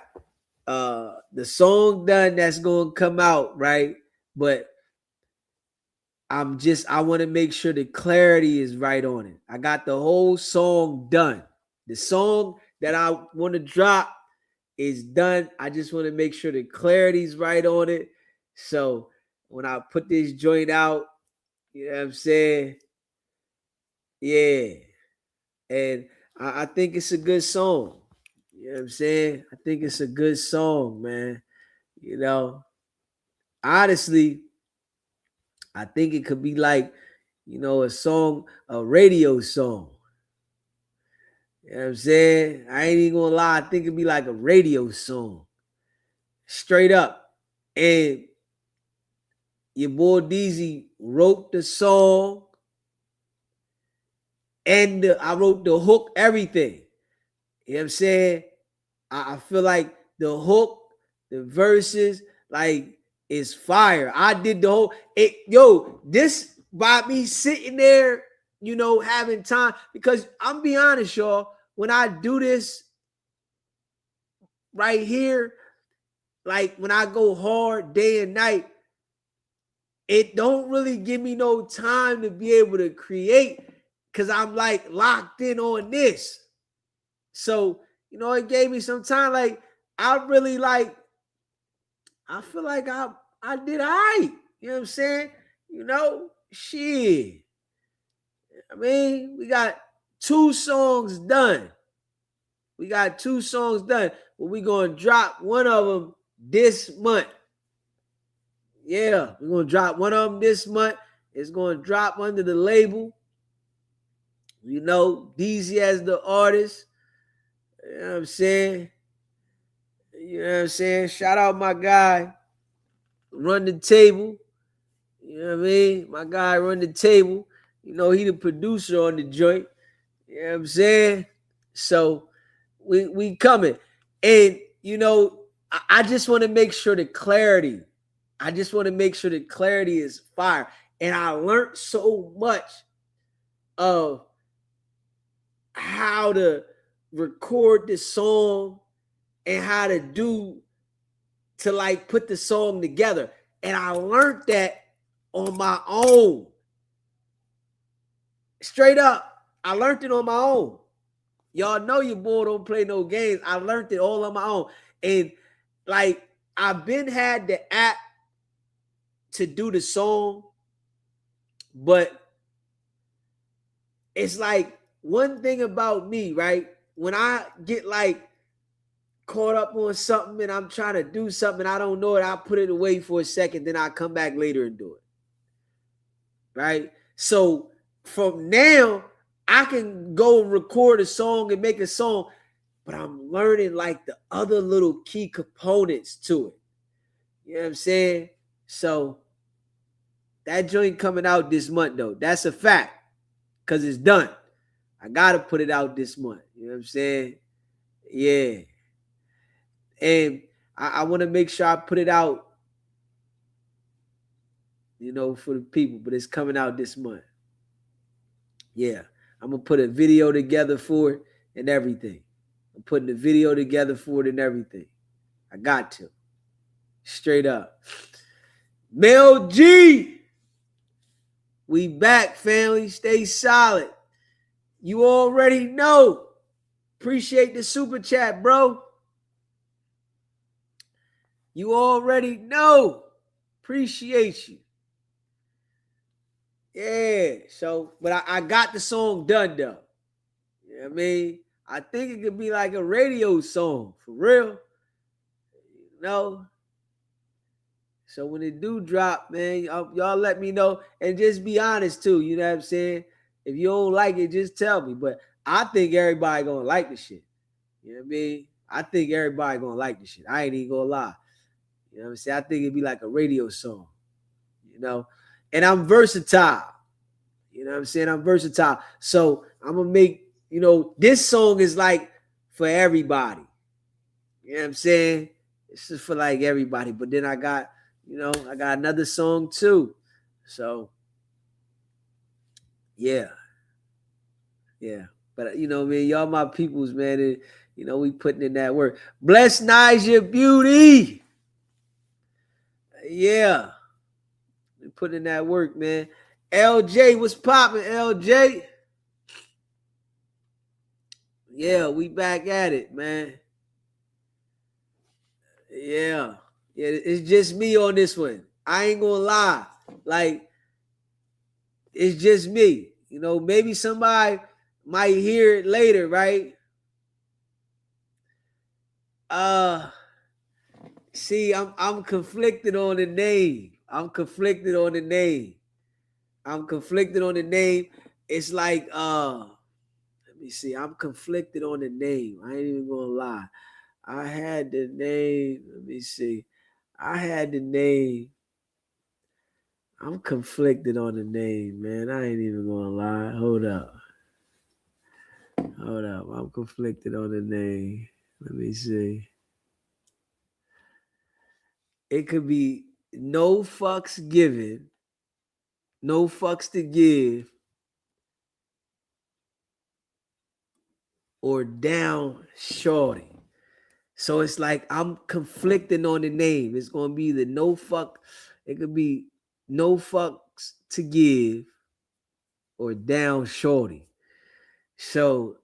the song done that's gonna come out, right? But I want to make sure the clarity is right on it. I got the whole song done. The song that I want to drop is done. I just want to make sure the clarity's right on it. So when I put this joint out, you know what I'm saying? Yeah. And I think it's a good song. You know what I'm saying? I think it's a good song, man. You know, honestly, I think it could be like, you know, a radio song. You know what I'm saying? I ain't even gonna lie. I think it'd be like a radio song. Straight up. And your boy DZ wrote the song. And I wrote the hook, everything. You know what I'm saying? I feel like the hook, the verses, like, is fire. I did the whole this by me sitting there, you know, having time, because I'm be honest, y'all, when I do this right here, like when I go hard day and night, it don't really give me no time to be able to create, because I'm like locked in on this. So, you know, it gave me some time. Like, I really like, I feel like I did all right. You know what I'm saying? You know, shit. I mean, we got 2 songs done. But we're going to drop one of them this month. Yeah, we're going to drop one of them this month. It's going to drop under the label. You know, DZ as the artist. You know what I'm saying? Shout out my guy, Run the Table. You know what I mean? My guy Run the Table. You know, he the producer on the joint. You know what I'm saying? So we coming. And, you know, I just want to make sure the clarity. Is fire. And I learned so much of how to record the song and how to like put the song together. And I learned that on my own. Straight up, I learned it on my own. Y'all know your boy don't play no games. I learned it all on my own. And like, I've been had the app to do the song, but it's like one thing about me, right? When I get like caught up on something and I'm trying to do something, I don't know it, I'll put it away for a second, then I'll come back later and do it. Right? So from now, I can go and record a song and make a song, but I'm learning like the other little key components to it. You know what I'm saying? So that joint coming out this month, though. That's a fact, because it's done. I got to put it out this month. You know what I'm saying? Yeah. And I want to make sure I put it out, you know, for the people, but it's coming out this month. Yeah. I'm going to put a video together for it and everything. I'm putting the video together for it and everything. I got to. Straight up. Mel G. We back, family. Stay solid. You already know. Appreciate the super chat, bro. You already know. Appreciate you. Yeah. So, but I got the song done, though. You know what I mean? I think it could be like a radio song, for real. You know? So when it do drop, man, y'all let me know. And just be honest, too. You know what I'm saying? If you don't like it, just tell me. But I think everybody gonna like the shit. You know what I mean? I think everybody gonna like the shit. I ain't even gonna lie. You know what I'm saying? I think it'd be like a radio song. You know? And I'm versatile. You know what I'm saying? I'm versatile. So I'm gonna make, you know, this song is like for everybody. You know what I'm saying? It's just for like everybody. But then I got, you know, I got another song too. So yeah. But you know, man, y'all my peoples, man. And, you know, we putting in that work. Bless Niger Beauty. Yeah. We putting in that work, man. LJ, what's popping, LJ? Yeah, we back at it, man. Yeah, it's just me on this one. I ain't gonna lie. Like, it's just me. You know, maybe somebody might hear it later, right? See, I'm conflicted on the name. It's like, let me see. I'm conflicted on the name. I ain't even gonna lie. I had the name. Let me see. I had the name. I'm conflicted on the name, man. I ain't even gonna lie. Hold up. I'm conflicted on the name. Let me see. It could be no fucks given, no fucks to give, or down shorty. So it's like I'm conflicting on the name. It's gonna be the no fuck. It could be no fucks to give or down shorty. So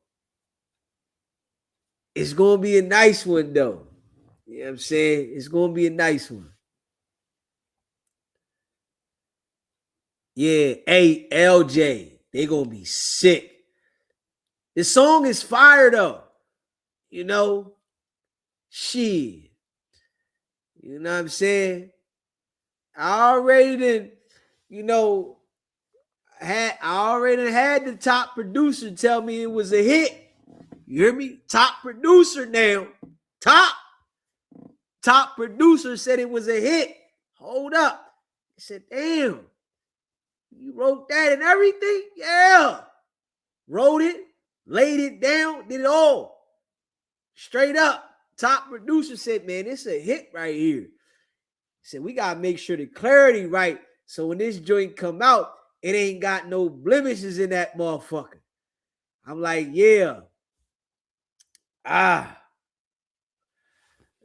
it's gonna be a nice one though. You know what I'm saying? It's gonna be a nice one. Yeah, LJ. They gonna be sick. The song is fire though. You know, shit. You know what I'm saying? I already did, you know, I already had the top producer tell me it was a hit. You hear me? Top producer now. Top producer said it was a hit. Hold up. I said, damn. You wrote that and everything? Yeah. Wrote it, laid it down, did it all. Straight up. Top producer said, man, it's a hit right here. He said, we got to make sure the clarity right. So when this joint come out, it ain't got no blemishes in that motherfucker. I'm like, yeah.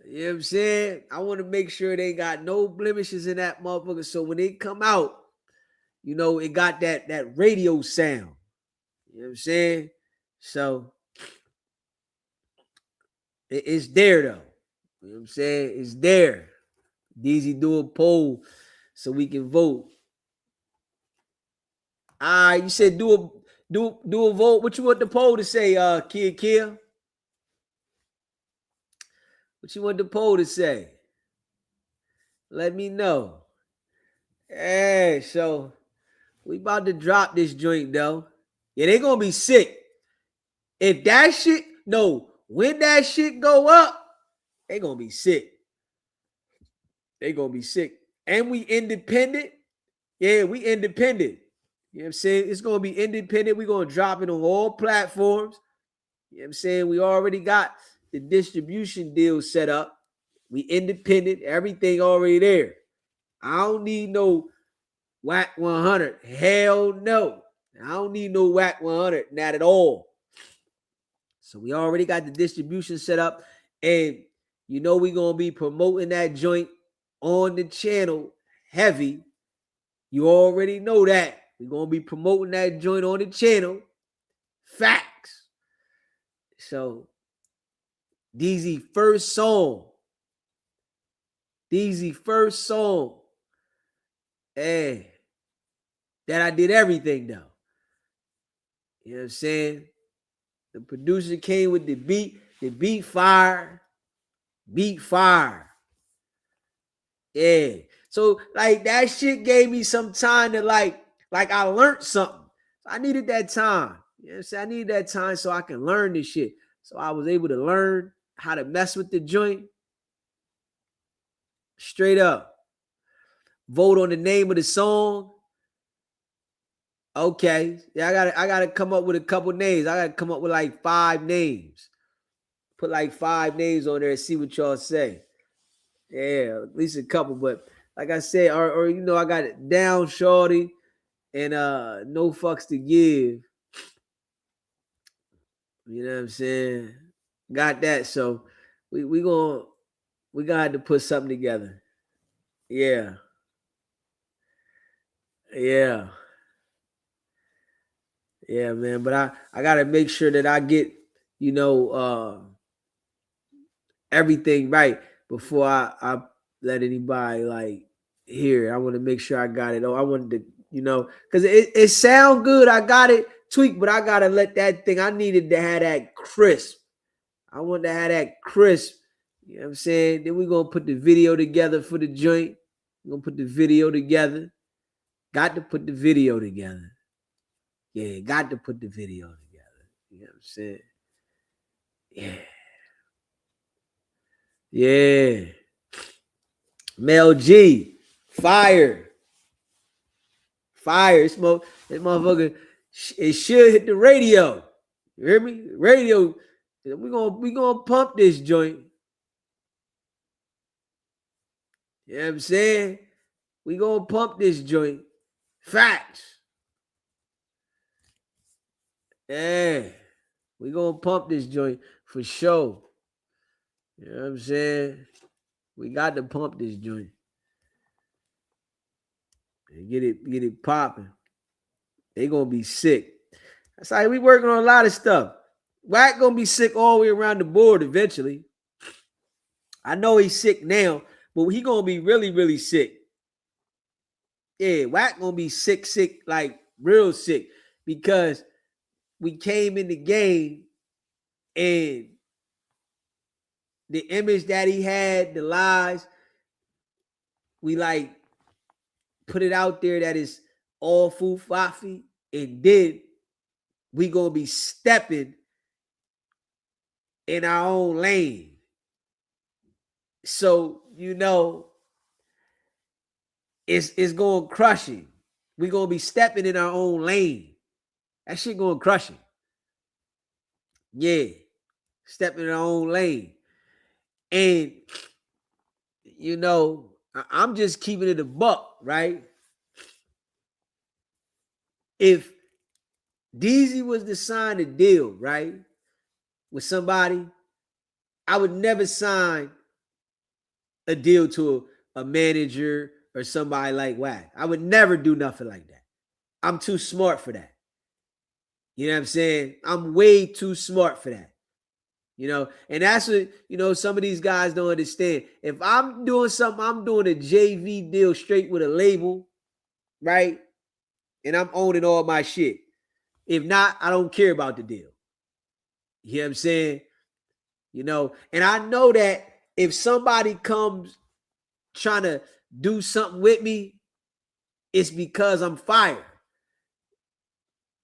You know what I'm saying? I want to make sure they got no blemishes in that motherfucker. So when it come out, you know, it got that radio sound. You know what I'm saying? So it's there though. You know what I'm saying? It's there. DZ, do a poll so we can vote. You said do a vote. What you want the poll to say, Kia? What you want the poll to say? Let me know. Hey, so we about to drop this joint though. Yeah, they gonna be sick. If that shit, no, when that shit go up, they gonna be sick. And we independent. Yeah, we independent. You know what I'm saying? It's gonna be independent. We're gonna drop it on all platforms. You know what I'm saying? We already got the distribution deal set up. We independent, everything already there. I don't need no Wack 100. Hell no. I don't need no Wack 100. Not at all. So we already got the distribution set up. And you know we're going to be promoting that joint on the channel heavy. You already know that. We're going to be promoting that joint on the channel. Facts. So DZ first song. Hey, that I did everything though. You know what I'm saying? The producer came with the beat fire. Yeah. So like that shit gave me some time to like I learned something. I needed that time. You know what I'm saying? I needed that time so I can learn this shit. So I was able to learn how to mess with the joint. Straight up. Vote on the name of the song. Okay. Yeah, I gotta come up with a couple names. I gotta come up with like 5 names. Put like 5 names on there and see what y'all say. Yeah, at least a couple, but like I said, or you know, I got it down, shorty, and no fucks to give. You know what I'm saying? Got that. So we gonna have to put something together. Yeah. Yeah. Yeah, man. But I gotta make sure that I get, you know, everything right before I let anybody like hear it. I want to make sure I got it. Oh, I wanted to, you know, because it sound good. I got it tweaked, but I gotta let that thing. I needed to have that crisp. I want to have that crisp. You know what I'm saying? Then we're gonna put the video together for the joint. We're gonna put the video together. Got to put the video together. Yeah, got to put the video together. You know what I'm saying? Yeah. Yeah. Mel G. Fire. Fire. This motherfucker, it should hit the radio. You hear me? Radio. We gonna pump this joint. You know what I'm saying? We gonna pump this joint. Facts. Yeah. We gonna pump this joint for sure. You know what I'm saying? We got to pump this joint. And get it popping. They gonna be sick. That's how we working on a lot of stuff. Wack gonna be sick all the way around the board eventually. I know he's sick now, but he gonna be really, really sick. Yeah, Wack gonna be sick, like real sick, because we came in the game and the image that he had, the lies, we like put it out there that is all foo-fafi, and then we gonna be stepping in our own lane. So, you know, it's going to crush him. We're going to be stepping in our own lane. That shit going to crush him. Yeah. Stepping in our own lane. And, you know, I'm just keeping it a buck, right? If DZ was to sign a deal, right, with somebody, I would never sign a deal to a manager or somebody like Wack. I would never do nothing like that. I'm too smart for that. You know what I'm saying? I'm way too smart for that. You know, and that's what, you know, some of these guys don't understand. If I'm doing something, I'm doing a JV deal straight with a label, right? And I'm owning all my shit. If not, I don't care about the deal. You know what I'm saying? You know, and I know that if somebody comes trying to do something with me, it's because I'm fired.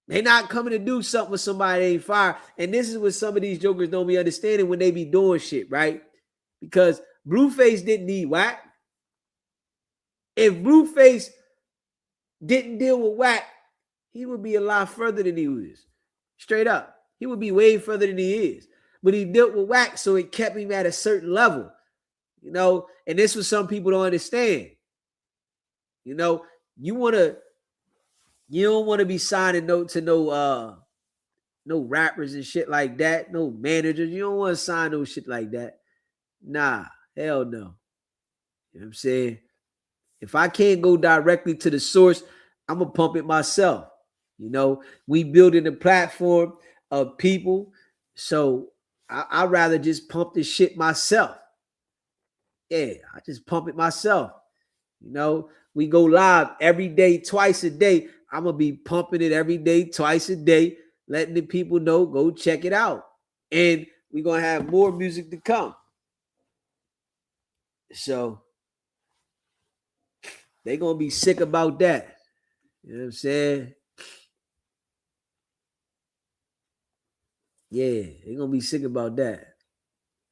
They not coming to do something with somebody that ain't fired. And this is what some of these jokers don't be understanding when they be doing shit, right? Because Blueface didn't need Wack. If Blueface didn't deal with Wack, he would be a lot further than he was. Straight up. He would be way further than he is. But he dealt with Wack, so it kept him at a certain level. You know, and this was some people don't understand. You know, you don't want to be signing no rappers and shit like that, no managers. You don't want to sign no shit like that. Nah, hell no. You know what I'm saying? If I can't go directly to the source, I'm gonna pump it myself. You know, we building a platform of people, so I'd rather just pump this shit myself. Yeah, I just pump it myself. You know, we go live every day, twice a day. I'm going to be pumping it every day, twice a day, letting the people know, go check it out. And we're going to have more music to come. So they're going to be sick about that. You know what I'm saying? Yeah, they're going to be sick about that.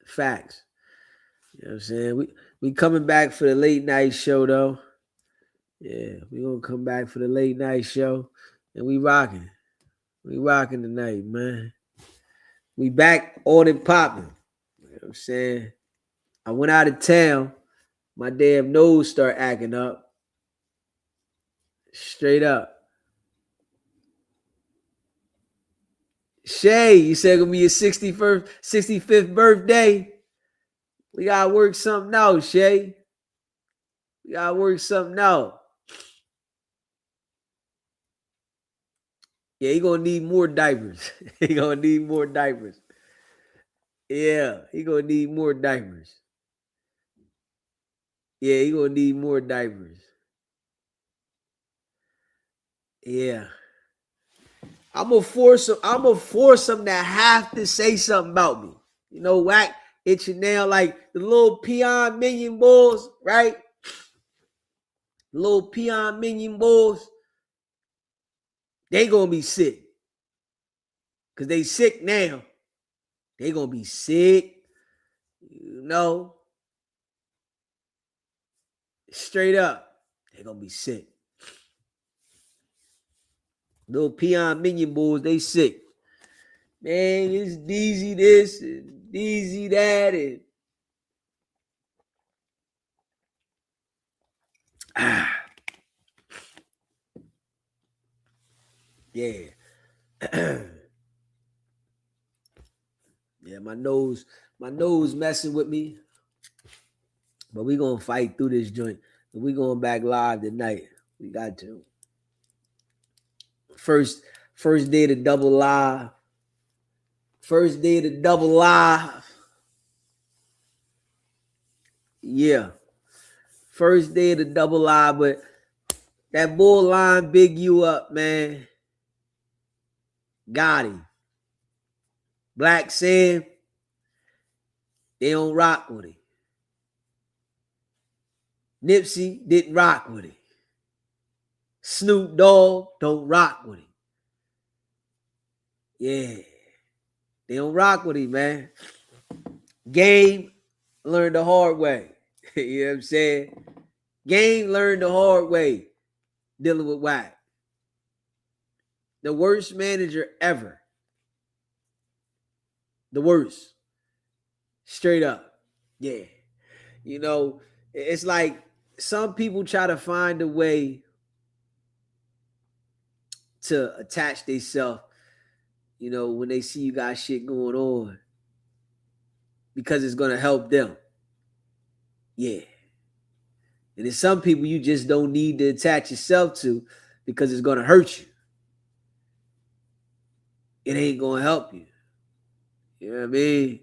Facts. You know what I'm saying? We coming back for the late night show, though. Yeah, we gonna come back for the late night show, and we rocking. We rocking tonight, man. We back on and popping. You know what I'm saying? I went out of town, My damn nose start acting up. Straight up. Shay, you said it's gonna be your 65th birthday. We gotta work something out, Shay. We gotta work something out. Yeah, he gonna need more diapers. He gonna need more diapers. Yeah, he gonna need more diapers. Yeah, he gonna need more diapers. Yeah. I'm gonna force him to have to say something about me. You know, Wack itching now like the little peon minion bulls, right? Little peon minion bulls, they gonna be sick. Cause they sick now. They gonna be sick. You know. Straight up. They gonna be sick. Little peon minion bulls, they sick. Man, it's DZ this and DZ that and yeah. Yeah, my nose messing with me. But we gonna fight through this joint. We going back live tonight. We got to. First day to double live. First day to double live. Yeah. First day to double live, but that bull line big you up, man. Got him. Blacc saying they don't rock with him. Nipsey didn't rock with him. Snoop Dogg don't rock with him. Yeah. They don't rock with him, man. Game learned the hard way. You know what I'm saying? Game learned the hard way dealing with Wack. The worst manager ever. The worst. Straight up. Yeah. You know, it's like some people try to find a way to attach themselves, you know, when they see you got shit going on because it's going to help them. Yeah. And there's some people you just don't need to attach yourself to because it's going to hurt you. It ain't going to help you. You know what I mean?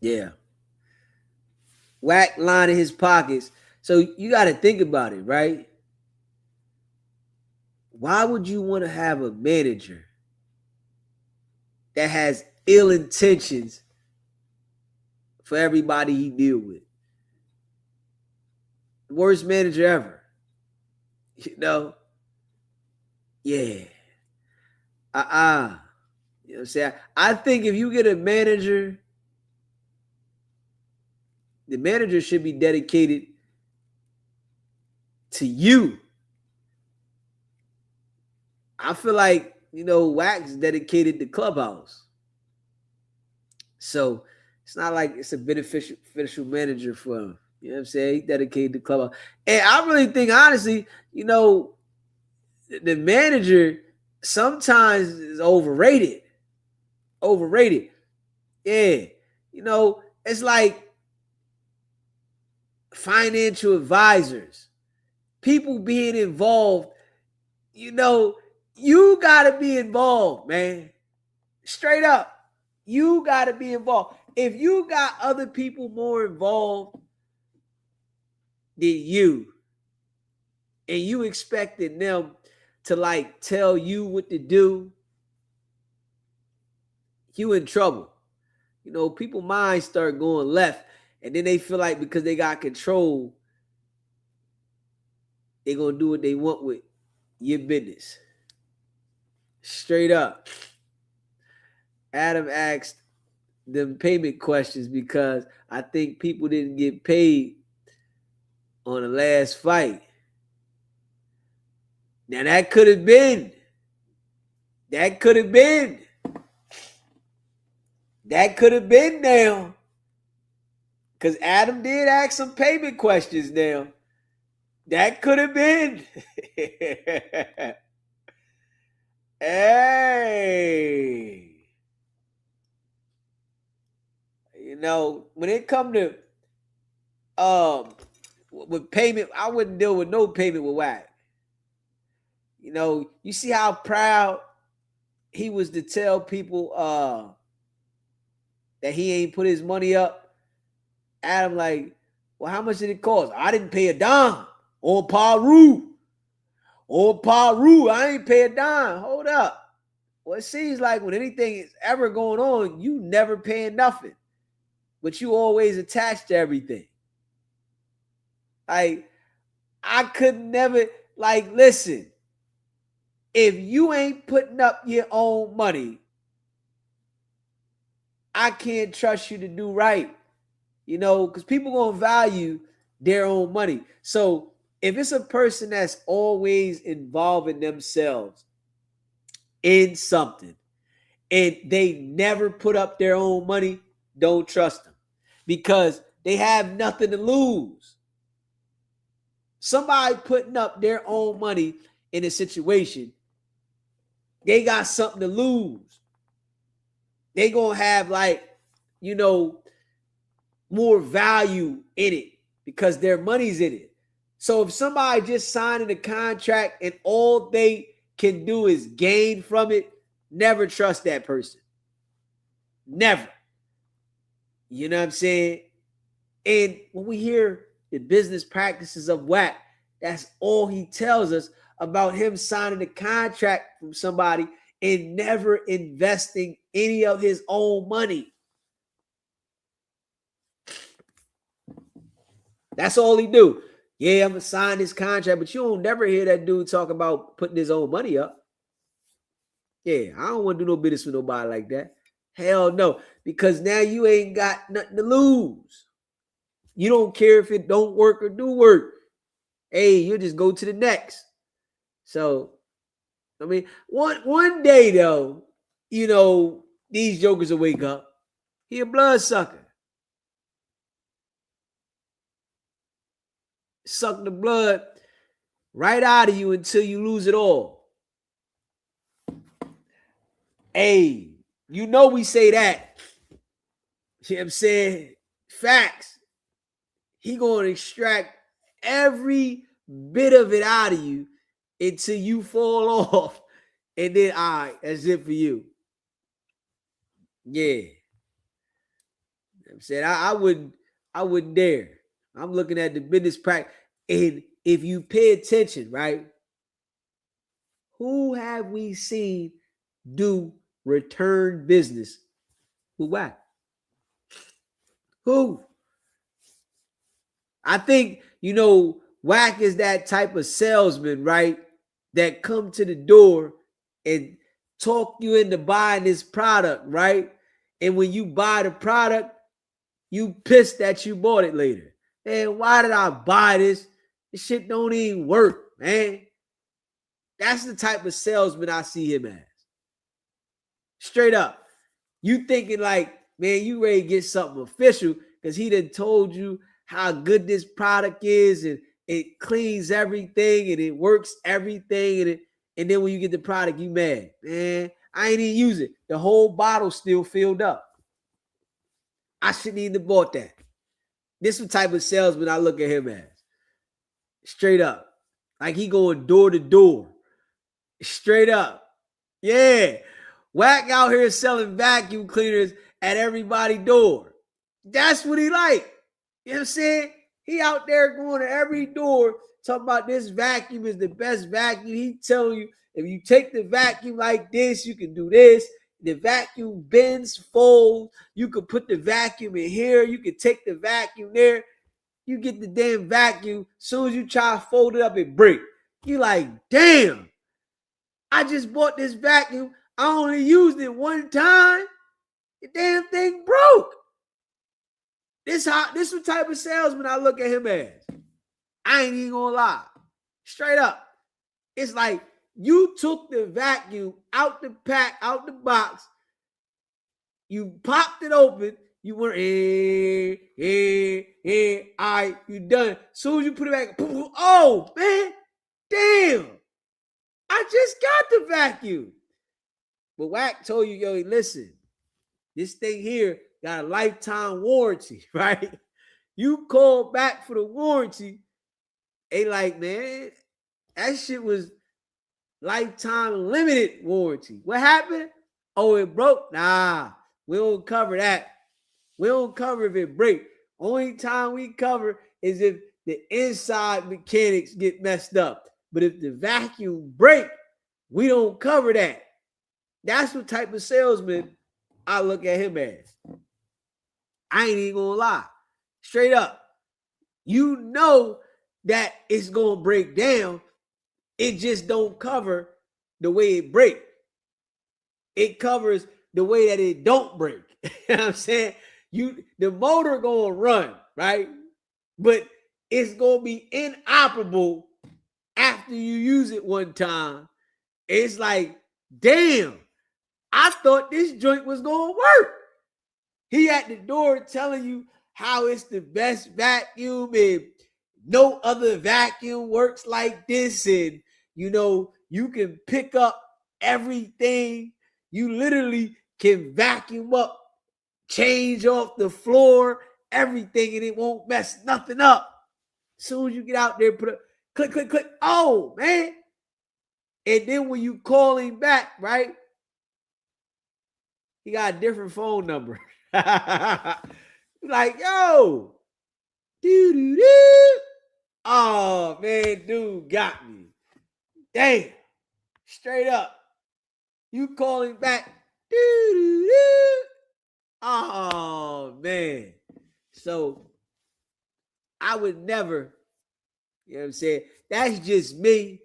Yeah. Wack lining his pockets. So you got to think about it, right? Why would you want to have a manager that has ill intentions for everybody he deal with? Worst manager ever. You know? Yeah. You know what I'm saying? I think if you get a manager, the manager should be dedicated to you. I feel like, you know, Wack's dedicated to Clubhouse. So it's not like it's a beneficial manager for him. You know what I'm saying? He dedicated to Clubhouse. And I really think, honestly, you know, the manager sometimes is overrated. Overrated. Yeah. You know, it's like financial advisors, people being involved. You know, you got to be involved, man. Straight up. You got to be involved. If you got other people more involved than you, and you expecting them to like tell you what to do, you in trouble. You know, people's minds start going left, and then they feel like because they got control, they're going to do what they want with your business. Straight up. Adam asked them payment questions because I think people didn't get paid on the last fight. Now that could have been. That could have been now. Because Adam did ask some payment questions now. That could have been. Hey. You know, when it come to with payment, I wouldn't deal with no payment with Wack. You know, you see how proud he was to tell people that he ain't put his money up. Adam like, well, how much did it cost? I didn't pay a dime. On Paru. On Paru, I ain't pay a dime. Hold up. Well, it seems like when anything is ever going on, you never paying nothing. But you always attached to everything. Like, I could never, like, listen, if you ain't putting up your own money, I can't trust you to do right. You know, because people going to value their own money. So if it's a person that's always involving themselves in something and they never put up their own money, don't trust them because they have nothing to lose. Somebody putting up their own money in a situation, they got something to lose. They gonna have, like, you know, more value in it because their money's in it. So if somebody just signing a contract and all they can do is gain from it, never trust that person. Never. You know what I'm saying? And when we hear the business practices of Wack, that's all he tells us about him signing a contract from somebody and never investing any of his own money. That's all he do. Yeah, I'm going to sign this contract, but you don't never hear that dude talk about putting his own money up. Yeah, I don't want to do no business with nobody like that. Hell no, because now you ain't got nothing to lose. You don't care if it don't work or do work. Hey, you just go to the next. So, I mean, one day though, you know, these jokers will wake up. He a bloodsucker. Suck the blood right out of you until you lose it all. Hey, you know we say that. You know what I'm saying? Facts. He going to extract every bit of it out of you until you fall off. And then, all right, that's it for you. Yeah. You know I'm saying I wouldn't dare. I'm looking at the business practice. And if you pay attention, right? Who have we seen do return business with Wack? Who? I think, you know, Wack is that type of salesman, right? That come to the door and talk you into buying this product, right? And when you buy the product, you pissed that you bought it later. Man, why did I buy this? This shit don't even work, man. That's the type of salesman I see him as. Straight up. You thinking like, man, you ready to get something official because he done told you how good this product is and it cleans everything and it works everything. And then when you get the product, you mad. Man, I ain't even use it. The whole bottle still filled up. I shouldn't even have bought that. This is the type of salesman I look at him as. Straight up. Like he going door to door. Straight up. Yeah. Wack out here selling vacuum cleaners at everybody's door. That's what he like. You know what I'm saying? He out there going to every door talking about this vacuum is the best vacuum. He telling you if you take the vacuum like this, you can do this. The vacuum bends, folds. You could put the vacuum in here. You could take the vacuum there. You get the damn vacuum. As soon as you try to fold it up, it break. You like, damn. I just bought this vacuum. I only used it one time. The damn thing broke. This the type of salesman I look at him as. I ain't even gonna lie. Straight up. It's like you took the vacuum out the pack, out the box. You popped it open. You were all right, you done. As soon as you put it back, oh man, damn, I just got the vacuum. But Wack told you, yo, listen, this thing here got a lifetime warranty, right? You call back for the warranty, they like, man, that shit was lifetime limited warranty. What happened? Oh, it broke? Nah, we don't cover that. We don't cover if it break. Only time we cover is if the inside mechanics get messed up. But if the vacuum break, we don't cover that. That's what type of salesman I look at him as. I ain't even gonna lie. Straight up. You know that it's gonna break down. It just don't cover the way it break. It covers the way that it don't break. You know what I'm saying? The motor gonna run, right? But it's gonna be inoperable after you use it one time. It's like, damn, I thought this joint was gonna work. He at the door telling you how it's the best vacuum and no other vacuum works like this. And, you know, you can pick up everything. You literally can vacuum up, change off the floor, everything, and it won't mess nothing up. As soon as you get out there, put a click, click, click. Oh, man. And then when you call him back, right? He got a different phone number. Like, yo, doo-doo-doo. Oh, man, dude got me. Damn. Straight up. You call him back. Doo-doo-doo. Oh, man. So I would never, you know what I'm saying? That's just me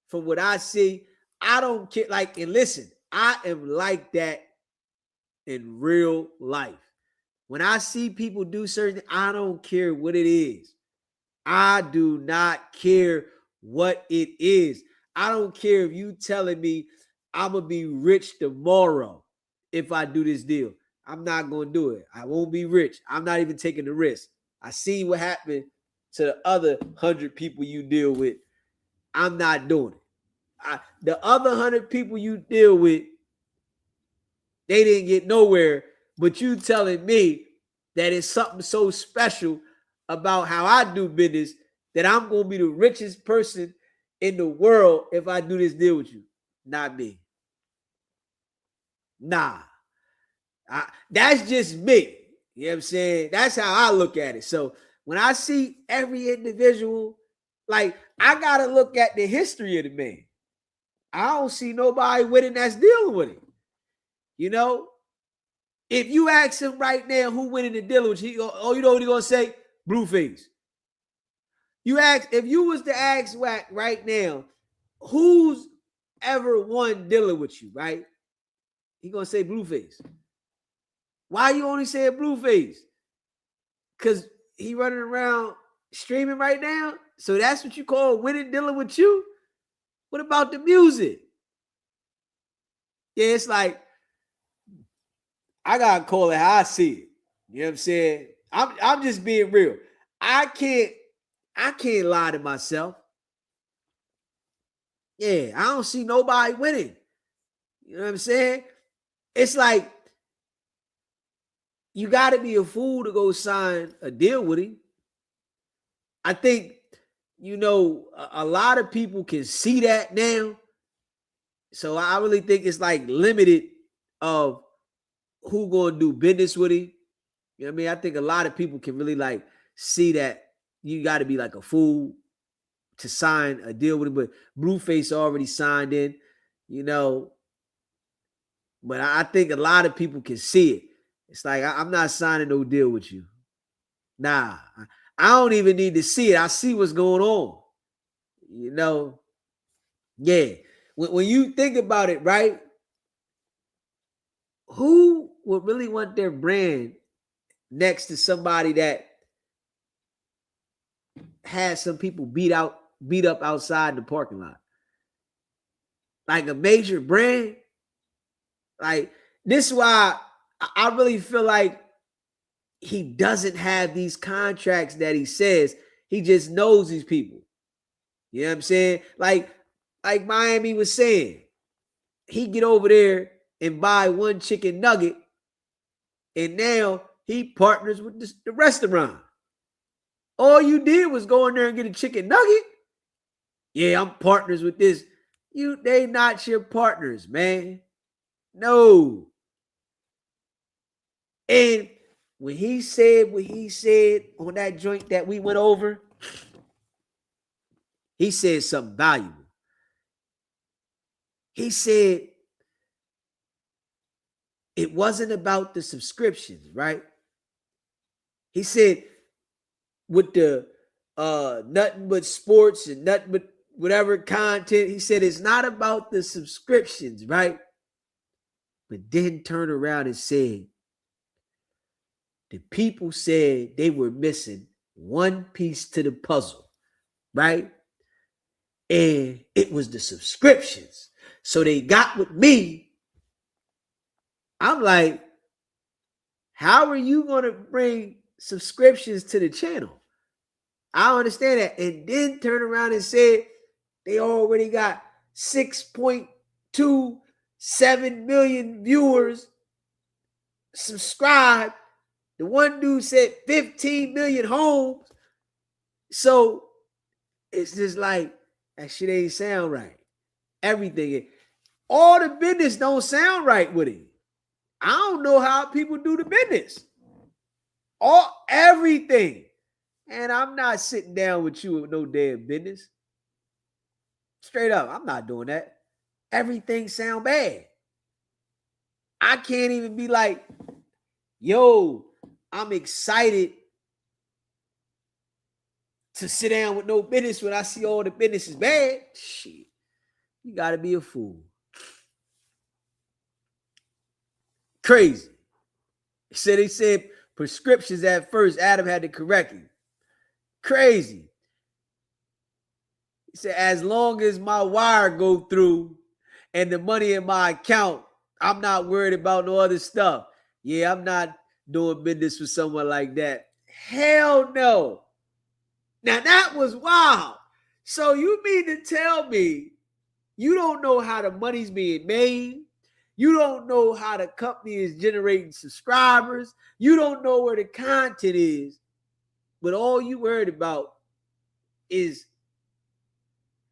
from what I see. I don't care. Like, and listen, I am like that in real life. When I see people do certain, I don't care what it is. I do not care what it is. I don't care if you telling me I'm going to be rich tomorrow if I do this deal. I'm not going to do it. I won't be rich. I'm not even taking the risk. I see what happened to the other 100 people you deal with. I'm not doing it. The other 100 people you deal with, they didn't get nowhere, but you telling me that it's something so special about how I do business that I'm going to be the richest person in the world if I do this deal with you. Not me. Nah. That's just me. You know what I'm saying? That's how I look at it. So when I see every individual, like, I got to look at the history of the man. I don't see nobody winning that's dealing with him. You know? If you ask him right now who winning the deal with you, you know what he's going to say? Blueface. If you was to ask Wack right now, who's ever won dealing with you, right? He going to say Blueface. Why you only say Blueface? Because he running around streaming right now? So that's what you call winning dealing with you? What about the music? Yeah, it's like, I gotta call it how I see it. You know what I'm saying? I'm just being real. I can't lie to myself. Yeah, I don't see nobody winning. You know what I'm saying? It's like you gotta be a fool to go sign a deal with him. I think, you know, a lot of people can see that now. So I really think it's like limited of who gonna do business with him. You know what I mean? I think a lot of people can really like see that you got to be like a fool to sign a deal with him. But Blueface already signed in, you know. But I think a lot of people can see it. It's like, I'm not signing no deal with you. Nah, I don't even need to see it. I see what's going on. You know? Yeah. When you think about it, right? Who would really want their brand next to somebody that has some people beat up outside the parking lot? Like a major brand. Like, this is why I really feel like he doesn't have these contracts that he says. He just knows these people. You know what I'm saying? Like Miami was saying, he get over there and buy one chicken nugget, and now he partners with the restaurant. All you did was go in there and get a chicken nugget. Yeah, I'm partners with this. They not your partners, man. No. And when he said what he said on that joint that we went over, he said something valuable. He said it wasn't about the subscriptions, right? He said with the nothing but sports and nothing but whatever content, he said it's not about the subscriptions, right? But then turned around and said the people said they were missing one piece to the puzzle, right? And it was the subscriptions. So they got with me. I'm like, how are you going to bring subscriptions to the channel? I don't understand that. And then turn around and said they already got 6.27 million viewers subscribed. The one dude said 15 million homes. So it's just like, that shit ain't sound right. Everything. All the business don't sound right with it. I don't know how people do the business. Everything. And I'm not sitting down with you with no damn business. Straight up, I'm not doing that. Everything sound bad. I can't even be like, yo, I'm excited to sit down with no business when I see all the business is bad. Shit, you gotta be a fool. Crazy. They said prescriptions at first. Adam had to correct him. Crazy. He said, as long as my wire go through and the money in my account, I'm not worried about no other stuff. Yeah, I'm not doing business with someone like that. Hell no. Now that was wild. So you mean to tell me you don't know how the money's being made? You don't know how the company is generating subscribers. You don't know where the content is. But all you worried about is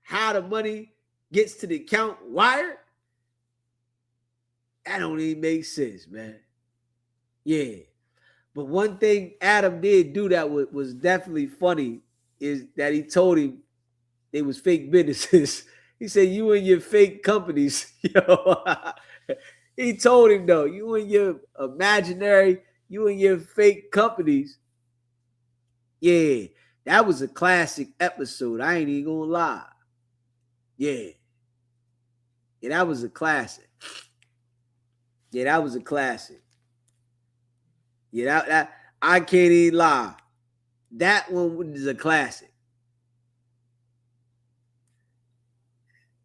how the money gets to the account wired? That don't even make sense, man. Yeah. But one thing Adam did do that was definitely funny is that he told him they was fake businesses. He said, you and your fake companies. Yo. He told him, though, you and your imaginary, you and your fake companies. Yeah, that was a classic episode. I ain't even gonna lie. Yeah. Yeah, that was a classic. Yeah, that was a classic. Yeah, that I can't even lie. That one was a classic.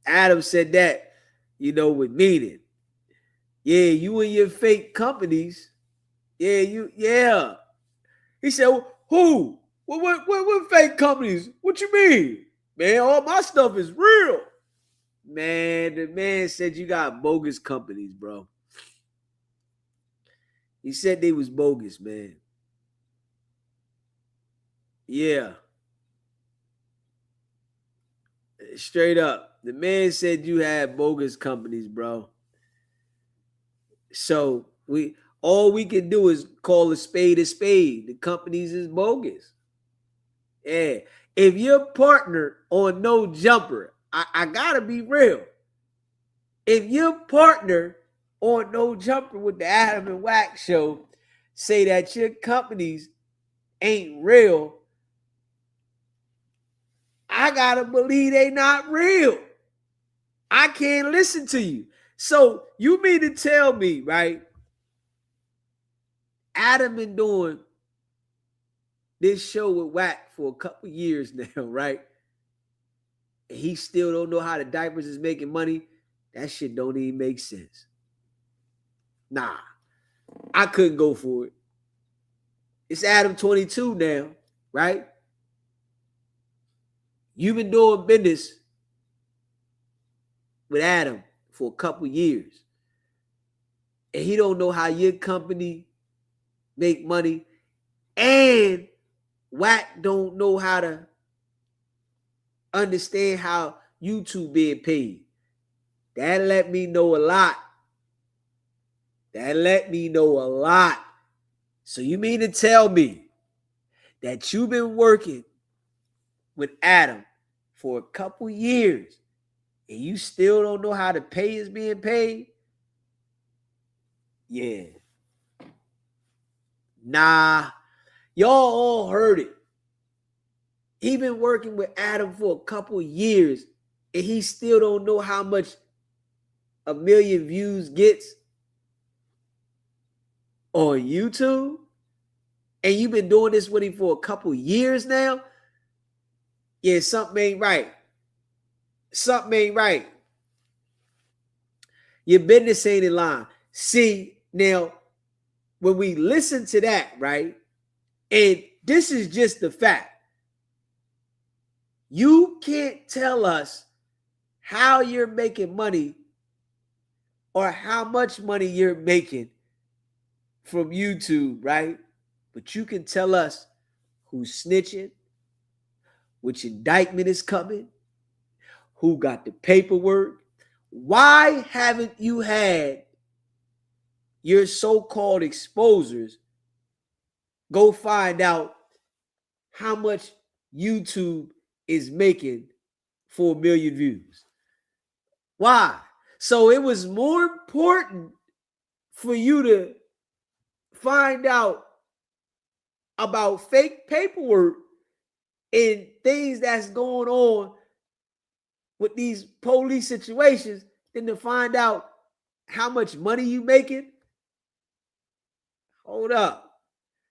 Adam said that, with meaning. Yeah, you and your fake companies. Yeah. He said, who? What fake companies? What you mean? Man, all my stuff is real. Man, the man said you got bogus companies, bro. He said they was bogus, man. Yeah. Straight up. The man said you had bogus companies, bro. So all we can do is call a spade a spade. The companies is bogus. Yeah. If your partner on No Jumper, I gotta be real. If your partner on No Jumper with the Adam and Wack show say that your companies ain't real, I gotta believe they not real. I can't listen to you. So you mean to tell me, right? Adam been doing this show with Wack for a couple years now, right? And he still don't know how the diapers is making money. That shit don't even make sense. Nah, I couldn't go for it. It's Adam 22 now, right? You've been doing business with Adam for a couple years. And he don't know how your company make money. And Wack don't know how to understand how YouTube being paid. That let me know a lot. That let me know a lot. So you mean to tell me that you've been working with Adam for a couple years and you still don't know how the pay is being paid? Yeah. Nah. Y'all all heard it. He been working with Adam for a couple years and he still don't know how much a million views gets on YouTube. And you've been doing this with him for a couple years now. Yeah, something ain't right. Something ain't right. Your business ain't in line. See, now, when we listen to that, right, and this is just the fact, you can't tell us how you're making money or how much money you're making from YouTube, right? But you can tell us who's snitching, which indictment is coming, who got the paperwork. Why haven't you had your so-called exposers go find out how much YouTube is making for 1 million views? Why? So it was more important for you to find out about fake paperwork and things that's going on with these police situations than to find out how much money you making. Hold up.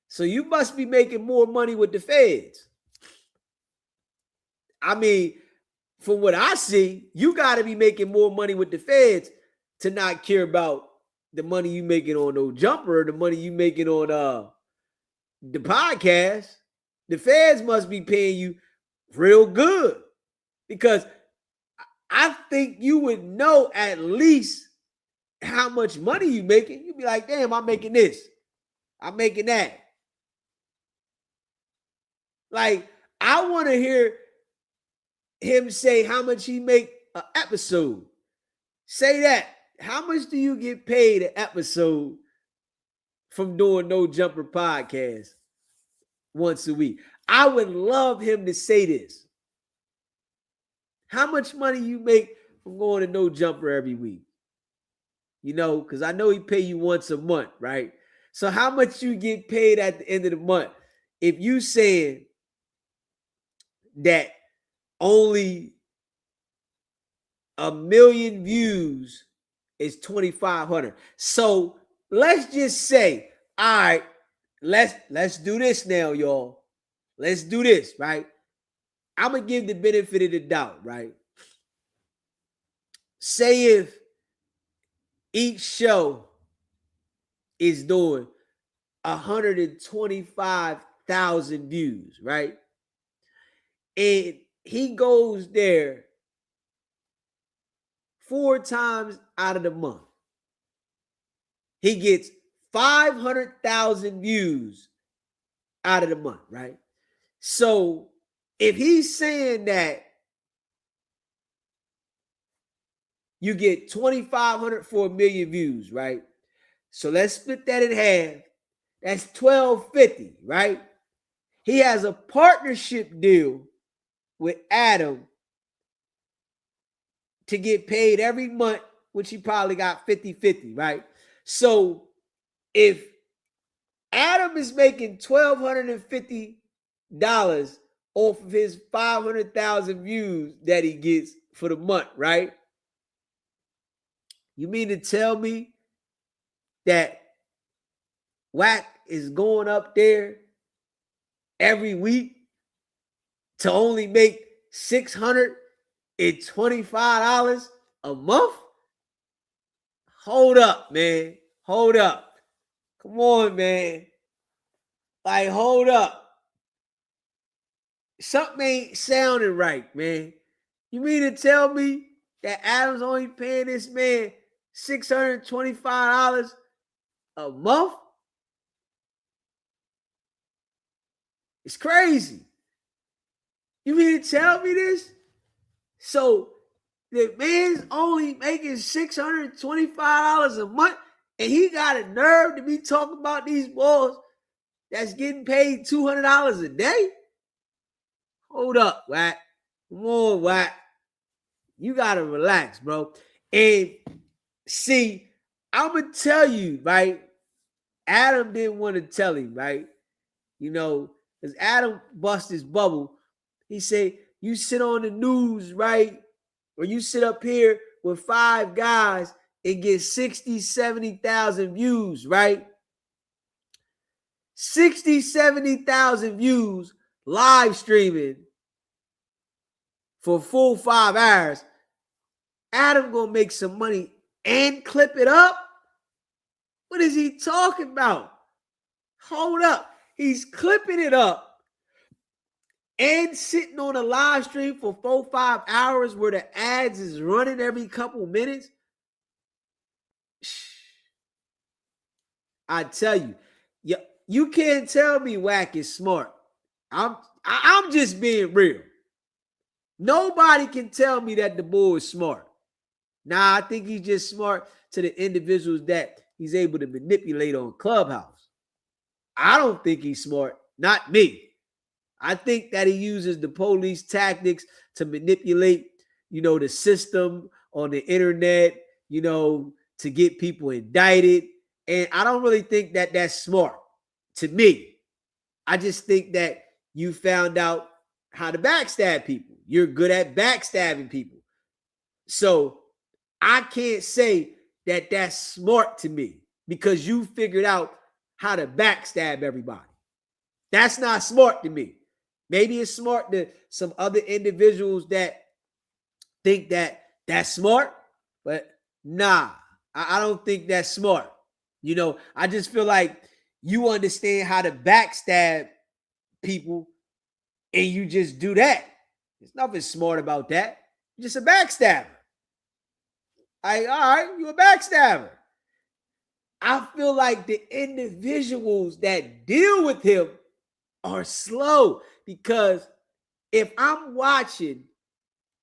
So you must be making more money with the feds. I mean, from what I see, you got to be making more money with the feds to not care about the money you making on No Jumper, the money you making on the podcast. The feds must be paying you real good, because I think you would know at least how much money you making. You'd be like, damn, I'm making this. I'm making that. Like, I want to hear him say how much he make an episode. Say that. How much do you get paid an episode from doing No Jumper podcast once a week? I would love him to say this. How much money you make from going to No Jumper every week? You know, because I know he pay you once a month, right? So how much you get paid at the end of the month? If you saying that only 1 million views is 2,500. So let's just say, all right, let's do this now, y'all. Let's do this, right? I'm gonna give the benefit of the doubt, right? Say if each show is doing 125,000 views, right? And he goes there 4 times out of the month. He gets 500,000 views out of the month, right? So if he's saying that you get 2,500 for 1 million views, right? So let's split that in half. That's 1,250, right? He has a partnership deal with Adam to get paid every month, which he probably got 50-50, right? So if Adam is making $1,250 off of his 500,000 views that he gets for the month, right? You mean to tell me that Wack is going up there every week to only make $625 a month? Hold up, man. Hold up. Come on, man. Like, hold up. Something ain't sounding right, man. You mean to tell me that Adam's only paying this man $625 a month? It's crazy. You mean to tell me this? So the man's only making $625 a month, and he got a nerve to be talking about these boys that's getting paid $200 a day? Hold up, Wack. Come on, Wack. You gotta relax, bro. And see, I'm gonna tell you, right? Adam didn't want to tell him, right? You know, because Adam bust his bubble. He said, you sit on the news, right? Or you sit up here with 5 guys and get 60, 70,000 views, right? 60, 70,000 views live streaming for full 5 hours. Adam gonna make some money and clip it up? What is he talking about? Hold up. He's clipping it up and sitting on a live stream for 4-5 hours where the ads is running every couple minutes. I tell you, you can't tell me Wack is smart. I'm just being real. Nobody can tell me that the boy is smart. Nah, I think he's just smart to the individuals that he's able to manipulate on Clubhouse. I don't think he's smart. Not me. I think that he uses the police tactics to manipulate, the system on the internet, to get people indicted. And I don't really think that that's smart to me. I just think that you found out how to backstab people. You're good at backstabbing people. So I can't say that that's smart to me because you figured out how to backstab everybody. That's not smart to me. Maybe it's smart to some other individuals that think that that's smart, but nah, I don't think that's smart. I just feel like you understand how to backstab people and you just do that. There's nothing smart about that. You're just a backstabber. All right, you're a backstabber. I feel like the individuals that deal with him are slow because if I'm watching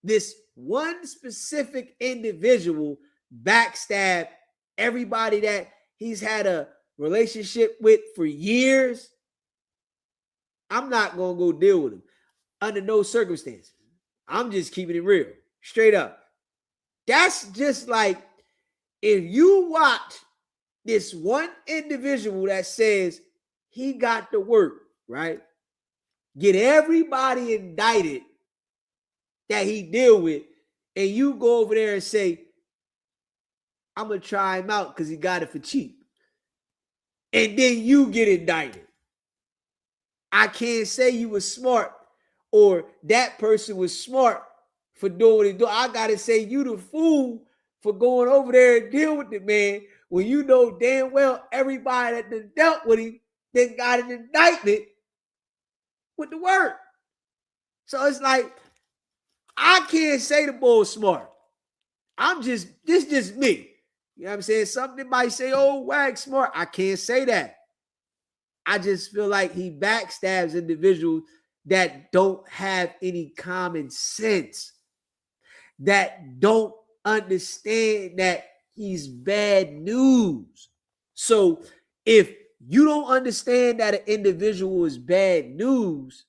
this one specific individual backstab everybody that he's had a relationship with for years, I'm not going to go deal with him under no circumstances. I'm just keeping it real, straight up. That's just like if you watch this one individual that says he got to work, right? Get everybody indicted that he deal with, and you go over there and say, I'm going to try him out because he got it for cheap. And then you get indicted. I can't say you were smart or that person was smart for doing what he do. I got to say you the fool for going over there and deal with the man when you know damn well everybody that done dealt with him then got an indictment with the word. So it's like, I can't say the boy's smart. This just me. You know what I'm saying? Something might say, oh, Wack smart. I can't say that. I just feel like he backstabs individuals that don't have any common sense, that don't understand that he's bad news. So if you don't understand that an individual is bad news,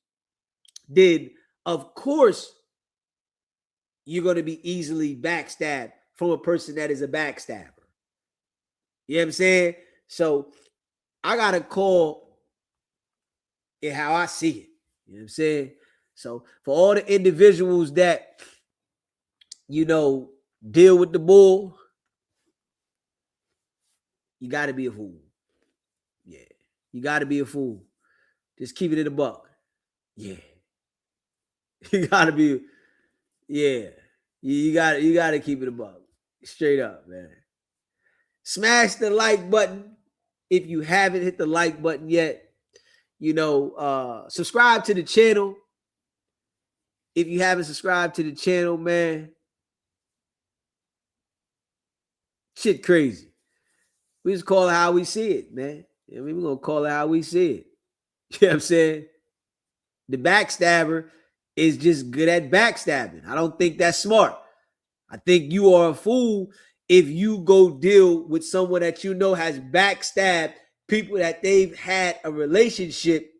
then of course you're going to be easily backstabbed from a person that is a backstabber. You know what I'm saying? So I got to call it how I see it. You know what I'm saying? So for all the individuals that, deal with the bull, you got to be a fool. Yeah. You got to be a fool. Just keep it in a buck. Yeah. You got to be, yeah. You got to keep it a buck. Straight up, man. Smash the like button if you haven't hit the like button yet. Subscribe to the channel. If you haven't subscribed to the channel, man, shit crazy. We just call it how we see it, man. I mean, we're going to call it how we see it. You know what I'm saying? The backstabber is just good at backstabbing. I don't think that's smart. I think you are a fool if you go deal with someone that you know has backstabbed people that they've had a relationship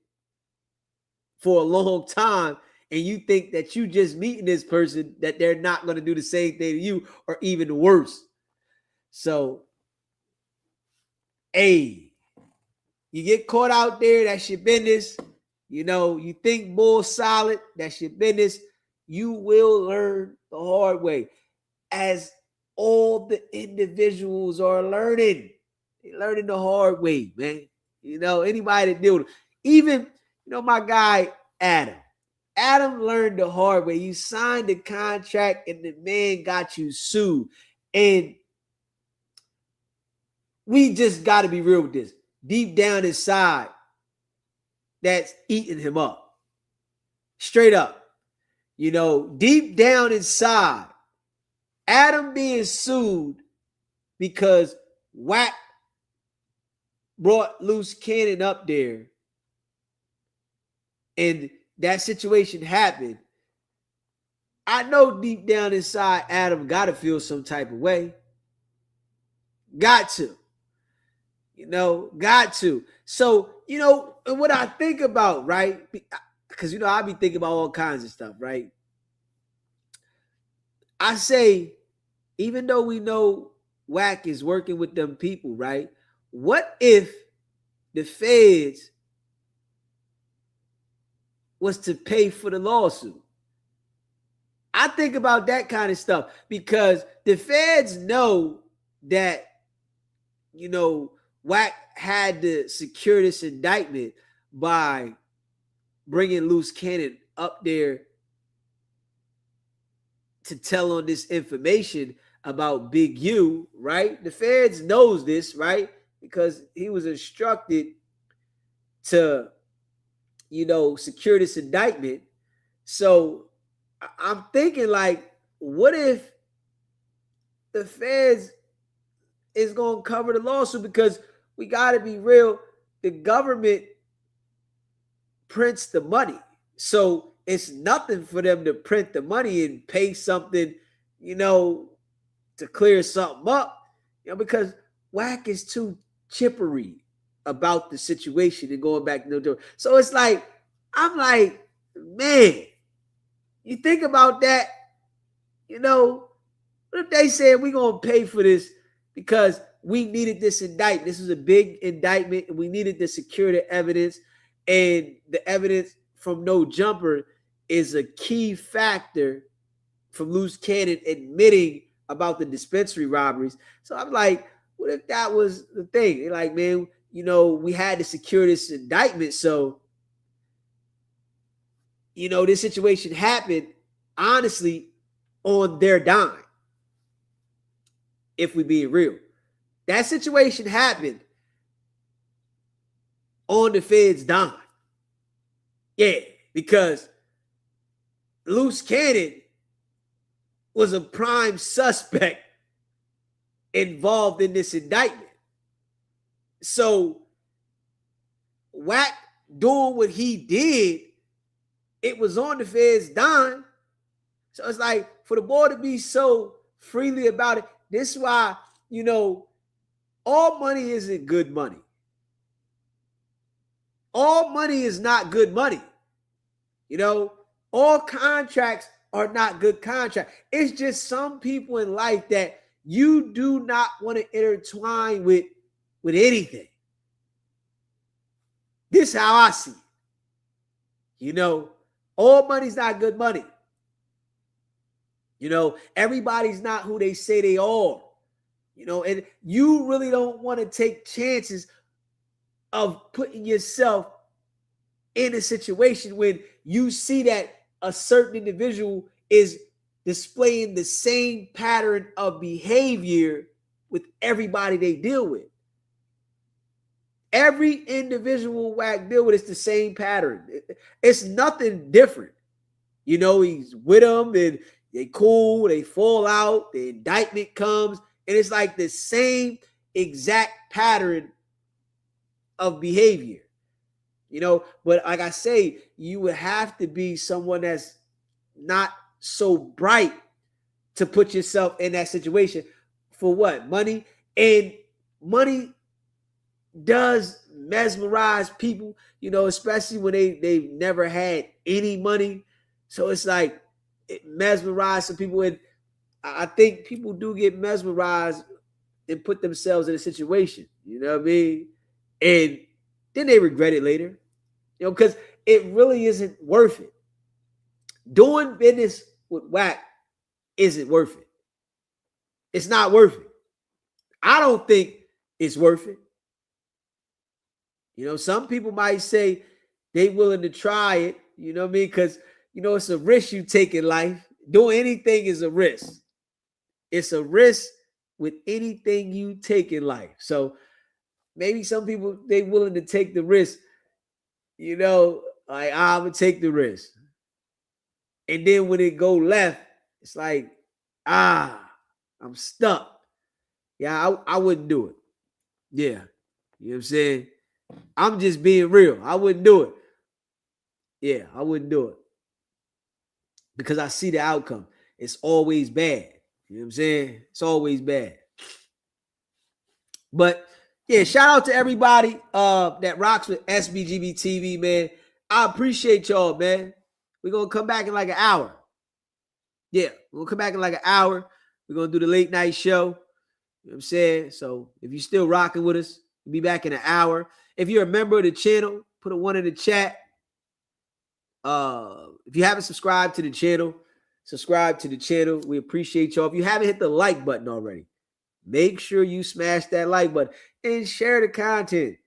for a long time, and you think that you just meeting this person that they're not going to do the same thing to you or even worse. So, hey, you get caught out there, that's your business. You think more solid, that's your business. You will learn the hard way, as all the individuals are learning. They're learning the hard way, man. Anybody that deal with it. Even, my guy, Adam. Adam learned the hard way. You signed the contract and the man got you sued. And we just got to be real with this. Deep down inside, that's eating him up. Straight up. Deep down inside, Adam being sued because Wack brought Loose Cannon up there and that situation happened. I know deep down inside, Adam got to feel some type of way. Got to. Got to. So, and what I think about, right? Because, I be thinking about all kinds of stuff, right? I say, even though we know Wack is working with them people, right? What if the feds was to pay for the lawsuit? I think about that kind of stuff because the feds know that, Wack had to secure this indictment by bringing Loose Cannon up there to tell on this information about Big U, right? The feds knows this, right? Because he was instructed to, secure this indictment. So I'm thinking, like, what if the feds is going to cover the lawsuit? Because we got to be real. The government prints the money. So it's nothing for them to print the money and pay something, to clear something up, because Wack is too chippery about the situation and going back to the door. So it's like, I'm like, man, you think about that, what if they said we're going to pay for this because we needed this indictment. This was a big indictment and we needed to secure the evidence, and the evidence from No Jumper is a key factor from Loose Cannon admitting about the dispensary robberies. So I'm like, what if that was the thing? They're like, man, we had to secure this indictment. So, this situation happened, honestly, on their dime. If we being real. That situation happened on the Fed's dime. Yeah, because Loose Cannon was a prime suspect involved in this indictment. So Wack doing what he did, it was on the Fed's dime. So it's like, for the boy to be so freely about it, this is why, all money isn't good money. All money is not good money. All contracts are not good contracts. It's just some people in life that you do not want to intertwine with anything. This is how I see it. All money's not good money. Everybody's not who they say they are. And you really don't want to take chances of putting yourself in a situation when you see that a certain individual is displaying the same pattern of behavior with everybody they deal with. Every individual Wack deal with it's the same pattern. It's nothing different. You know, he's with them and they cool, they fall out, the indictment comes, and it's like the same exact pattern of behavior. You know, but like I say, you would have to be someone that's not so bright to put yourself in that situation. For what? Money. And money does mesmerize people, you know, especially when they've never had any money. So it's like it mesmerizes some people. And I think people do get mesmerized and put themselves in a situation, you know what I mean? And then they regret it later, you know, because it really isn't worth it. Doing business with Wack isn't worth it. It's not worth it. I don't think it's worth it. You know, some people might say they willing to try it, you know what I mean? Because, you know, it's a risk you take in life. Doing anything is a risk. It's a risk with anything you take in life. So maybe some people, they willing to take the risk, you know, like, I'm going to take the risk. And then when it go left, it's like, I'm stuck. Yeah, I wouldn't do it. Yeah. You know what I'm saying? I'm just being real. I wouldn't do it. Yeah, I wouldn't do it. Because I see the outcome. It's always bad. You know what I'm saying? It's always bad. But yeah, shout out to everybody that rocks with SBGB TV, man. I appreciate y'all, man. We're going to come back in like an hour. Yeah, we'll come back in like an hour. We're going to do the late night show. You know what I'm saying? So if you're still rocking with us, we'll be back in an hour. If you're a member of the channel, put a 1 in the chat. If you haven't subscribed to the channel, subscribe to the channel. We appreciate y'all. If you haven't hit the like button already, make sure you smash that like button and share the content.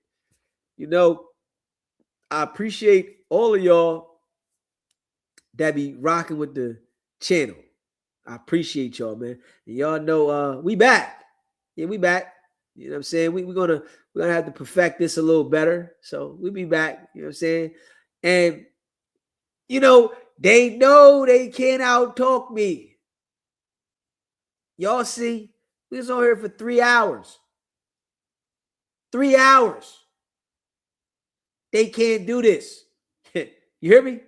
You know, I appreciate all of y'all that be rocking with the channel. I appreciate y'all, man. And y'all know we back. Yeah, we back. You know what I'm saying? We're gonna have to perfect this a little better. So we'll be back. You know what I'm saying? And you know they can't out-talk me. Y'all see, we was on here for 3 hours. 3 hours. They can't do this. You hear me?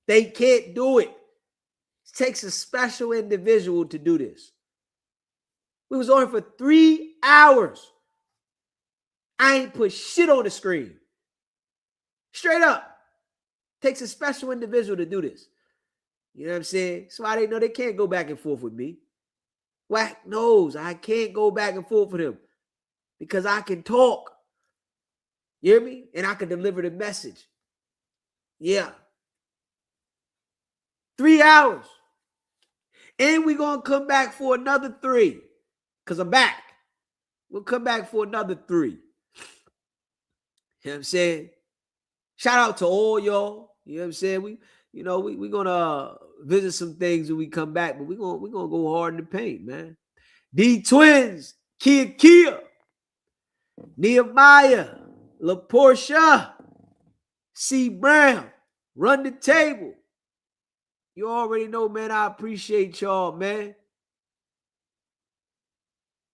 They can't do it. It takes a special individual to do this. We was on here for 3 hours. I ain't put shit on the screen. Straight up. Takes a special individual to do this. You know what I'm saying? So I didn't know they can't go back and forth with me. Wack knows I can't go back and forth with him because I can talk. You hear me? And I can deliver the message. Yeah. 3 hours. And we're going to come back for another 3 because I'm back. We'll come back for another 3. You know what I'm saying? Shout out to all y'all. You know what I'm saying? We're going to visit some things when we come back, but we're going to go hard in the paint, man. D Twins, Kia, Nehemiah, La Portia, C Brown, run the table. You already know, man, I appreciate y'all, man.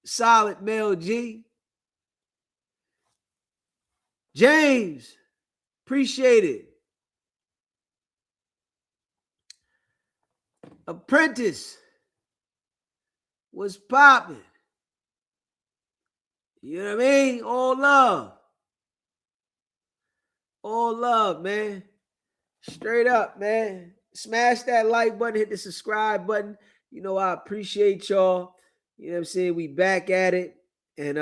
Solid Mel G. James, appreciate it. Apprentice, what's popping? You know what I mean? All love. All love, man. Straight up, man. Smash that like button, hit the subscribe button. You know, I appreciate y'all. You know what I'm saying? We back at it. And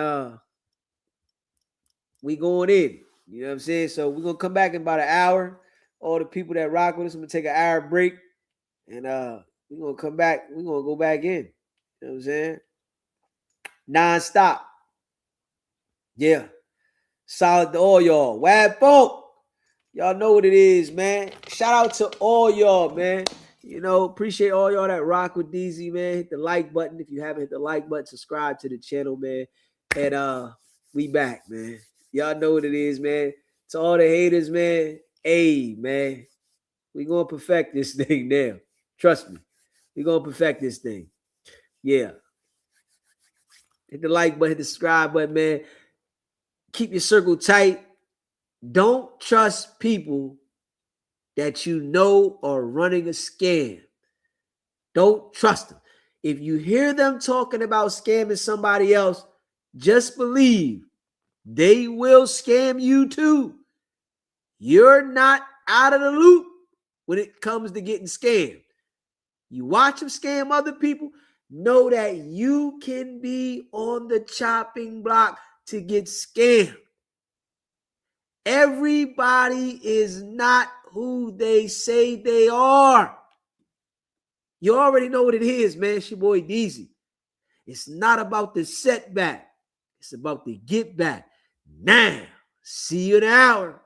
we going in. You know what I'm saying? So we're gonna come back in about an hour. All the people that rock with us, I'm gonna take an hour break. And we're gonna come back. We're gonna go back in. You know what I'm saying? Non-stop. Yeah. Solid to all y'all. Wad folk. Y'all know what it is, man. Shout out to all y'all, man. You know, appreciate all y'all that rock with DZ, man. Hit the like button. If you haven't hit the like button, subscribe to the channel, man. And we back, man. Y'all know what it is, man. To all the haters, man. Hey, man. We gonna perfect this thing now. Trust me. We gonna perfect this thing. Yeah. Hit the like button, hit the subscribe button, man. Keep your circle tight. Don't trust people that you know are running a scam. Don't trust them. If you hear them talking about scamming somebody else, just believe they will scam you too. You're not out of the loop when it comes to getting scammed. You watch them scam other people, know that you can be on the chopping block to get scammed. Everybody is not who they say they are. You already know what it is, man. It's your boy DZ. It's not about the setback. It's about the get back. Now, see you in an hour.